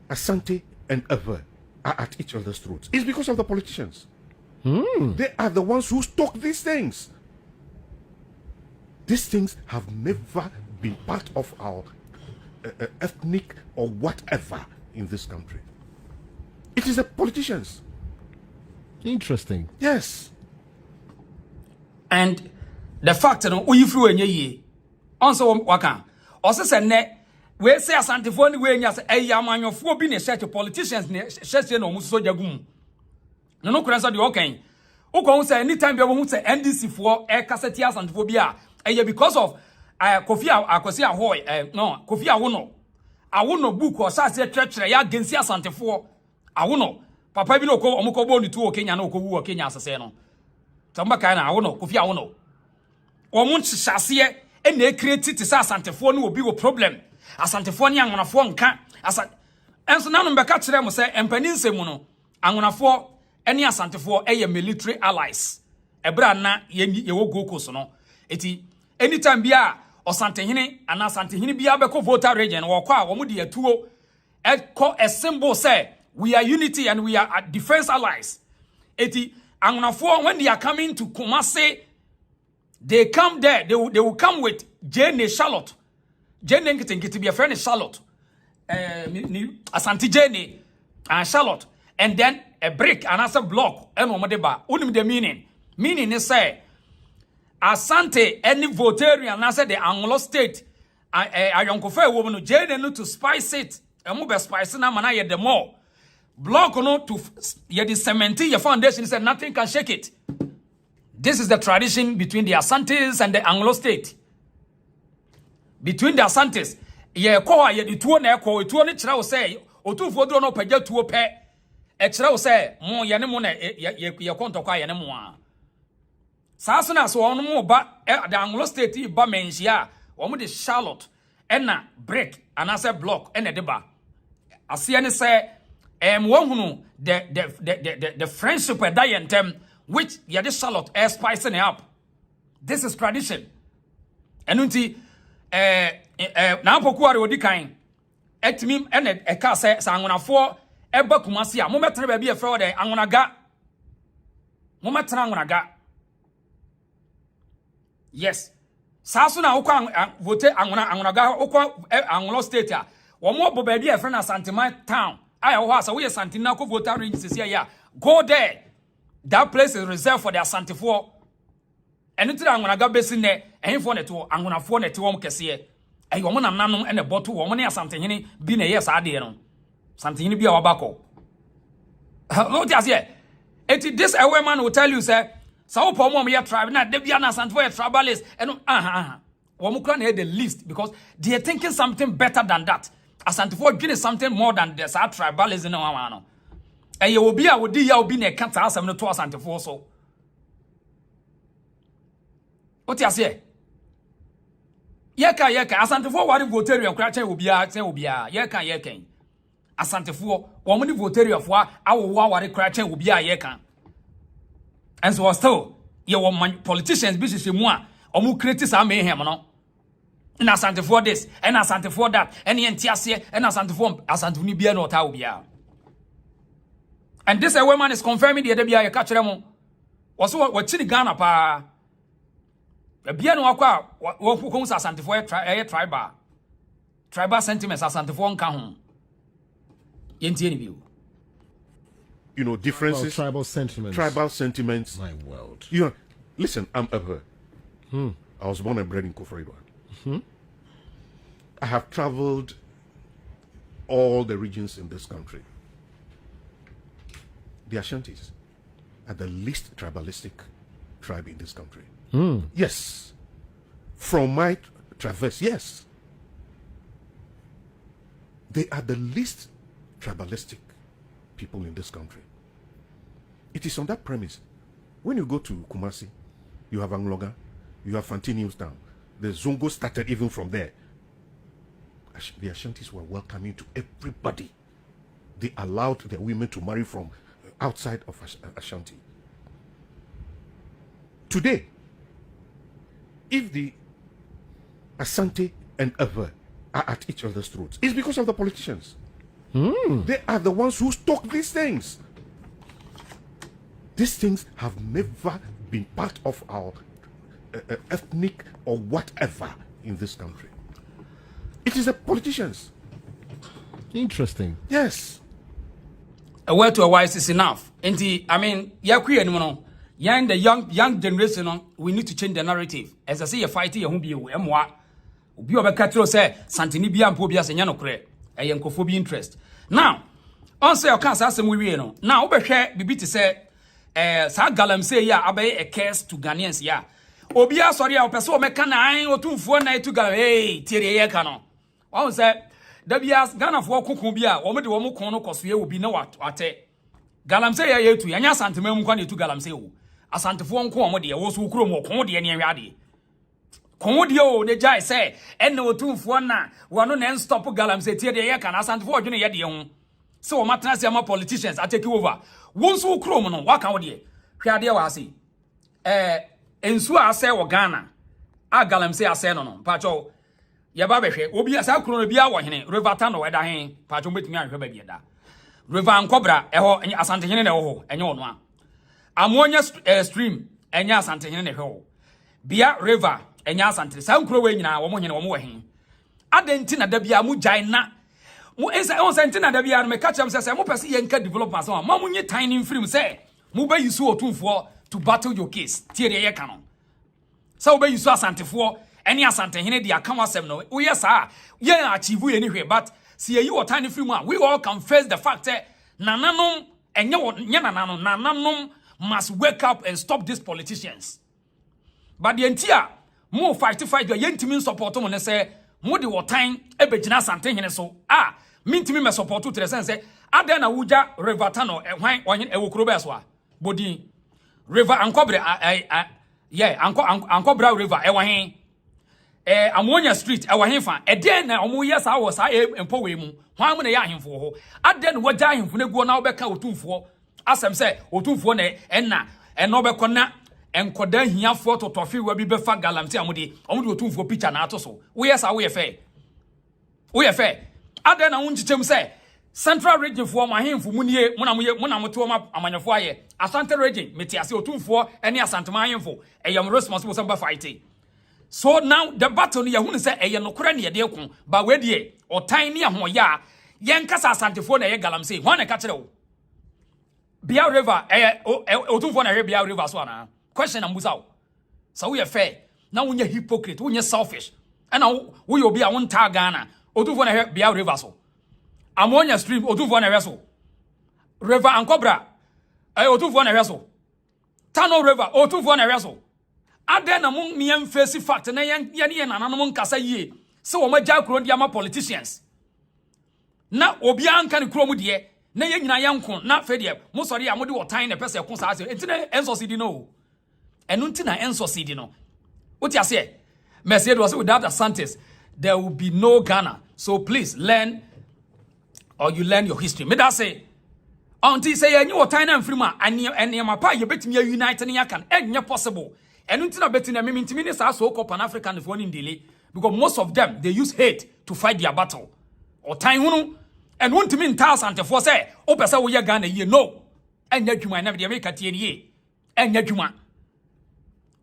Asante and Ever are at each other's throats, it's because of the politicians. They are the ones who talk these things. These things have never been part of our ethnic or whatever in this country. It is the politicians. Interesting. Yes. And the fact that we flew in ye also waka also said ne we say Asantefo ni we nya say amanyofo bi ne church politicians ne church no mu so jagum no kura so de okay ukon say anytime be wo say NDC for e kaseti Asantefo bi a because of Kofi Ahoy no Kofi Awono book or say church ya against Asantefo Awono papa bi no ko omko bo ni tu Kenya na ko wu Kenya asese no tamba kai na Awono Kofi Awono omun chasase e na create ti say Asantefo no obi wo problem Asantefo ni anwonafo nka enso na no mbeka kire mo say empani nsemu no anwonafo ene Asantefo ye military allies ebra na ye wo goko so no eti anytime bia Asantehene ana Asantehene bia be ko voter region wo kwa wo mu de atuo a symbol say we are unity and we are defense allies. Eti angunafo when they are coming to Kumasi, they come there. They will come with Jane Charlotte. Jane Nkiti be a friend Charlotte. Asante Jane and Charlotte, and then a brick and as a block. And omadeba. Unim the meaning. Meaning is say Asante any votarian and the Anglo state. I yonkofe woman Jane no to spice it. And move spice na mana ye the more. Block no to ye the cement your foundation said nothing can shake it. This is the tradition between the Asantes and the Anglo state. Between the Asantes, ye ko ye the tuo na ko tuo ne kira wo say Otumfou do no pagya tuo pe e kira wo say mo ye ne mo na ye kontokwa ye ne mo a saso na so ono mo ba the Anglo state ba menhia wo mo de Charlotte na brick and as a block na de ba ase ne say wo hunu the friendship that yentem which ye de Charlotte spicing up. This is tradition. Enunti na pokuare odi kan etimi ene eka se sangonafo eba Kumasi a mo metre ba bi e fro de angonaga mo metre angonaga. Yes, saso na ukwa vote angonaga ukwa Anglo state a wo mo bo ba bi e fro na Asanteman town aya wo asa wo ye Santina ko voter register here go there. That place is reserved for the Asantefo. And into the Angonaga basin there, and for the two Angonafo net to home Cassia. A woman and nanum and a bottle woman or something been a yes idea. Something be our bacco. No, just yet. This away man will tell you, sir. So, Pomo, we are tribe, not Debiana Santoy tribalist, and Womukran had the least because they are thinking something better than that. Asantefo getting something more than this. Our tribalism in our man. And you will be a would you be near cancer as I'm not to Asantefo so. What you say? Yeka Asantefo wari votary crache will be yeka Asantefo woman votary of wa our wari crache will be yeka. And so still your politicians business more or more critics are mayhem no. And Asantefo this and Asantefo that and entiase and Asantefo Asantuni be no ta ubia. And this woman is confirming the Debia you catch them. Was what chini Ghana pa. A piano aqua, what comes Asantefo tribal sentiments Asantefo Kahun. Yenti view. You know, differences. Tribal sentiments. Tribal sentiments. My world. You know, listen, I'm Eber. I was born and bred in Koforidua. I have traveled all the regions in this country. The Ashantis are the least tribalistic tribe in this country. Yes. From my traverse, yes. They are the least tribalistic people in this country. It is on that premise. When you go to Kumasi, you have Angloga, you have Fantinius Town. The Zongo started even from there. The Ashantis were welcoming to everybody. They allowed their women to marry from outside of Ashanti. Today, if the Asante and Ever are at each other's throats, it's because of the politicians. They are the ones who talk these things. These things have never been part of our ethnic or whatever in this country. It is the politicians. Interesting. Yes. A word to a wise is enough. And I mean, the young generation, we need to change the narrative. As I say, a fighting a humbi emwa. Ubi obekatro say Santini bia mpobia se nyano kre. A yankophobia interest. Now, on say o kan sa asem we no. Now obehwe bibi te say sa galamsey ya abaye a curse to Ghanaians ya. Obia sorry a opese o meka na an Otumfou na etu galam tiere ye ka no. On say Dabias Ghana for Kukumbia, or maybe one corner cosue will be no what. Galamsey ya to Yanya Santaman Kwan to Galamsey. Asantefo Comedy was who chromo Comedy and Yadi. Comodio, the Jai say, and no Otumfou na, one on end stop Galamsey Tier the Yakan, Asantefo Yadion. So, Matanasiama politicians, I take you over. Once who chromo, walk out here. Criadia wasi. Ensua say or Ghana. A Galamsey I say no, Pacho. ya ba behwe obi asa kuro no bia wo hene river tano weda hen pa jo betimi ahwe ba bieda river ankobra eho asante hene na eho enye ono a amonya stream enye asante hene na hwe bia river enye asante sa kuro we nyina wo mo hene wo mo hen adenti na da bia mu jai na mu esa on senti na da bia no me catch am say mo pese yenka development so ma munye tiny film say mu ba yisu Otumfou to battle your case tie de ye ka no sa wo ba yisu asantefo eni asante hene de aka wasem no wo yes ye achieve ye ni hwe but see ye you tiny film we all confess the fact that nananom enye nananom must wake up and stop these politicians but the entia mo fight ye ntimi support mo ne say mo de wotan ebegina asante hene so mintimi me support to the sense aden na wuja river tano hwan onye ewokro be so a bodi river ankobre ankobra river ewahen amonya street ewahen fa eden na omo yesa wo sa empo we mu hwan mo na ya ahemfo ho aden na waja ahemfo na guo na obeka Otumfou asem se Otumfou na enna eno obekọ na enkoda hiafo totofi wa bi befa galamti amode Otumfou picture na ato so wo yesa wo ye fe aden na wonchichem se Central region for my hemfo munie muna moto ma amanyefo aye Asante region metiase Otumfou ene Asanteman hemfo eyam responsible some fighting. So now the battle ni yahunu say eye nokora ne yede ku ba wedie otan ne ahoya yen kasa Asantefo na ye galamse hwan na ka kire wo Bia river Otumfou na Bia river so na question am busa wo so we fair na wonye hypocrite wonye selfish and wo yo bia won ta Ghana Otumfou na Bia river so Amonya stream Otumfou na so river ankobra Otumfou na so Tano river Otumfou na so aden na mun mien face fact na yen nananom nkasa yie se wo magya kuro dia ma politicians na obi anka ne kuro mu de na yen nyina yanko na fe de mo sori ya mo de wotan na pese ko sa ase entina ensosidi no enu ntina ensosidi no what you say message was without Asantes there will be no Ghana so please learn or you learn your history me that say until say yen wotan na mfirima ane mapa ye betimi unite ne yakan enye possible and until I bet in a minute, I so called Pan African for in delay because most of them they use hate to fight their battle. Or time and want to mean Tars and for say, oh, Pesa, we are Ghana, ye no. And yet you might never make a TNA. And yet you might.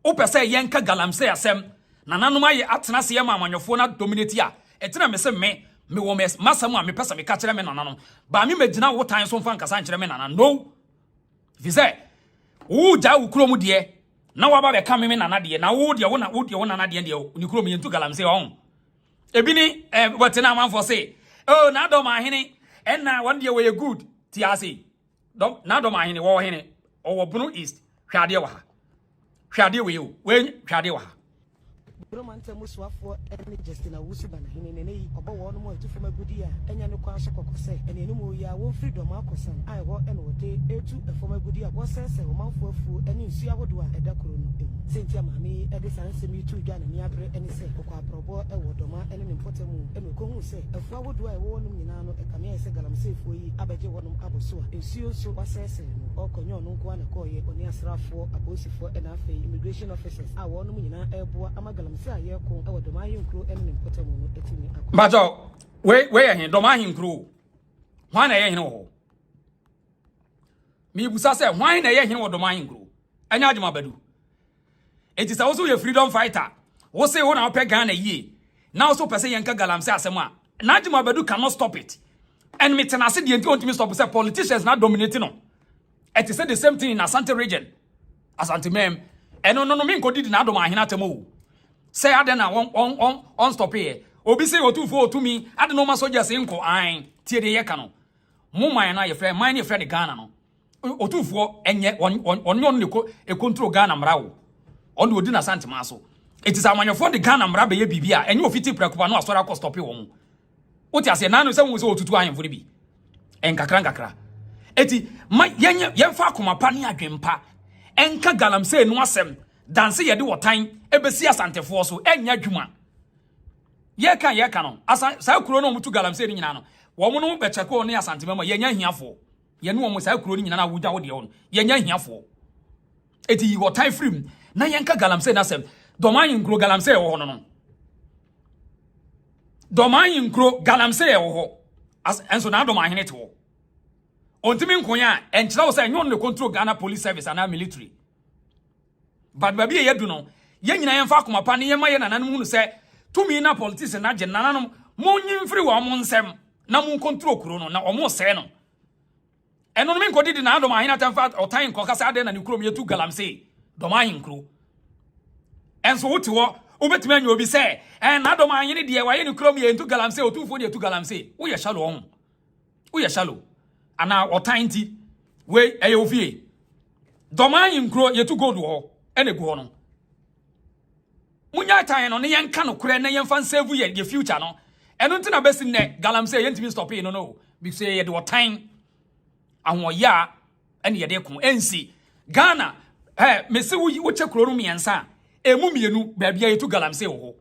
Oh, Pesa, Yanka Galamse, Assem, Nananumai Atnasiama, on your phone at Dominatia. Etina me womes, Massama, me Pesa, me catch them and Nanon. But me did not what time so fun Cassantraman and no. Vise, oh, Jau Chromo dear. Na waba be kam me nana de na wo de wo nana de ni kuro me ntu galamse on ebini wetena manfo say oh na Dormaahene en na one day we good ti ase na Dormaahene wo hene o wo bunu east hwade wa ha hwade we hwade wa ha Bromanta muswafo ene Justina Wusubana hine ne obo wo no mo etufu magudi a enya ne kwa so kokose ene mu ya wo freedom akosan ai wo ene wode etu efo magudi a wo sese wo manfo afu ene nsu awodo a eda koro no emu sentia mami ede sanse mi tu dwa na ni abre ene se okwa probo e wo doma ene ne mpotemu ene ko hu se efo awodo a wo no nyina no e kame ese galamse efo yi abeje wo no aboso a nsuo so wo sese no okonyo no nko na ko ye oni asrafo abosifo ene afa immigration officers a wo no nyina ebo amagalam Bajo, where he Dormaahene crew. Why na ye ho? Me busa say why na ye wo Dormaahene crew? Anya adwuma badu. It is also a freedom fighter. Wo say wo na pe Ghana ye. Now so person yanka galamse asem a. Na adwuma badu cannot stop it. And me tenase de enti ontimi stop say politicians na dominating no. It is the same thing in Asante region. Asanteman. Eno no me nkodi na Dormaahene atemo. Say adena on stop here. Obi say Otumfou otumi ade no ma soldiers nko an tie de ye ka no. Mo man na ye friend man ye friend Ghana no. Otumfou enye onyo ne ko e control Ghana mra wo. On odi na Asanteman so. It is amanyofo de Ghana mra be ye bibia enye ofiti prekupa no asora ko stop wo mu. Oti ase na no se wo so otutu ahemfo ne bi. Enkakra. Eti ye fa akoma pa ne adwempa. Enka galamse no asem. Danse yede wotan ebesi Asantefo so enya dwuma ye kan no sa kuro no mutu galamse ni nyina no wo mo no be cheko ne Asanteman ye nya hiafo ye no mo sa kuro ni nyina na wudwa wo de on ye nya hiafo eti wotan frim na ye nka galamse na sem Dormaahene kuro galamse wo no Dormaahene nkro galamsey e wo ho enso na Dormaahene te wo ontimi nkonya enkyira wo say nyon ne control Ghana police service and military but baby ye du no ye nyina yemfa komapa ne yema ye nananom hu no say tumi na politician na je nananom mo nyimfiri wo mo nsem na mo control kuro no na omo say no eno no me nkodi di na Dormaahene atamfa otan nkokasa ade na ne kurom yetu galamsey Dormaahene nkro enso wote wo obetimi anya obi say na Dormaahene de waye ne kurom ye entu galamsey Otumfou de etu galamsey wo ye shallow on wo ye shallow ana otanti we eye ofie Dormaahene nkro yetu gold wo ene go no munya tan no ne yenka no kure ne yemfa save ye future no eno ntina besi ne galamsey yentimi stop no no because ye de otan ahoya ene ye de ko ensi Ghana mesi wo chekuro ru miensa emu mienu ba bia yetu galamsey wo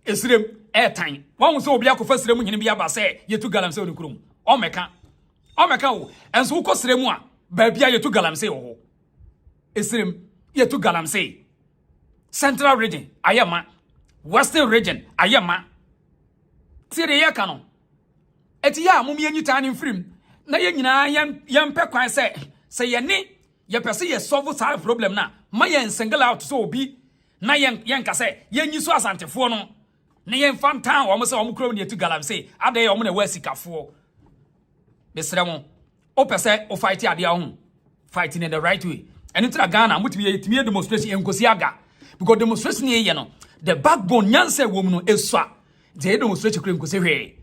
esirem tan won so obi akofa sirem nyine bia ba se yetu galamsey wo kurum omeka wo enso ko sirem a ba bia yetu galamsey wo esirem yetu galamsey Central region ayama Western region ayama tire ya kano eti ya mum yenyi tani mfrim na ye nyina yem pe kwan se ye ni ye pese ye solve sa problem na ma ye single out so obi na yen ka se yenyi so asantefo no na yen fantan wo mo se wo krom ne yetu galamsey ade ye wo na wasikafo besremo o pese o fight ade ahun fighting in the right way and intra Ghana mutimi ye demonstration enkosi aga because demonstration ye no the backbone nyanse wo mu no esua de demonstration kure enkosi hwe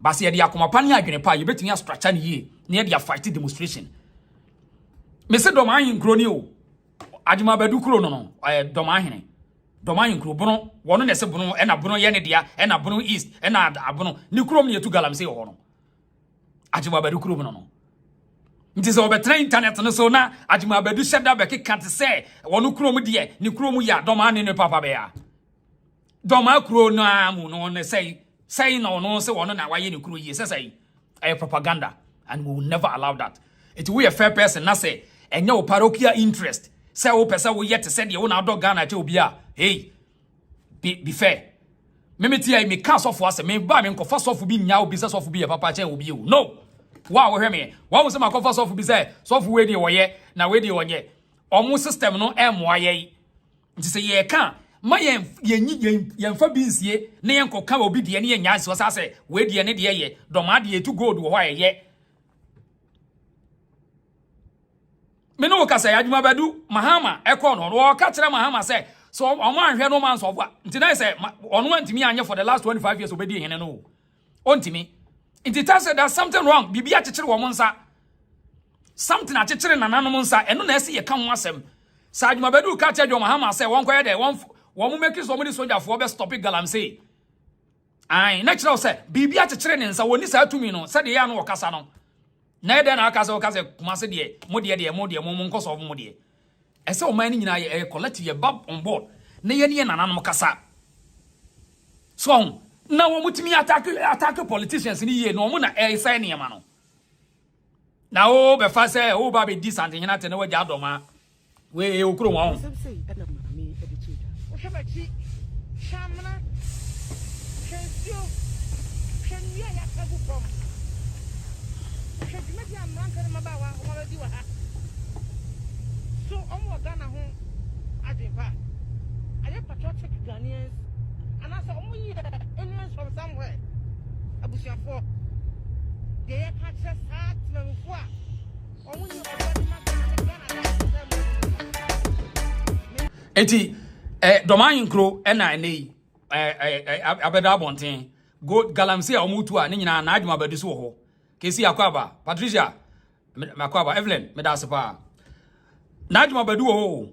base ye de akomapa ne adwene pa ye betimi structure ne ye na ye de fight demonstration me se Dormaahene nkro ni o adwuma badu kro no Dormaahene nkro bono wono ne se bono e na bono ye ne dia e na bono east e na abono ni krom ne yetu galamsey ho no adwuma badu kro no nti se obetra internet no so na adwuma badu sheda be keka te se wono krom de ni krom ya Dormaahene ne papa be ya Dormaahene kro no amu no ne say no se wono na waye ni kro yi say propaganda and we will never allow that. It we a fair person na say enye wo parochial interest say wo pesa wo yet say de wo na dog Ghana che obi a hey be fair me tia me can so for say me ba me nkofa so for bi nya obi say so for bi e papa che obi o no wa wo hwe me wa wo say makofa so for bi say so for we de wo ye na we de wonye omo system no emwa ye nti say ye kan ma yen fa bi nsie na yen koka obi de ne yen nya so say we de ne de ye Dormaahene de to gold wo ye meno ka say adwuma badu Mahama ekọ no wo ka kire Mahama say so omo anhwe no man so fa nti na say ono antimi anye for the last 25 years obedi hene no ontimi nti ta say there's something wrong bibi a kire wo monsa something a kire nananom nsa eno na ese ye ka ho asem sa adwuma badu ka kire Mahama say won koye de won mo make so many soldier for be stop galamsey ai na kire say bibi a kire ne nsa woni sa atumi no say de ya no wo kasa no na ede na aka se kumase de mo nkoso mo de ese o man nyina ye collective ye bab on board na ye ne nananom kasa so na wo mutimi attack politicians ni ye no mo na say ne ma no na o be fa say o ba be decent nyina te na waja adoma we okuro won So, I'm Ghana home. I did that. I did patriotic Ghanaians, and I saw only aliens from somewhere. I was your for. They catch us hard to the four. Enti Dormaahene nkro ena nei abeda bonten go galamsey a omutu a ne nyina na adwuma badu so ho kesi akwaba Patricia makwaba Evelyn medasepa na adwuma badu ho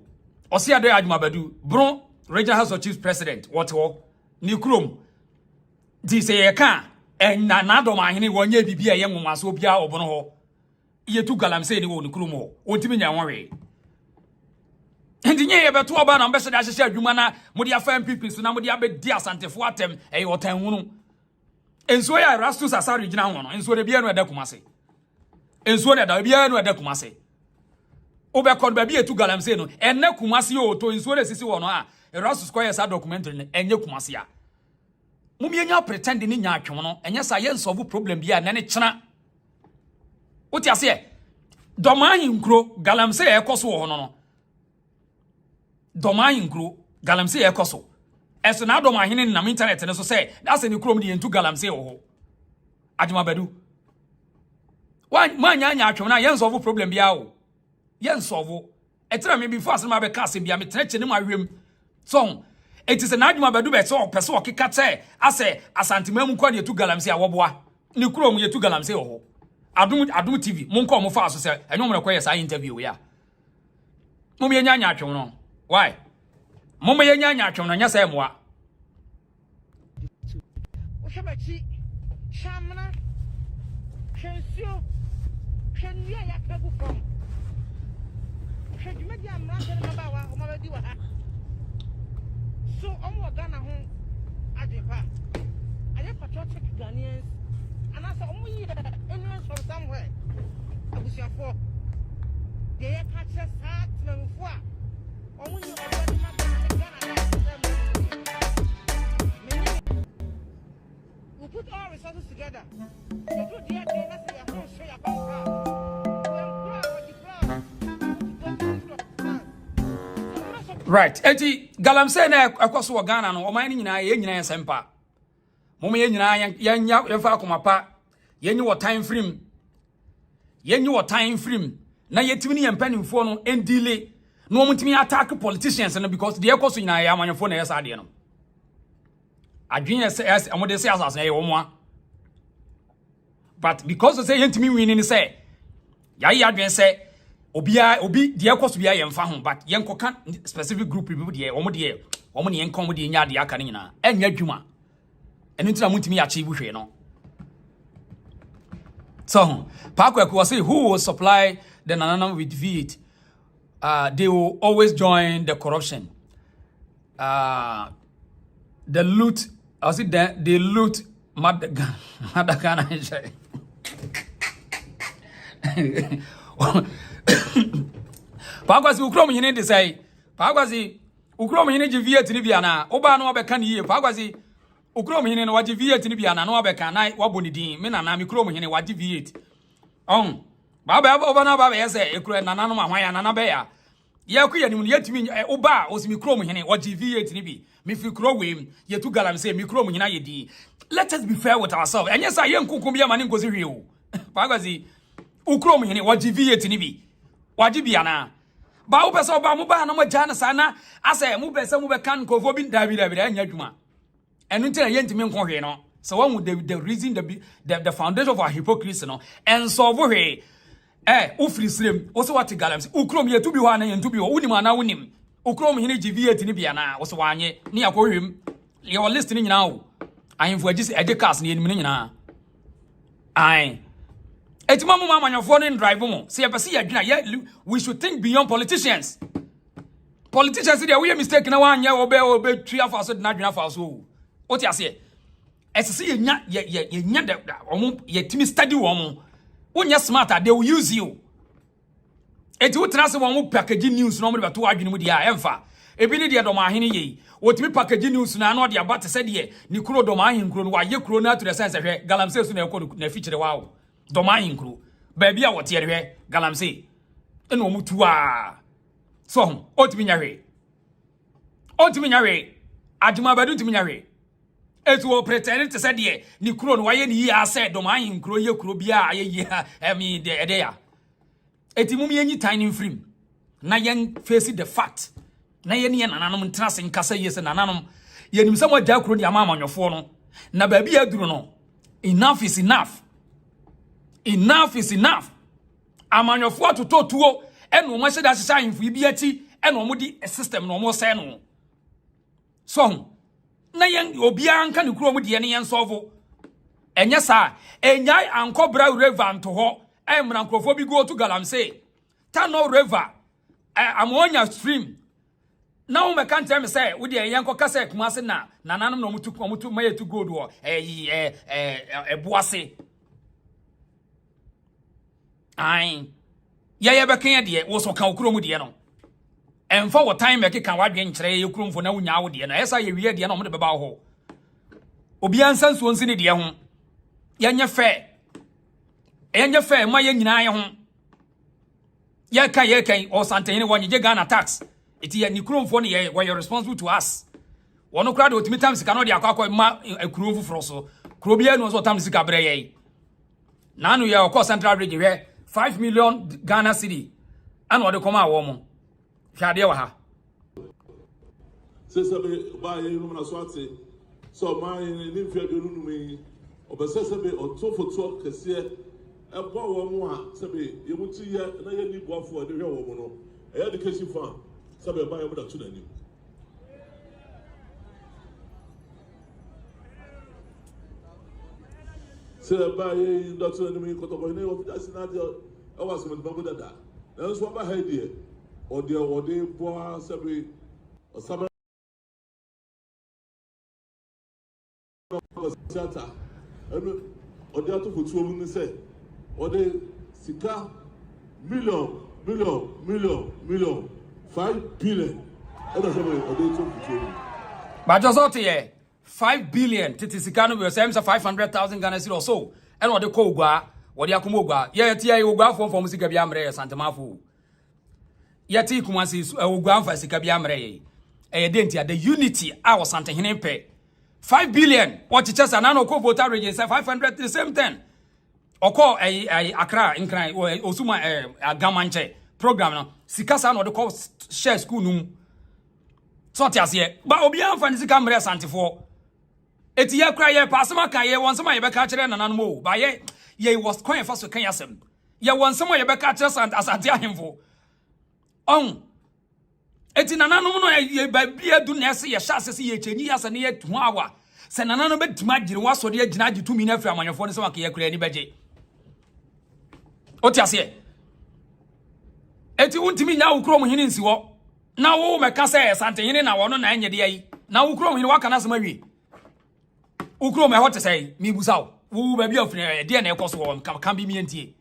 osi ade adwuma badu bron Regional House of Chiefs President what ho ni krom di se ye ka na Dormaahene wonye bibia ye nwomaso bia obono ho yetu galamsey ni wo ni krom ho ontimi nya wonwe ndi nye ye beto oba na mbese da hyehyɛ adwuma na modi afa MPP so na modi abedi asantefo atem otan hunu enso ya Rastus Asari gina ho no enso de bia no eda kumase enso de da bia no eda kumase obekɔ ba bia etu galamsey no enne kumase yo to enso de sisi wo no a Rastus koye sa documentary no enye kumase ya Mummy nya pretend ni nya atwe no enye sa ye solve problem bia na ne kyena. Wotia se Dormaahene nkro galamsey e koso ho no. Dormaahene nkro galamsey e koso. Eso na Dormaahene na internet ne so say that's any krom de entu galamsey ho. Adwuma badu. Wan manya nya atwe na yen solve problem bia o. Yen solve. Etra me before asem abe ka asem bia me treche ne ma hwem. So it is an adwuma badu be so pese o keka te ase Asanteman mu kwa de etu galamsey a woboa. Ni krom ye tu galamsey ho. Adum TV monko mo fa so se enyo mo koye sa interview ya. Mo me nya atwe no. Why? Mo me nya atwe no nya sa emoa. Oshabachi shamna shensio shenya ya kagu from. Shejuma dia mra de maba wa o maba di wa ha. So omo Ghana ho adepa. Aye patriotic Ghanaians and as omo yi anyone from somewhere. Abusiafo. They catch us at Memfua. Omo yi already ma we put all resources together. We do the idea that we are going to share about. Right. Eti galamsey na akwaso wa Ghana no oman ni nyina ye nyina sempa. Mom ye nyina ye fa akomapa. Ye nyi wo time frame. Ye nyi wo time frame. Na yetimi ni yempanimfo no endile. No omutimi attack politicians no because the ekoso nyina ye amanyefo na yesa ade no. Adwin say amode say asas na ye wo moa. But because say yentimi win ni say yayi adwin say obi de ekoso bia yemfa ho but yenkoka specific group people de omo ne yenkom de nya de aka nyina enya dwuma enu ntina mutimi achieve hwe no. So Parkweku was say who will supply the nananam with V8? They will always join the corruption. The loot, I see that they loot Madagana. Pagwazi ukrom hine de say Pagwazi ukrom hine je V8 ni bia na oba no obeka ni ye Pagwazi ukrom hine no waje V8 ni bia na no obeka na waboni din me na mi krom hine waje V8 baba oba na baba yese ekura nana no mahwan ya nana be ya ye ku ye ni yetimi oba osimi krom hine waje V8 ni bi me fi kro wem ye tu galamsey mi krom hine ye di. Let us be fair with ourselves enye sa ye nkukum bia mane ngozi hwe o Pagwazi ukrom hine waje V8 ni bi waje bia na ba wo pese oba mo ba na mo jana sana ase mo pese mo be kan kofo bi dabi anya dwuma enu ntina yentimi nko hwe no so one the reason the foundation of our hypocrisy no and so hwe ufri srem wo se what galamsey ukrom ye tubi ho ana ye tubi ho unim ana unim ukrom hine GV8 ni bia na wo se wanye ni akohwem your list ni nyina wo ahemfo agisi cars ni enim ni nyina ai etima mo amanyofo no drive mo se ye pese ye adwina we should think beyond politicians dey we mistake na wanye obe tria fa so na adwina fa so o ti ase esese ye nya de omo ye timi study wo wonya smarter they will use you eti wo trase wo package news no mo de to adwene mu dia emfa ebi ne de Dormaahene ye wotimi package news na no de abate se de ni kuro Dormaahene kuro no wa ye kuro na to the sense hwe galamsey so na ekọ na feature wa wo Dormaahene kuro ba bia wote ye hwe galamsey ene omu tuwa so otimi nya hwe adwuma badu timi nya hwe etu o pretend to say de ni kuro no waye ni ya say Dormaahene kuro ye kuro bia aye emi de ede ya eti mum yenyi tiny film na yen face the fact na yen ye nananom ntrase nkasa yese nananom yenim se mo ja kuro di amamanyofo no na ba bia duru no enough is enough amanyofo tototuo eno mo hyeda hyehya info bi ati eno mo di system no mo say no so na yen obia anka ne kuro mu de ne yen solve enya sa enyai ankobra river nto ho emra nkrofo bi go to galamsey tano river amonya stream na wo meka ntem me say wo de yen koka say kumase na nananom no mutu mayetu gold wo ebuase ai ye be kan de wo so kan kuro mu de no emfa wo time make kan wadwe nkyere ye kurumfo na wunya wo de na esa ye wie de na mo de beba ho obi ansa nsuo nsi ne de ho yenye fair ma ye nyina ye ho ye kan o Asanteman wonye Ghana tax iti ye ni kromfo ne ye were responsible to us wono kra de otimi tam sika no de akwa ma ekuro fufuro so kro bia no so tam sika bre ye na no ye okọ central region we 5 million Ghana cedi and what come out woman hwade wa ha sesebe ba ye no na so ate so my ni mfia do no mi obesesebe Otumfou kese ebo wo mu a sebe ye mutu ye na ye ni boafo de hwe wo mu no education fund sebe ba ye mu da tu na ni sebe ba ye da tu na ni kotobo ni office na de I was with Babu Dada. That's what I had here. Or the boy, Sabi, or Sabah. Or the other for 2 minutes, say, or the Sika million, 5 billion. But just out here, 5 billion, Titi Sikano will say 500,000 Ghana cedi or so. And what the Kogwa. What ya kumogwa ye ugwa for musika bia mre Asanteman fu ye ti kumasi ugwa for sika bia mre dentia the unity our Asanteman pe 5 billion what teachers and no ko voter region say 500 the same thing oko Accra incline Osuma Agamanche program no sika sa no de ko share school num so ti ase ba obi anfa ni sika mre Asantefo eti ye kra ye pasama kan ye won sama ye be ka kire nananom o ba ye was coin for so kan yasem ye won some ye be ka kire Asante ahemfo on eti nananom no ye ba bia du na ese ye sha ase ye chenyi ase ne ye tu awa se nananom be dima gire waso de agina agitumi na afra amanyefo ne sama ka ye kura ni beje oti ase eti untimi nya ukro mo hini nsi wo na wo me ka se Asanteman na wo no na anye de yi na ukro mo hini waka na sama wi ukro me hote say mi busaw wo ba bi ofne de na ekoso wo kan bi mi entie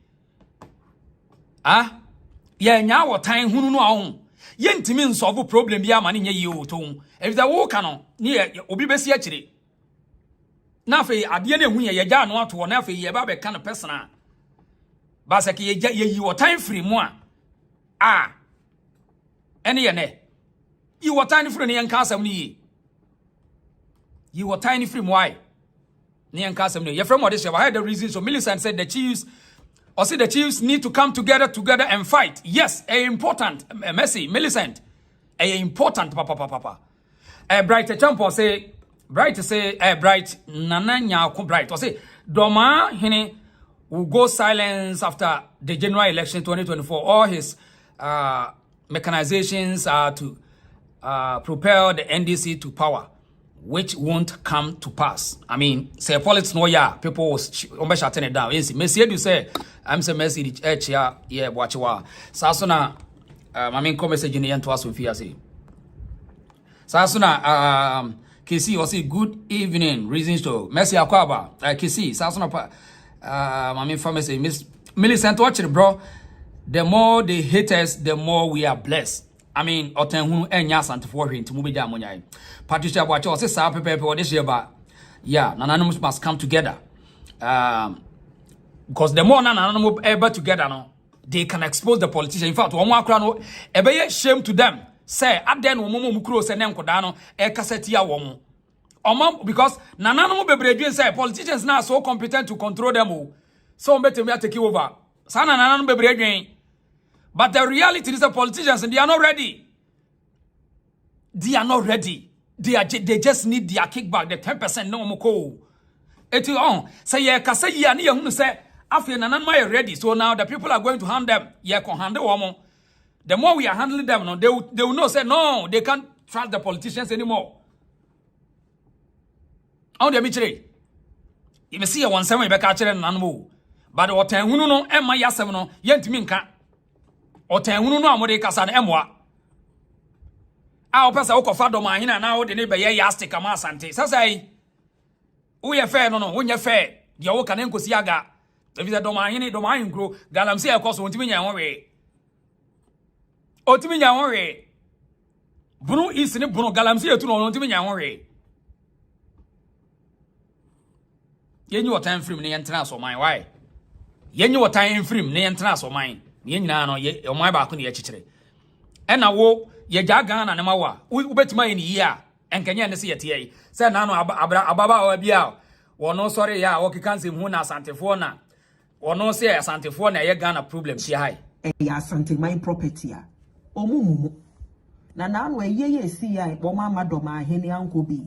ye nya wo tan hunu no ahun ye ntimi nsolve problem bi ama ne nya yi o to if the wo ka no ne obi besi akire na fe ade na hu ye gya no ato na fe ye ba be ka no personal ba se ke ye yi wo tan free mu ene ye ne yi wo tan free ne yan ka asam ni yi wo tan free mu ai Nian Kasem, you're from what is I had the reason. So Millicent said the Chiefs need to come together and fight. Yes, important. Messi, Millicent, important. Papa. Bright Champo say, Bright Nananya Bright. Or say, Dormaahene will go silence after the general election 2024. All his mechanizations are to propel the NDC to power, which won't come to pass. I mean, say politics no people was shutting it down. Yes, Messi do say I'm say Messi the church yeah watch wa. Sasuna I mean come message ni to us with you say. Sasuna KC was say good evening reasons to Messi akwaba. KC Sasuna I mean for say Miss Millicent watch it bro. The more they hate us, the more we are blessed. I mean, Otumfou enya Asantefo hwe ntimu beja amonya. Patricia Boache o se sa pepepe o this year ba. Yeah, nananom must come together. Because the more nananom able together no, they can expose the politician. In fact, one more akra no ebe shame to them. Say aden wo momo mukuro se ne nkoda no e kaseti ya wo mo. Omam because nananom bebredwen say politicians now so competent to control them o. So mbetemi take over. Sana nananom bebredwen. But the reality is the politicians, and they are not ready. They are not ready. They just need their kickback, the 10% no more. It is on. Say yeah, kase yeah ni yehunu say after nanan ma ready. So now the people are going to hand them. Yeah, can handle woman. The more we are handling them, no, they will know say no, they can't trust the politicians anymore. How do you mean? You may see a 17 be catch them nanmo. But what time no emma yasem no yentimi nka. Otumfou no amode kasa na emwa opesa ukofa Dormaahene na wo de ne be ye yastic ama Asante sasai wo ye fair no wo nye fair de wo kan enkosi aga if the Dormaahene grow galamse e koso ontimi nya wonwe otimi nya wonwe bunu isini bunu galamse etu no ontimi nya wonwe Yenyi what time frame ne yentena so man why? Yenyi what time frame ne yentena so man. Ye nyina no ye oman ba ko ne ye chichire. E na wo ye gya Ghana ne ma wa. Ubetima ye ni yi a enkenye ne se yete yi. Se na no ababa wa bia wono sorry ya wo kika nsem hu na asantefo na. Wono se asantefo na ye Ghana problem ti hai. Ya Asanteman property a. Omumumu. Na no ye si ya bo ma Dormaahene anko bi.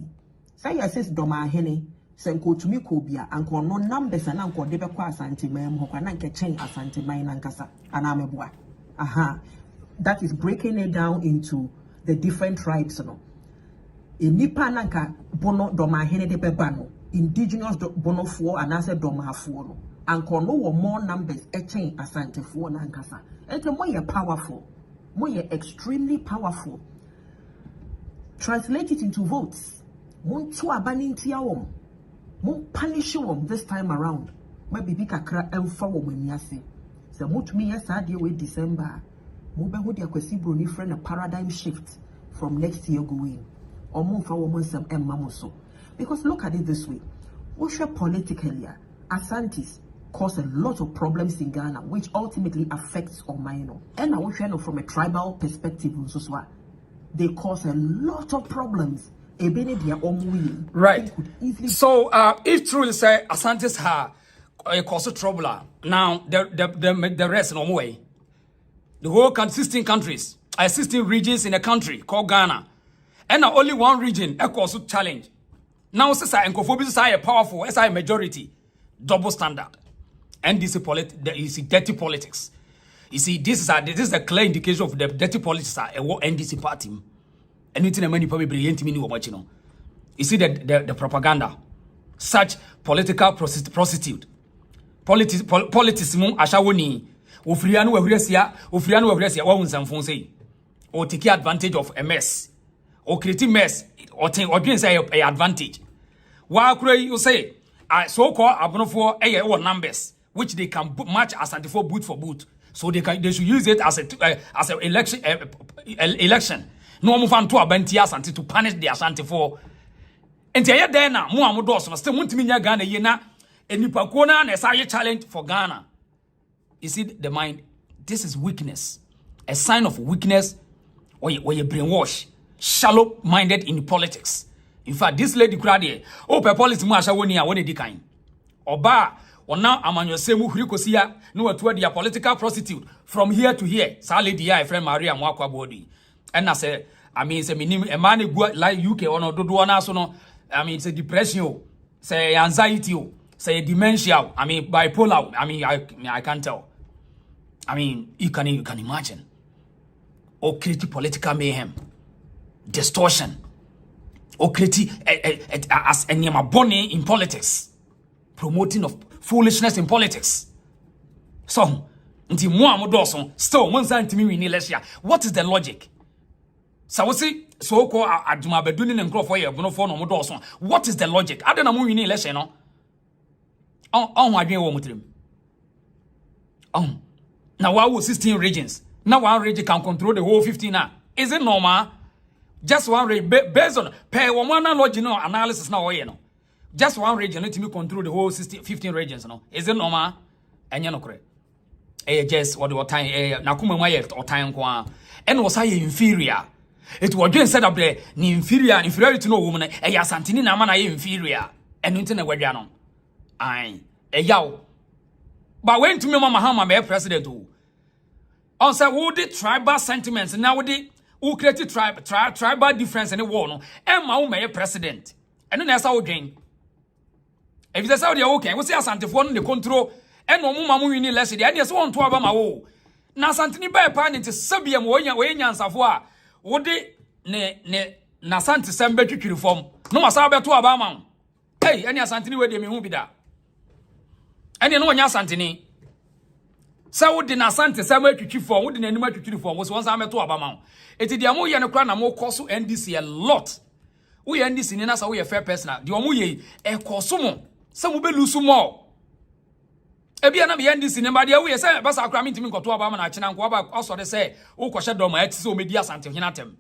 Say yes is Dormaahene. Senko tumi ko bia anko no numbers na anko de be kwa Asanteman ho kwa na nke chen Asanteman na nkasa anameboa. Aha, that is breaking it down into the different tribes no. Enipa na nka bono Dormaahene de be ba no, indigenous bono fo anase Dormaafo no. Anko no wo more numbers chen Asantefo na nkasa. Ente mo ye powerful, mo ye extremely powerful. Translate it into votes. Mon to abani ntia wom. Mon punish wom this time around. Ma bibi kakra emfa wom aniase. Se mutumi yes ade we December. Mo be ho de akwasi broni friend a paradigm shift from next year going. Or mo fa wom nsem emma mo so. Because look at it this way. Osha politically, Asantis cause a lot of problems in Ghana, which ultimately affects Omaino. And I wish from a tribal perspective, they cause a lot of problems. Right. So, if truly say Asantis ha cause trouble, now the rest no way. The whole 16 countries, 16 regions in a country called Ghana, and now only one region cause challenge. Now, society and Kofobi say a powerful, SI majority, double standard. And this is dirty politics. You see, this is a clear indication of the dirty politics a NDC party. Anything a many probably brilliant meaning of watching. You see the propaganda. Such political prostitute. Politics ashawoni. Ufrianu wehresia wa unsamfonse. Or take advantage of a mess. Or create mess. Or say a advantage. Wa you say so-called abonofo numbers, which they can match Asantefo boot for boot, so they should use it as an election. No more fun to abanti Asante to punish the Asantefo. And there now, more amodos still want to mean Ghana yena and Nipakona and a challenge for Ghana. You see the mind. This is weakness, a sign of weakness, or you brainwash, shallow-minded in politics. In fact, this lady cried, "Oh, politics mu ashawoni a woni dikan." Oba, ona amanyo semu hurikosia no atu dia political prostitute from here to here. Sa lady ya friend Maria Mwakwa body. And I say, I mean, say minim e man go like UK ono dodo na so no. I mean, say depression, say anxiety, say dementia, I mean bipolar. I mean, I can't tell. I mean, you can imagine. Or create political mayhem, distortion. Or create as a nyamabone in politics, promoting of foolishness in politics. So, until more still one time to me in election. What is the logic? So we see so-called adumabeduni and for you, no. What is the logic? I don't know in election, no. On my dream with him. Now why 16 regions? Now one region can control the whole 15 now. Is it normal? Just one region based on per one analogy no analysis now you know. Just one region let me control the whole 15 regions no. Is it normal? Enya no correct. Just what time na kuma mwa or time kwa. And was I inferior? It was just set up the inferiority no woman Asantini na man inferior. And internet we no. Aye. Yaw. But when to me mama hama be president who. On say who the tribal sentiments now the who created tribal difference in the war no Emma who may president and then how gain if that's how they okay we say Asantefo no the control and no mama mu win election and yes one to abama wo na Asantini by pan into Sabiam we nyansafo a wo de ne na Asante sembe twitwiri form no masa be to abama hey any Asantini we de me hu bi da any no nya Asantini sa wo de na Asante sembe twitwiri form wo de na anima twitwiri form wo so onsa meto abama eti dia mo ye ne kra na mo koso NDC a lot wo ye NDC ni na sa wo ye fair person dia mo ye e koso mo sa mo be lusu mo e bia na be NDC ni ba dia wo ye say ba sa kra mi ntimi nkoto abama na chena nko ba oso de say wo kohye doma ati so medi Asante hene atem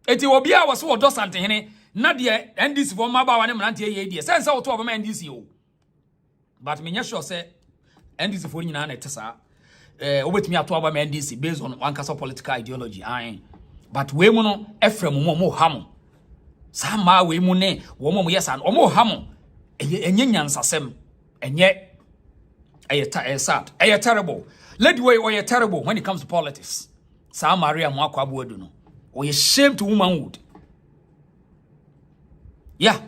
eti obi a wo so wo do Asante hene na de NDC fo ma ba wa ne mrante ye die say wo to abama NDC o but me sure say NDC for nyina na etesa obetumi ato aba me NDC based on one cast political ideology but we mu no efrem mo hamo sama we mu ne wo mo yes and omo hamo enye nyansasem enye sad terrible lady way terrible when it comes to politics sa Maria mo akwa boadu no or shame to womanhood. Yeah,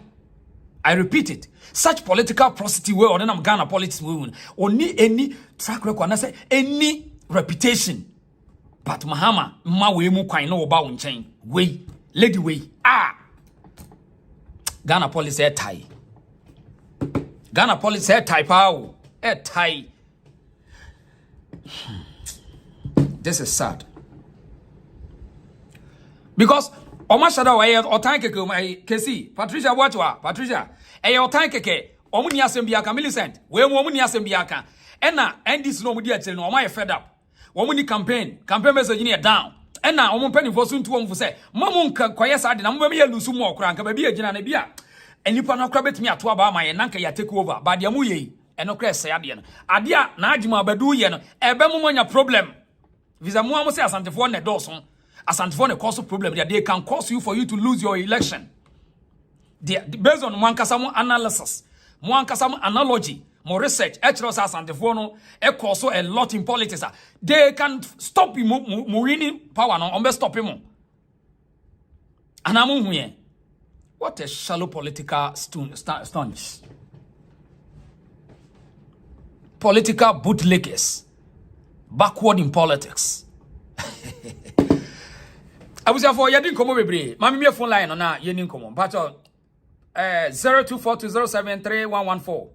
I repeat it. Such political prosody way or then Ghana politics women only any track record and say any reputation. But Mahama ma we mu kwan no oba unchen way lady way Ghana police air tie. Ghana police air tie power air tie. This is sad. Because Oma shada wa otan keke kesi Patricia watchwa Patricia otan keke omuni asembiaka Millicent we mu omuni asembiaka ena NDC no mudi atire no oma fed up omuni campaign message ni down ena omo mpani fo so ntu omfu se mamu kwaye sa de na mbem ye lusu mu okra nka ba bi agina na bia enipa no kra betimi ato aba ma ye nanka ya take over ba de mu ye eno kra se ade no ade a na agima abadu ye no ebe mu monya problem visa mu amu se asantefo ne doson Asanteman a cause problem that they can cause you for you to lose your election. Based on one kasamo analysis, one kasamo analogy, more research, Asanteman a cause a lot in politics. They can stop him winning power no ombe stop him. Anamu here. What a shallow political stunts. Political bootlickers. Backward in politics. I was for yadin komo bebre. Mami me phone line na yenin komo. But 0242073114.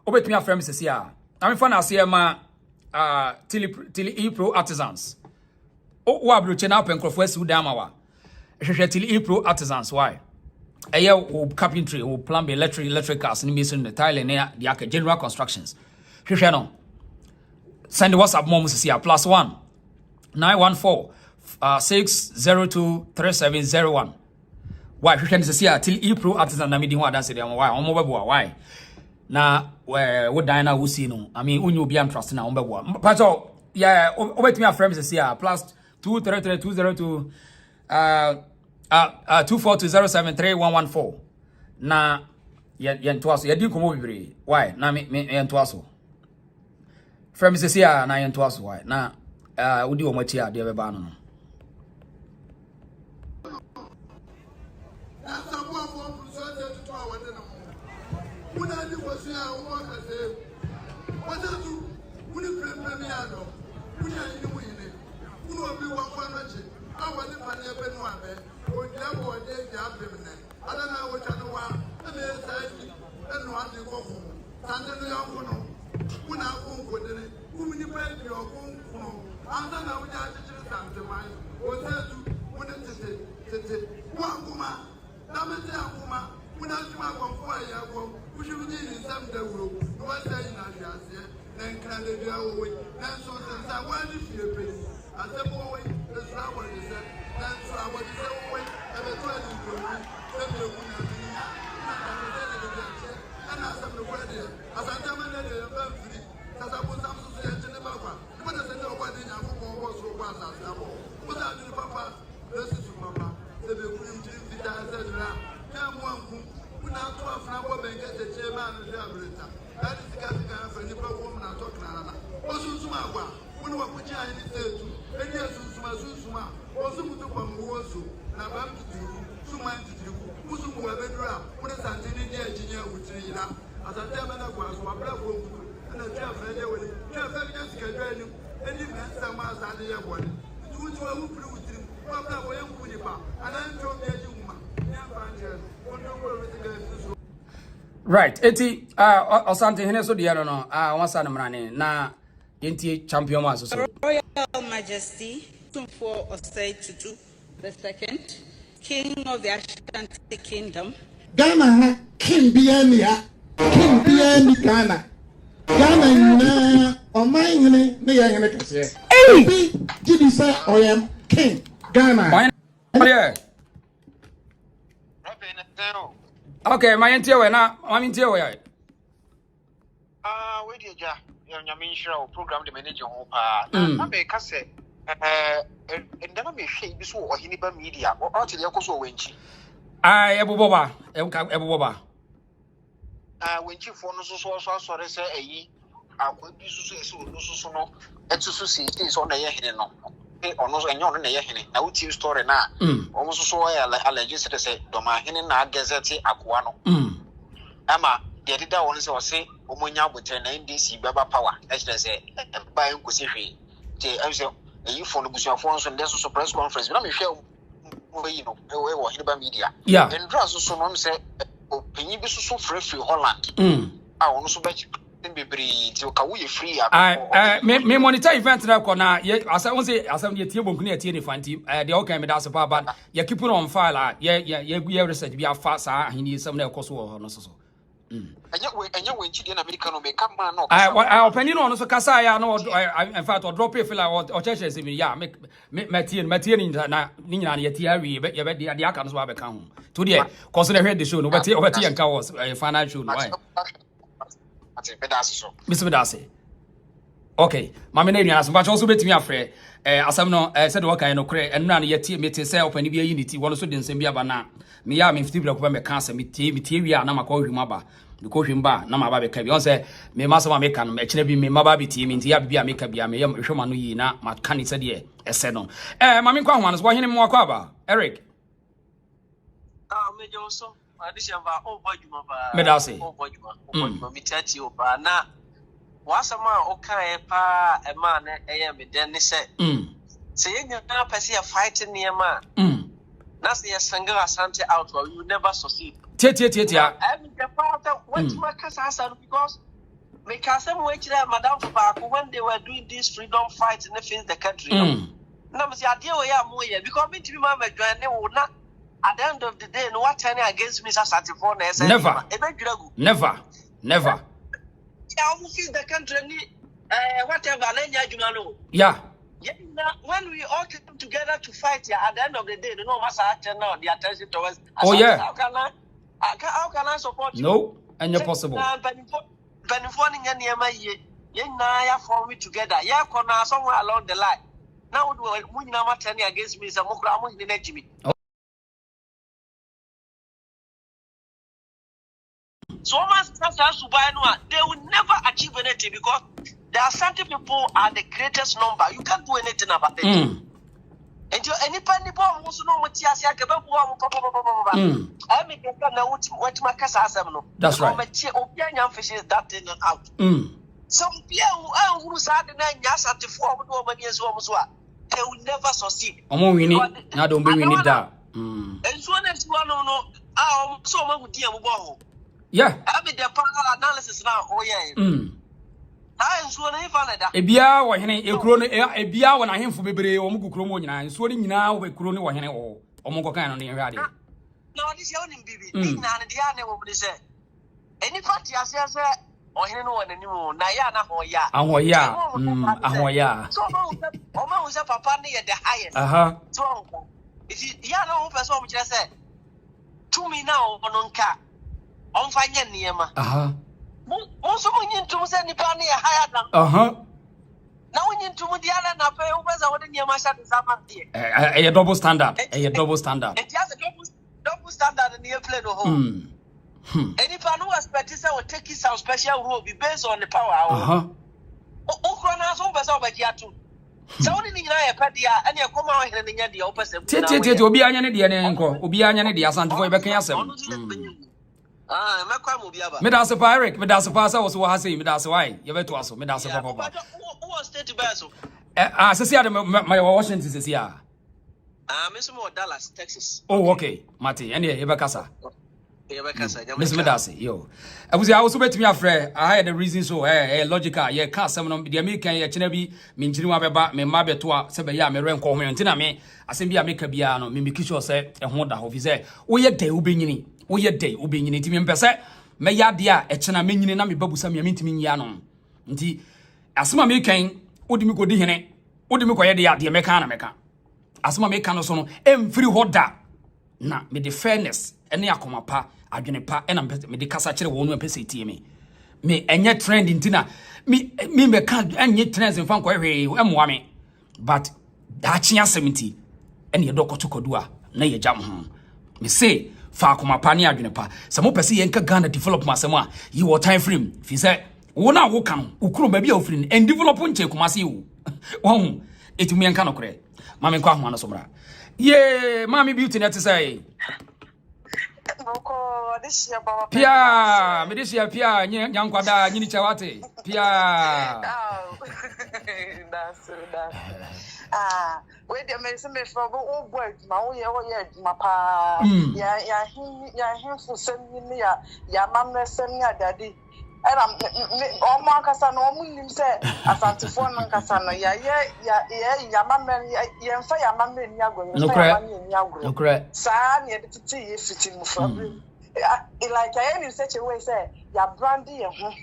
Obetumi afrem sesia. Na me phone ase ma tili e-pro artisans. O wa broche na open crofo asi udama wa. Hwehwe tili e-pro artisans why? Eye o carpentry, o plumbing, electricals ni mesin the tile na the general constructions. Hwehwe no. Send WhatsApp mom sesia +1 914 6023701. Why you can see till e-pro artisan na medi ho adanse dem why omo bebo why na we dine na wusi no I mean unyu obi am trust na omo bebo but yeah obetimi afrem se see +2332022 242073114 na yen to aso yedi komo bibire why na me yen to aso frem se see na yen to aso why na udi o machi ade be ba no Right, eti Asanteman so dia no wansa na mrane na yenti champion ma so Royal Majesty Otumfou the second, King of the Ashanti Kingdom. Ghana King Biania Ghana na omayene ne yengene kase. Hey, did you say I am King Ghana? Okay, my entire way now. I'm in tear way. Yamisha program the manager na me ka say ndana me hwe bi so ohiniba media o tele yakoso wenchi eboboba wenchi fo no so asore say eyi akwa bi so no etusu si so na ye hene no ono so enyo no na ye hene na uti story na omo so ya allergy say Dormaahene na gazette akwa no ama de dida won say omonya abotre na NDC baba power actually say ba enkosi hwe te amse eyi fo no busuafo so ndeso so press conference na me hwe we no we wo hiniba media and draw so no say opinyi bi so free Holland ono so ba bebre ti ka wo ye free me monitor event na ko na asam ye tie bonku na tie ni fanti de o kan me da so pa ba ye keep on file ye research bi afa sa ahini sam na ekoso ho no so anya we nchi de na America no me come no opani no so kasa ya no in fact o drop it feel o church say me ya me tie ni na ni nyina ye tie awie ye be de aka no so ba ka ho to de cause na head the show no but ye nka was financial no why Mr. Bedase. Okay, mama na nua so ba cho so betimi afre asam no said the work I no kre enu na ye mete say opani bi unity wono so de nsem bi aba na me ya me 50 block ba me ka say me tie wi na makọ hwim ba de ko hwim ba na ma ba be ka bi on say me ma so ma me ka no me kire bi me ma ba bi tie me nti ya bi a me ka bi a me ye hwema no yi na ma ka ni say de ese no mama nkwa ho no so hene mo akwa ba Eric me jo so adishamba obojuma ba Medase obojuma mitati oba na wasama okan pa e ma na eye me den ne se se yenya na pese ya fighting niema na se ya sanga Asante out or you never succeed tia I'm the part of what my kasa because me kasa mo ekira madam for back when they were doing this freedom fight in the country na me se ade we ya mo ye because me timi ma madwan ne wo na at the end of the day, no what turning against me as Never. The country, whatever. Yeah. When we all came together to fight, at the end of the day, no matter now the attention towards. Oh yeah. How can I support you? No, and you're possible. For me together. Yeah, somewhere along the line. Now we not turning against me. So they will never achieve anything because the Asante people are the greatest number. You can't do anything about it. And you any penny bomb was no Matiasia I make what my casa no. That's right. Opian fishes that in and out. Some people who sad and Asante for woman years almost they will never succeed. Now don't bring me that. And so next one no so much dear. Yeah. I mean the power analysis now. Oh yeah. I so na ifa na da. Ebia wo hene ekuro no ebia wo na hemfo bebre wo mukukuro mo nyina nso ni nyina wo ekuro no wo hene wo omonko kan no ne hwe ade. Na odi se onim bibi. Ni na ne dia na wo bi se. Eni party ase o hene no wona nimu na ya na ho ya. Aho ya. So o ma wo se papa ne ye the highest. So if ya na wo person mo kire se to me now ono nka on fanya niema. Also when you to send the panny higher than now when you to the other na pay over the niema shot is a double standard. A double standard. It has a double standard in the airplane home. Any pan who expects will take his special rule be based on the power. Okrona's over over here too. So only in a pedia and you come out in the opposite. Tete obi anya ne de ne nko obi anya ne de Asante for be kan asem. Me da se pa Eric, me da se pa sa wo so ha sei, me da se why ye beto aso, me da se papa. Who state beso? Sesi ade my Washington sesi a. Me so mo Dallas, Texas. Oh okay, Mate, ene ye be kasa. Ye be kasa, me da se yo. Abuzi a wo so betimi afre, I had the reason so logical, ye ka asem no de American ye kina bi me njiri wa beba, me ma beto a se be ya me renko ho ntina me asem bi America bia no me make sure say ho da ho fi say wo ye dai wo benyini. Wo ye day wo benyini ntimi mpese me yade a ekena menyini na me babusa me ntimi nyia no nti asema me kan odimi kodi hene odimi koye de ade me kan na me kan asema me kan no so no emfiri hoda na me de fairness ene akoma pa adwene pa ena me de kasa kire wo no mpese tie me me enye trend intina me can enye trends in fan kwa hwe emwa me but da chia 70 ene dokoto kodua na ye jam ho me say fa akoma pa ne adwene pa se mo pese ye nka Ghana develop masem a yi wo time frame fi say wo na wo kan ukuro ba bia ofrin and develop nche kuma se wo won etumi enka no kore mame kwa ho no so bra ye mami beauty net say Pia, medisia pia nyankwada nyini chawate. Pia. We dey me say me for go boy ma wo ye ma pa. Ya him fu sem ni ya mamre sem ni adadi. Era omo akasa no omo nim se asantefo no akasa no ya mamre ya mfa ya mamre ni agro. No correct. Sa na e titi ye fiti mu fabric. Like I am in such a way, say, ya brandy and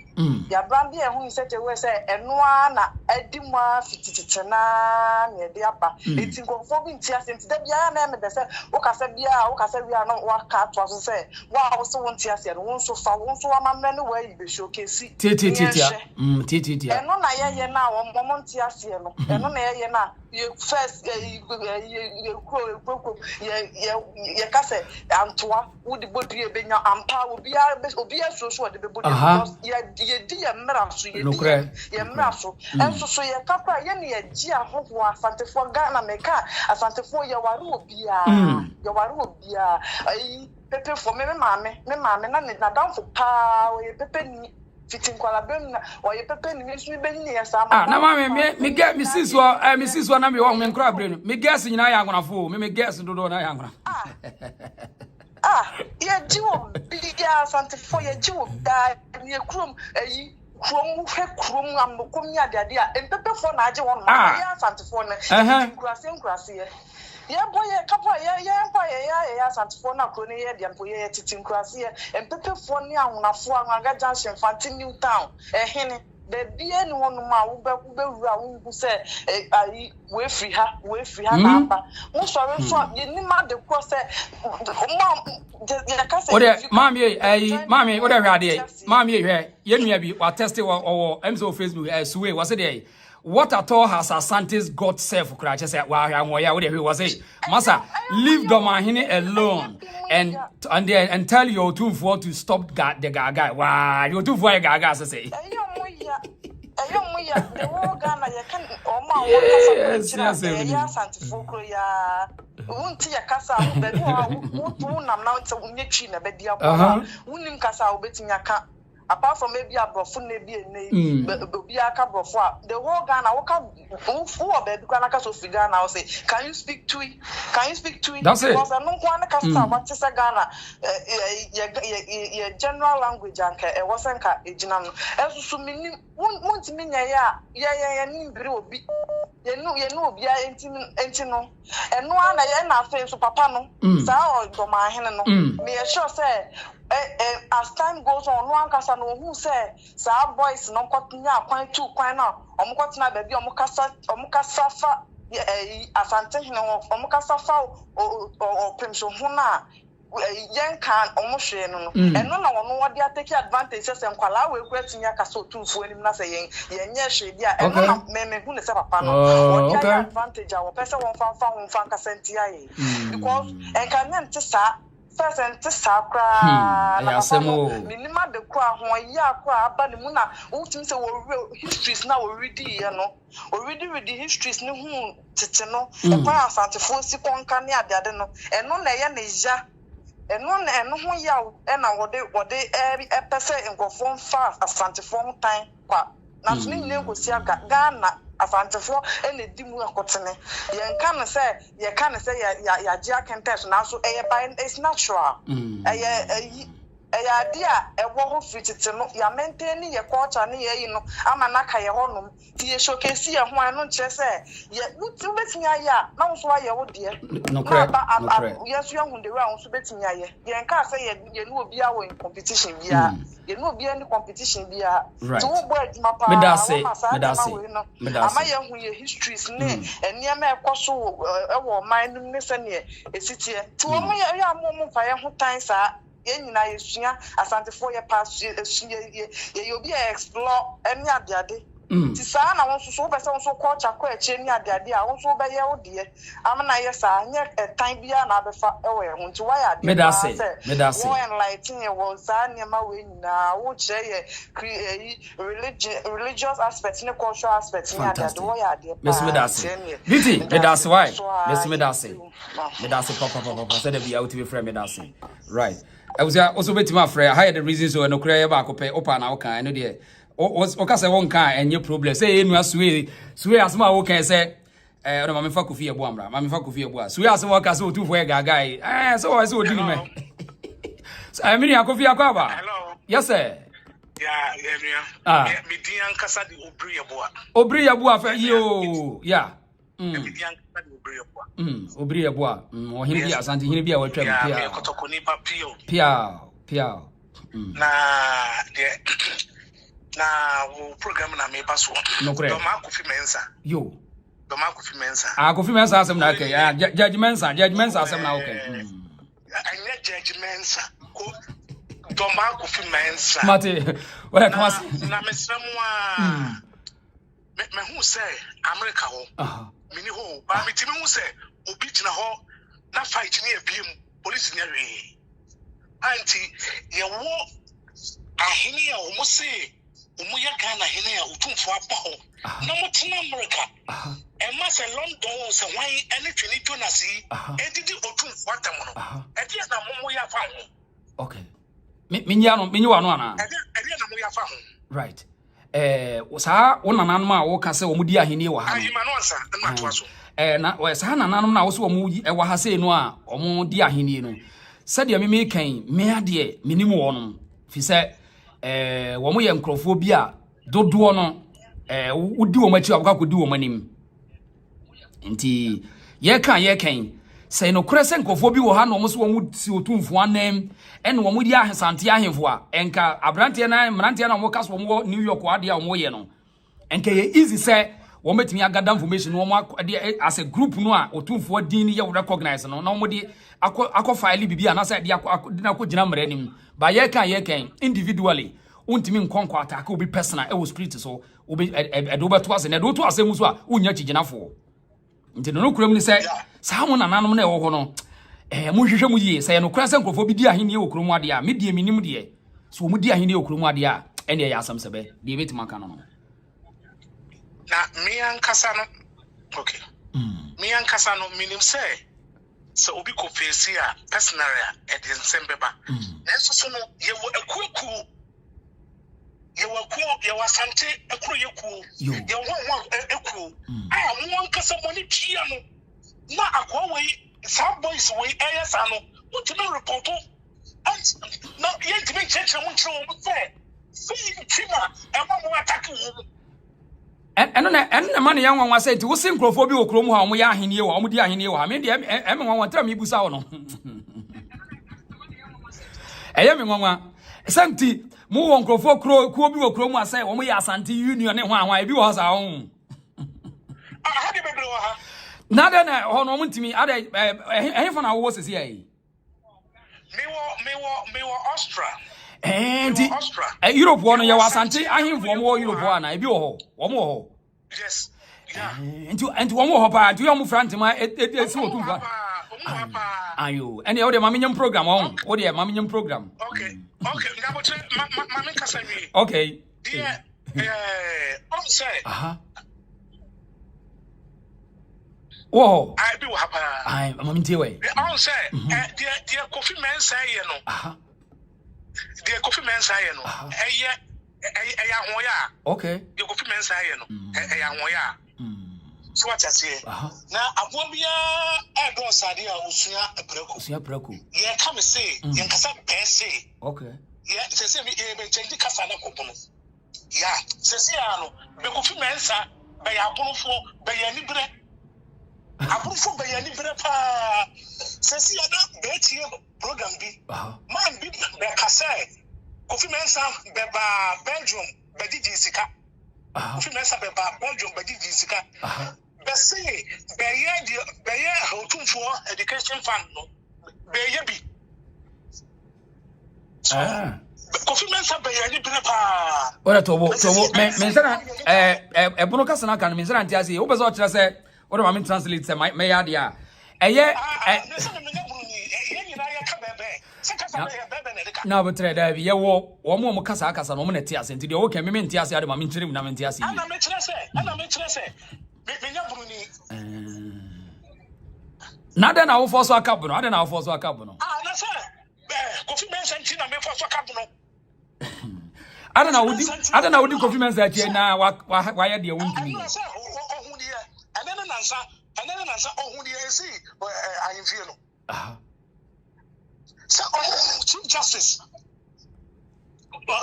ya brandy and who in such a way, say, and one edima fititana near the upper. It's in conforming tears into the Yana, and they say, Okasabia, we are not what cat was say. Wow, so one tears and one so far, one so a man away, you showcase. Titia. And no, I now, one moment tears, and no, now. You first, you case Antoine, would the body be your ampa will be a social the body because ye dear Merasu, ye Merasu, and so your capa, yenny a gia hope was Santa for Ghana Meka, a Santa for your Warubia, Pepe for me, mamma, and not down for power, Pepe. Fitting Qualabem or your pepper means we been near some. Now, mammy, me get Mrs. Mrs. One of your woman crabbing. Me guessing I am gonna fool. Me guess to do I am. Yeah, Jew, big gas until for your Jew died near Crum, Crum, I'm Comia, the idea, and pepper for Naja one. Santa Fona, grassy. Yeah, boy, a couple, yeah, Santafona, Crony, the Empoyer, Titin Crassia, and Pepe Fonia on a four Manga Junction, Fantin New Town, a henny. There be anyone who said, we free her number. Most of them, you need the cross. Mammy, whatever idea, Mammy, you be or tested or MSO Facebook, Sway, was a day. What at all has Asante's God self crash? I said, wow, whatever was it. Massa, leave Dormaahene alone and tell your Otumfou to stop the gaga. Wow, your Otumfou gaga, I say. The whole Ghana, you can almost won't see a casa, but won't announce a winning a bedia. Wouldn't casa betting your cat. Apart from maybe a brofun, maybe a name, but be a cup of what the whole Ghana, who are bed, Ganaka figure now say, can you speak to it? Can you speak to it? That's it. Because I don't want to cast what is a Ghana, your general language, and it wasn't a general. As to me, won't mean ya, be. You know, be a intino, and no one I am saying so, Papa no, Sao Dormaahene no, me sure say. As time goes on, one casa no who say, Sa boys no cotton ya, quite two, quite now, Omocatina baby, Omocasafa, Asanteman, Omocasafa, or Crimson Huna, young can almost share no, and no one what they are taking advantages and Kuala will question Yakaso too for him not saying, yes, yeah, and no men who is a panel, what advantage our person won't found Franca Sentia because and can then to start. First and to Sakra, Minima the crowd, one year crowd, but the Muna, who seems to real histories now already, already with the histories, no whom to know, and Crown Santa Fosi Concania, the other no, and no Nayaneja, and one and no yaw, and I what they every episode and go from fast as Santa Fon time, nothing new was Ghana. Asanteman and the Dimu Cotton. You can't say, ya Jack and Tess now, so it's natural. A idea, a war fitted to know, ya maintaining your quarter near you know, I'm a naka your honor. You showcase here, why not just say, yet, what to bet me, ya, now, so I would dear. No, yes, young when the round, so bet me, ya can't say you know, be our in competition, yeah. You know, be any competition, yeah. Two words, my papa, am I young with your histories, name, and near me, a cosso, mind, miss, and a city. To me, I am more fire who times are. Yenina Yeshia, Asante for your past year, you'll be explore any ade. Tisana wants to so person so called Chakwe, Cheni ade, I also by your dear. I'm not yes, I a time beyond other away. Want to wire Medase. Enlightening was Anima win now, would say religious aspects, no cultural aspects. Fantastic. Miss Medase. Viti, Medase, why? Miss Medase. Medase, Papa, said to be out to be friend Medase. Right. I was also betting my friend. I had the reasons so no clear back up open our kind. No, dear. Was Ocasa one kind and your problem. Say, in your sweet as my okay, say, Mamma Fakufia Boambra, Mamma Fakufia Boa. So, as a worker, so two for guy. So I saw you, man. I mean, I could be a cover. Hello. Yes, sir. Yeah, Median Casa di Obria Boa for you. Yeah. Obria Boa. Or he be a Santi, he be a travel. Pia. Na program na me baso no correct Dormaahene mensa yo Dormaahene mensa Kofi mensa asem na okay judgments asem na okay anya judgments ko Dormaahene mensa mate where come na mesremu a me hu say America ho mini ho ba me timi hu say obi gina ho na fight ni ebiem police ni awe anti ye wo ahini ya omusi umuya Ghana hene ya Otumfou apa ho na mutena America e ma se London se wan ene twini Jonas edidi Otumfou atam no edi na momo ya fa ho okay minyi wa no ana edi na mo ya fa ho right sa wona nanom a wo ka se wo mudi ahini wo ha ayima no ansa na to aso na we sa nanom na wo so wo mu e wa ha se no a wo mu di ahini no se de me kan me ade minim wo no fi se wo mo ye nkrofo bi a dodo no wudi wo machi abaka kodi wo manim nti ye kan say no krese nkrofo bi wo ha no mo so wo mu ti Otumfou anem en wo mu di ahesante ahemfo a enka abrante na mrante na mo kaso wo New York wa de a wo ye no enka ye easy say wo metimi agada information wo mo as a group no a Otumfou din ye recognize no na mo di akọ file bibi ana say de na ko gina mra nim ba ye kan individually untimi nkonkwa attack obi personal e wo spirit so obi do beto ase na do to ase mu so a unya chiginafo nti no kuram ni say sa mo nananom na e wo ho no mo hwehwe mu yie say no kura se nkrofo bi di ahini e wo kurom ade a me die minim de so mo di ahini e wo kurom ade a ene ya asam sebe de betima kan no na me ankasa no okay me ankasa no minim say so obi ko face a personal e de nsembeba enso so no ye wo akuaku ye wa Asante ekuro ye ku ye wo eku mo ankasa mo ni tia no na akwa we sa boys we ayesa no utimi report na ye timi cheche mo ntro mo say tima e mo attack wo eno ma ne yan wanwa say ti wo sin nkrofo bi okro mu ha mo ya ahenie wo mo di ahenie wo ha me de e me wanwa tra me busa wo no eye me wanwa santi mo won nkrofo kuo bi okro mu asai wo mo ya Asante Union ne ho anwa e bi wo sa ho ha de bebre wo ha na de na ho no mo ntimi ade ehfa na wo sesi ai me wo Austria Enti Europe wono ye Asante ahemfo mo Europe ana e bi wo ho wo mo ho yes yeah enti wo mo ho pa tu yo mo front ma e si Otumfou ayo ene o de mamenyam program on o de mamenyam program okay ngabotre mame kasami okay dear on say oh I be hapa ai maminte we on say dear Kofi mensa ye no dear Kofi mensa ye no eya hoya okay dear Kofi mensa ye no eya hoya so what I say na abobia e do sade a usua preko ye ka me say ye nkasa pe say okay ye se me e be change kasa na kopo no ya se ano be Kofi mensa be ya bonofo be ya nibre abunfo be ya nibre pa se na be tie program bi man bi be kasa Kofi mensa be ba Belgium be di sika Kofi mensa be ba Belgium be di sika Besi be ye Otumfou education fund no be ye bi Kofi Mensa be ya ni pa. Ora tobo mensana ebono kasa na kan mensana ntiase wo bezo kire se wo de ma me translate se me ya dia eye na betre da bi ye wo mo kasa no mo na tiase nti de wo kan me ntiase ade ma me nkyere mu na me ntiase yi ana me kire se me nya buru ni nada na wo foso akabu no ade na wo foso akabu no na se Kofi Mensa nti na me foso akabu no I don't know what the Kofi Mensa na why are the one to me. And then answer who the AC I am feeling. So Chief Justice.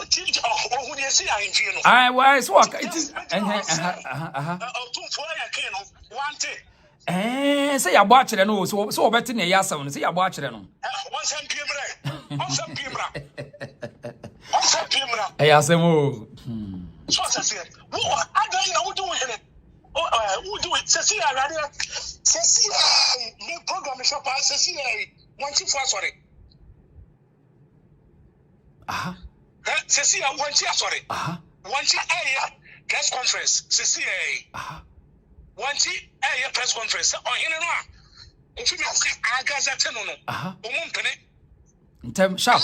Chief who the AC I am feeling. I was walk it is say ya watch it no so better na ya sound say ya watch it no. Once Hey, Asemo. So I said, what I don't know do it. Who do it? Cecilia, Cecilia, new program shop. Cecilia, one chief sorry. Cecilia, one chief sorry. One chief press conference. Cecilia, one chief press conference. Oh, you know, if you I got that no. Sharp.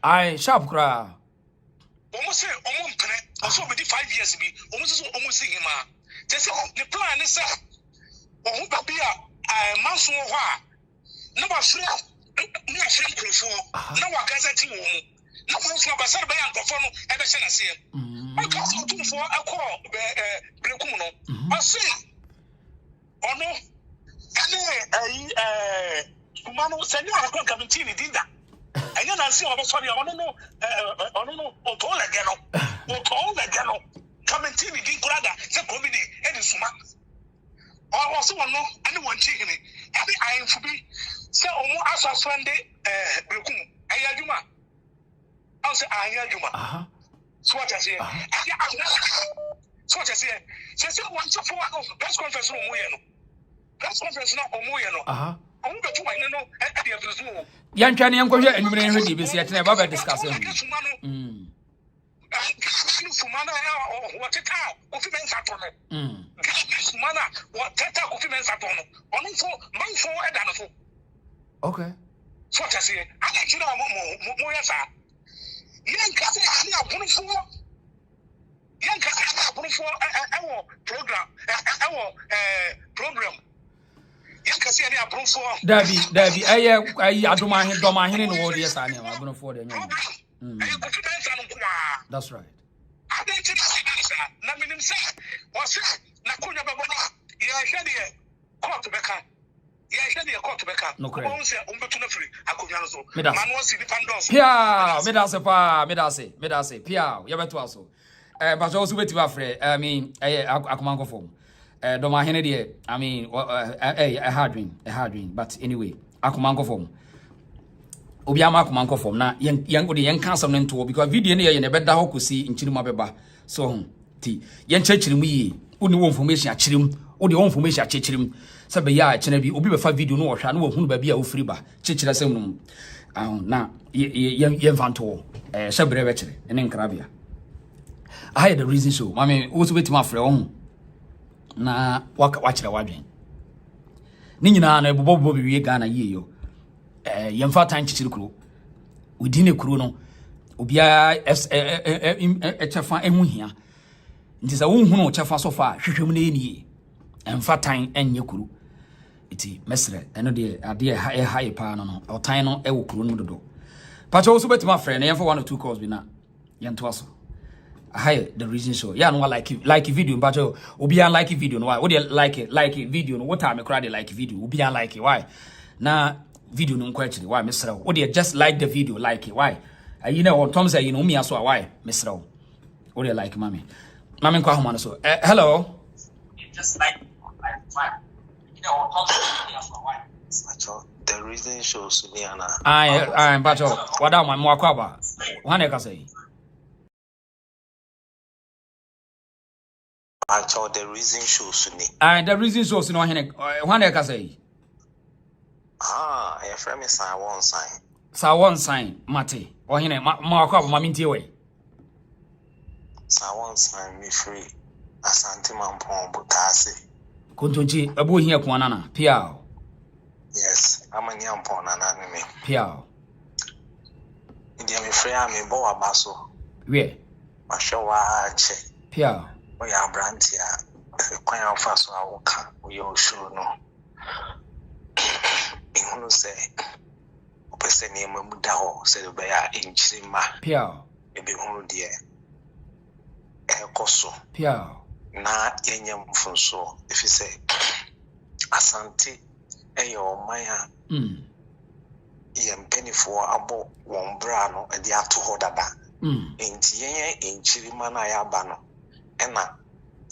I sharp cry. Almost say, also with 5 years be almost see him. Just the plan is who be a month or no free before no one gazetting no one's not a by Uncle ever seen us here. I can't do for a call Brecuno. I say, oh no, Mano, Senor, I can't come in did that. And then I see all sorry, I don't know, Otolagano, come and TV, big brother, some comedy, and Suma. I also want to know anyone chicken it. I am to be so almost as Sunday, Brekum, Ayajuma. I'll say Ayajuma. So what I say, so what I say, she said, one to 4 hours, press conference, no more. Press conference, not Omoyano. Yanchani yanko hwe enwure hwe di besi atene baba discuss hwe Sumana what tata Kofi Mensa tono Sumana what tata Kofi Mensa tono onu fo manfo eda no fo okay so ta say ana kira mo yasa yanka se ani abunfo yanka abunfo ewo program program Dabi aye Dormaahene no word yes ani abuno for the That's right. Na minim say was na kunya babo ya hwede court beka ya hwede court beka won say umbetu na free akonya no so manu si di pandos pia medase pia ya beto aso but also beti ba free I mean akomanko form Dormaahene there, I mean, a hard dream, but anyway, Akumanko form. Obiama Akumanko form. Now, young go the young council to because video near in a better hope see in Chilumabeba. So, tea, young church in me, only one formation at Chilim, or the own formation at Chilim. Sabaya, Chenebi, Obi 5 video no, I know whom be a friba, Chichila Semum. Now, young Vanto, Sabre, and then Carabia. I had the reason so, Mammy, also with my friend. Na watch the wadwin ni nyina na ebobo biwie Ghana yeyo yemfa tan chichiri kuro within kuro no obia echefa ehuhia nti sa wonhunu chefa so fa hwehwem na enie emfa tan enye kuro iti mesre eno de ade high pa no otan no ewo kuro no dodo pacho so betima frɛ na yemfa 1 or 2 calls bi na yento aso hi the reason so yeah no like video but obi an like video no why what like video no what time me crowd like video obi an like why na video no kwachiri why mesra what just like the video like why you know Tom say you know me aso why mesra what like mami kwa homa no so hello just like why you know Tom say me aso why the reason shows me ana I but what am mo akwaba wane ka say actually the reason shows me the reason shows no hene wane ka say your friend is sign one sign Sa one sign, Mate. Or hine, Marco, Maminti way. Sa one sign me free. Asanteman Butasi. Kuntunchi, a boy here, Kwanana, Piao. Yes, I'm a young pon and anime. Piao. India me free, I'm in Boa Basso. Where? Mashawa check. Piao. We are brantia. Quite fast, I will come. We all sure no. In say, Opeseni Mudaho said, Bear in Chima. Piao. Maybe who dear. Koso. Piao. Na yenyam funso. If you say, Asante. Eyo maya yempeni for abo won bra no e dia to hodada enti yen enchirima na ya ba no ena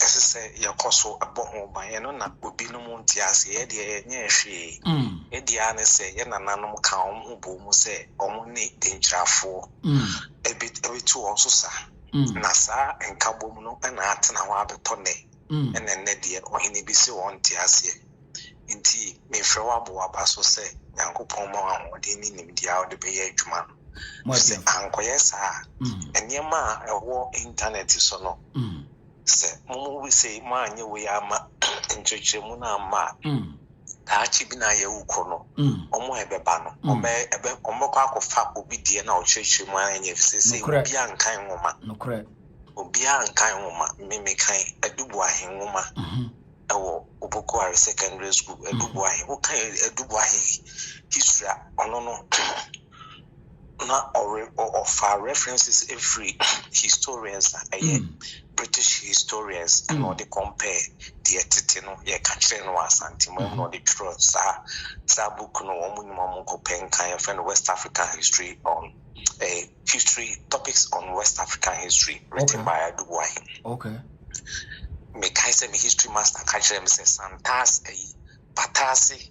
esese yakoso abo ho ban ye no na obi no mu ntiase ye de nye hwe e dia ne se ye nananom ka ho bo mu se omo ne denjrafo ebitu on so sa na sa enkabo mu no ena atena ho abeto ne ena ne de ohine bi se won ntiase inti me frewa bo abaso se yankopon mo ahode ni nimdia ode be ye adwuma no se ankoye sa enema ewo internet so no se mo we say ma anye we ama encheche mu na ama ta chi bi na ye uko no omo ebeba no omo kwa akofa obi die na ocheche mu anye se obi ankan nwoma obi ankan nwoma meme kan adubu ahen nwoma ewo Obukwari Secondary School Edubuahi okay Edubuahi history no na of our references every historians British historians and all they compare the etitino ye kachire no Asanteman no the true sa book no omunimam ko penkan friend West African history on history topics on West African history written by Edubuahi. Okay. Me kaise me history master kachire me say santas patasi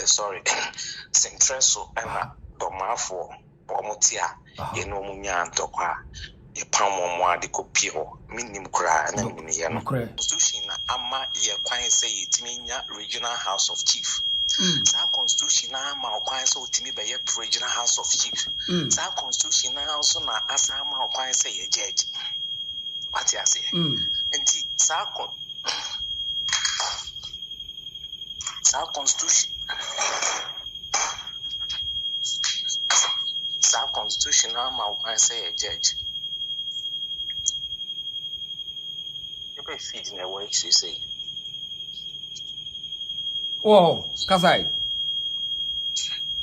sorry centreso and domafo omotia ye no munya ntokwa ye pam mo ade kopi ho minim kura na minim ye no constitution na ama ye kwan say yitiminya regional house of chief sa constitution na ama kwan say otimi be ye regional house of chief sa constitution na also na asa ama kwan say ye judge what you say enti sa constitution na ma kwan say ye judge you be feed na what you say oh kasai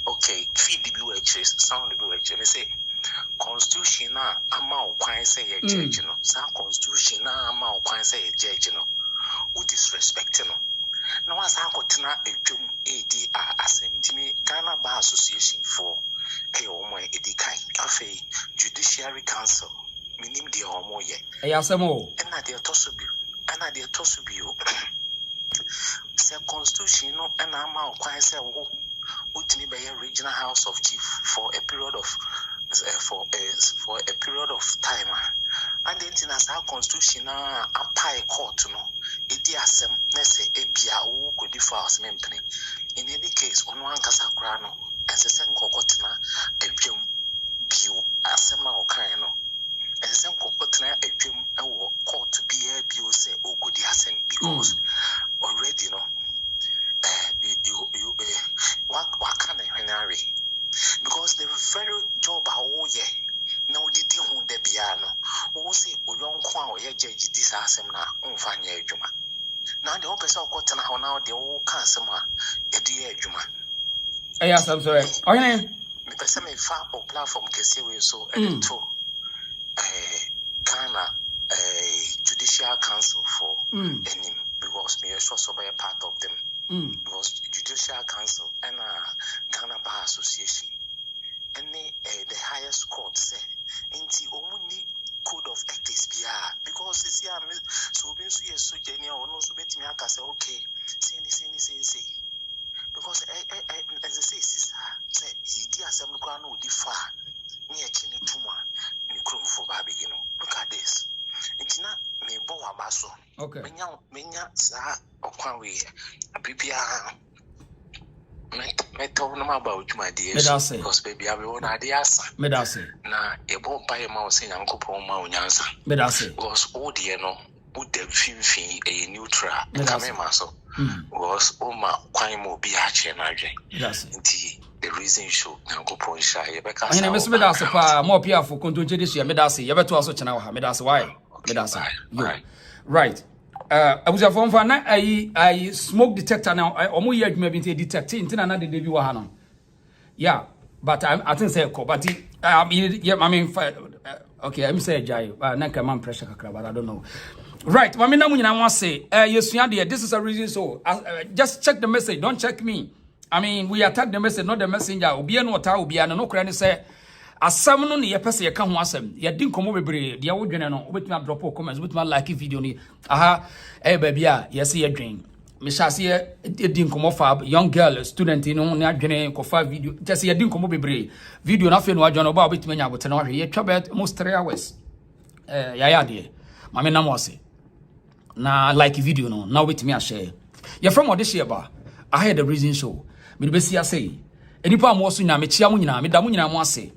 okay feed the BH sound the BH they say constitution na ama kwan say ye judge no sa constitution na ama kwan say ye judge no who disrespect no na was akotena edwom edi asentimi Ghana Bar Association for omo edikan afi Judiciary Council minim de omo ye eyasemo na de tosubi se constitution no na ama kwan say wo utimi be regional house of chief for a period of time and then as our constitution apply court no edi asem na say ebia wo kodi files mempene in any case ono ankasa kra no esese nkokotena adwam bio asem na okan no esese nkokotena adwam ewo court bia bio say ogodi asem because already no you what can I because the very job now did who de piano who say young kwa ye judge this asem na umfanya adwuma now the opesa okotena ho now the who can sema e di adwuma I'm sorry oyene me pese me fa o platform kese we so to Ghana Judicial Council for any because me sure so be a part of them because Judicial Council and Ghana Bar Association and the highest court say inti only code of ethics because this year so be so genial or no so bet me aka say okay say because as I say sister say he di asem kwa no di fa me akini tuma ni krom for baby you know look at this inti na me bo abaso okay menya sa okwan we abibia meto no about my dear because baby I will not answer. Medase. Na a bomb by a mouse in Uncle Poma Yansa. Medase. Was all dear no, would the fin a neutral Medase. Was Oma Quimo Biachi and Arjay. The reason show Uncle Poisha. I never Medase pa more Pia for continue this year. Medase, you better also channel Medase. Why? Medase. Right. I was a phone for I smoke detector now. I almost yet maybe detecting in another debut. Yeah, but I think say but yeah, I mean okay, I'm saying Jai, Nakaman pressure but I don't know. Right, I mean I want to say yes, this is a reason so just check the message, don't check me. I mean we attack the message, not the messenger. Obi no ta obi no kra say asam no ne yepese ye ka ho asam ye din komo bebre de wo dwene no obetuma drop comments obetuma like video ni aha baby a yes ye dwen me shase ye din komo fa young girl student no ne adwene ko fa video just ye din komo bebre video na fe no adwene ba obetuma nya bote na hwe ye twabet almost 3 hours ya de mame na mo se na like video no na obetuma share ye from what this year ba I had the reason show me be see say enipa mo so nya me chia mo nyina me da mo nyina mo ase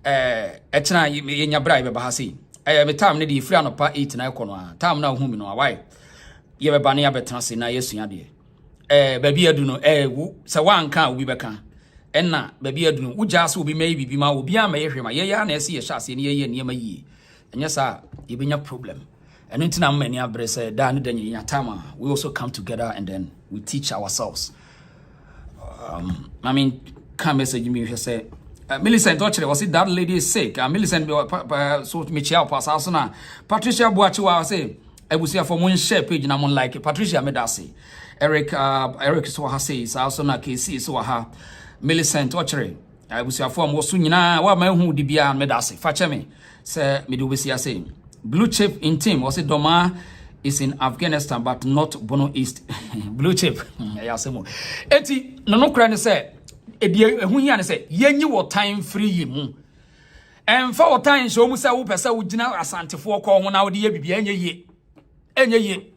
etena yenya bra be bahasi me time ne di free anopa 8 na ekono a time na hu mi no why ye be ba ne ya betena se na yesua de baby adu no wu se wanka obi beka enna baby adu no uja se obi mai bibi ma obi ama ye hwema ye ya na ese ye hyase ne ye niema yi enya sa ye benya problem eno ntina mani abre se da ne da nyenya time we also come together and then we teach ourselves I mean can message me say Millicent actually was it that lady is sick. Millicent so Michelle Pasasona. Patricia Boachiwa say I will see for one share page na mon like Patricia Medasi. Eric so ha say also na KC so ha Millicent actually I will see for mo so nyina wa ma hu di bia Medasi. Fache me say me do we see say blue chip in team was it Doma is in Afghanistan but not Bono East. Blue chip. Ya say mo. Eti no kra ne say ehun ya ne say yenyi wo time free yi mu emfa wo time show mu say wo pese wo gina asantefo ko ho na wo de ye bibia enye ye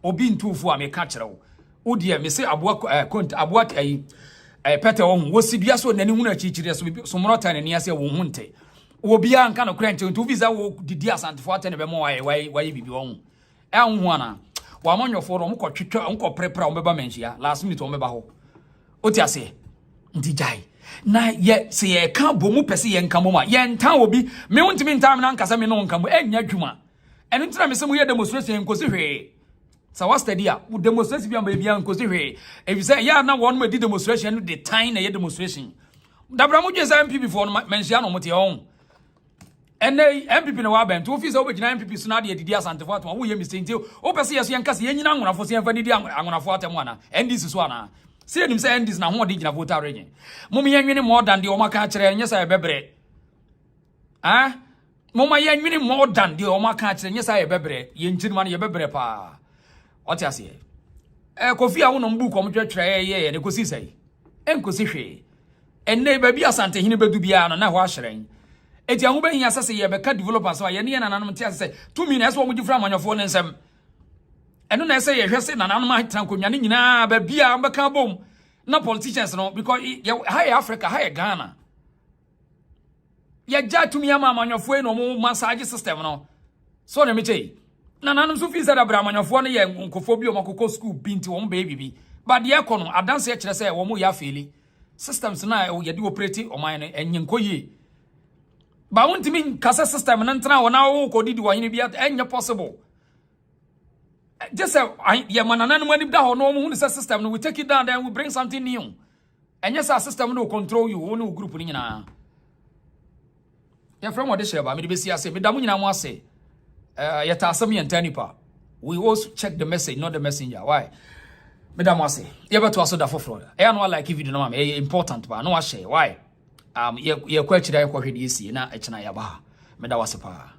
obi ntufu a me ka kire wo de me say aboa aboa pete wo sidua so nani hu na chichire so morota ne nia say wo hu nte wo bia nka no krent ntu visa wo didi asantefo atene be mo wai bibi wo hu ana wa monyofo ro mo ko twetwa mo ko prepare wo beba menhia last minute wo meba ho otiase ndijai na ye se ye ka bomu pese ye nka moma ye ntan obi me wontimi ntan na nkasa me no nka mo enya dwuma eno ntina me se mo ye demonstration nkosi hwe sa wa study a wo demonstration bia bia nkosi hwe e bi se ya na won ma di demonstration no the time na ye demonstration dabra mo je sa MPP for no mention no mote on ene MPP na wa bent office obi gina MPP so na de didi asante for atwa wo ye mistake nti o pese ye so ye nkasa ye nyina angonafo so ye fa ni di angonafo atemu ana NDC so ana see him say endis na ho de gina voter region mum ye nwene more than the o maka kire nya say bebre mum ye nwene more than the o maka kire nya say bebre ye ntirima na ye bebre pa oti ase kofi a wo no mbu kom twetwe ye ne kosi sai enkosi hwe enne ba bi asante hine bedu bia no na ho ahyeren eti ahu ba hia sase ye be ka developers wa ye ne na nanom ti ase to mi na eso mo gifra amanyofo ne nsem eno na say ye hwese na nanom ahitran konwa ne nyina ba bia ambeka bom na politicians no because high Africa high Ghana ya jatumi ama amanyofo no mo massage system no so na meche na nanom so fi say da bra amanyofo no ye nkofo bi o makoko school binti wo baby bi but de ekono adanse e kire say wo mo ya feli systems na ye de operate o man no enyenkoyi ba wontimi kasa system na ntena wona wo ko didi wo hene bia enye possible just say yeah manana no mani da ho no mo hu system no we take it down then we bring something new and yes our system no control you no group ni nyina ya from what they share ba me be see ase me da mo nyina mo ase ya ta asem yentanipa we also check the message not the messenger why me da mo ase ya beto aso da foforo e no like video no ma me important ba no wa share why ye kwa chira ye kwa hwede esi na e china ya ba me da wase pa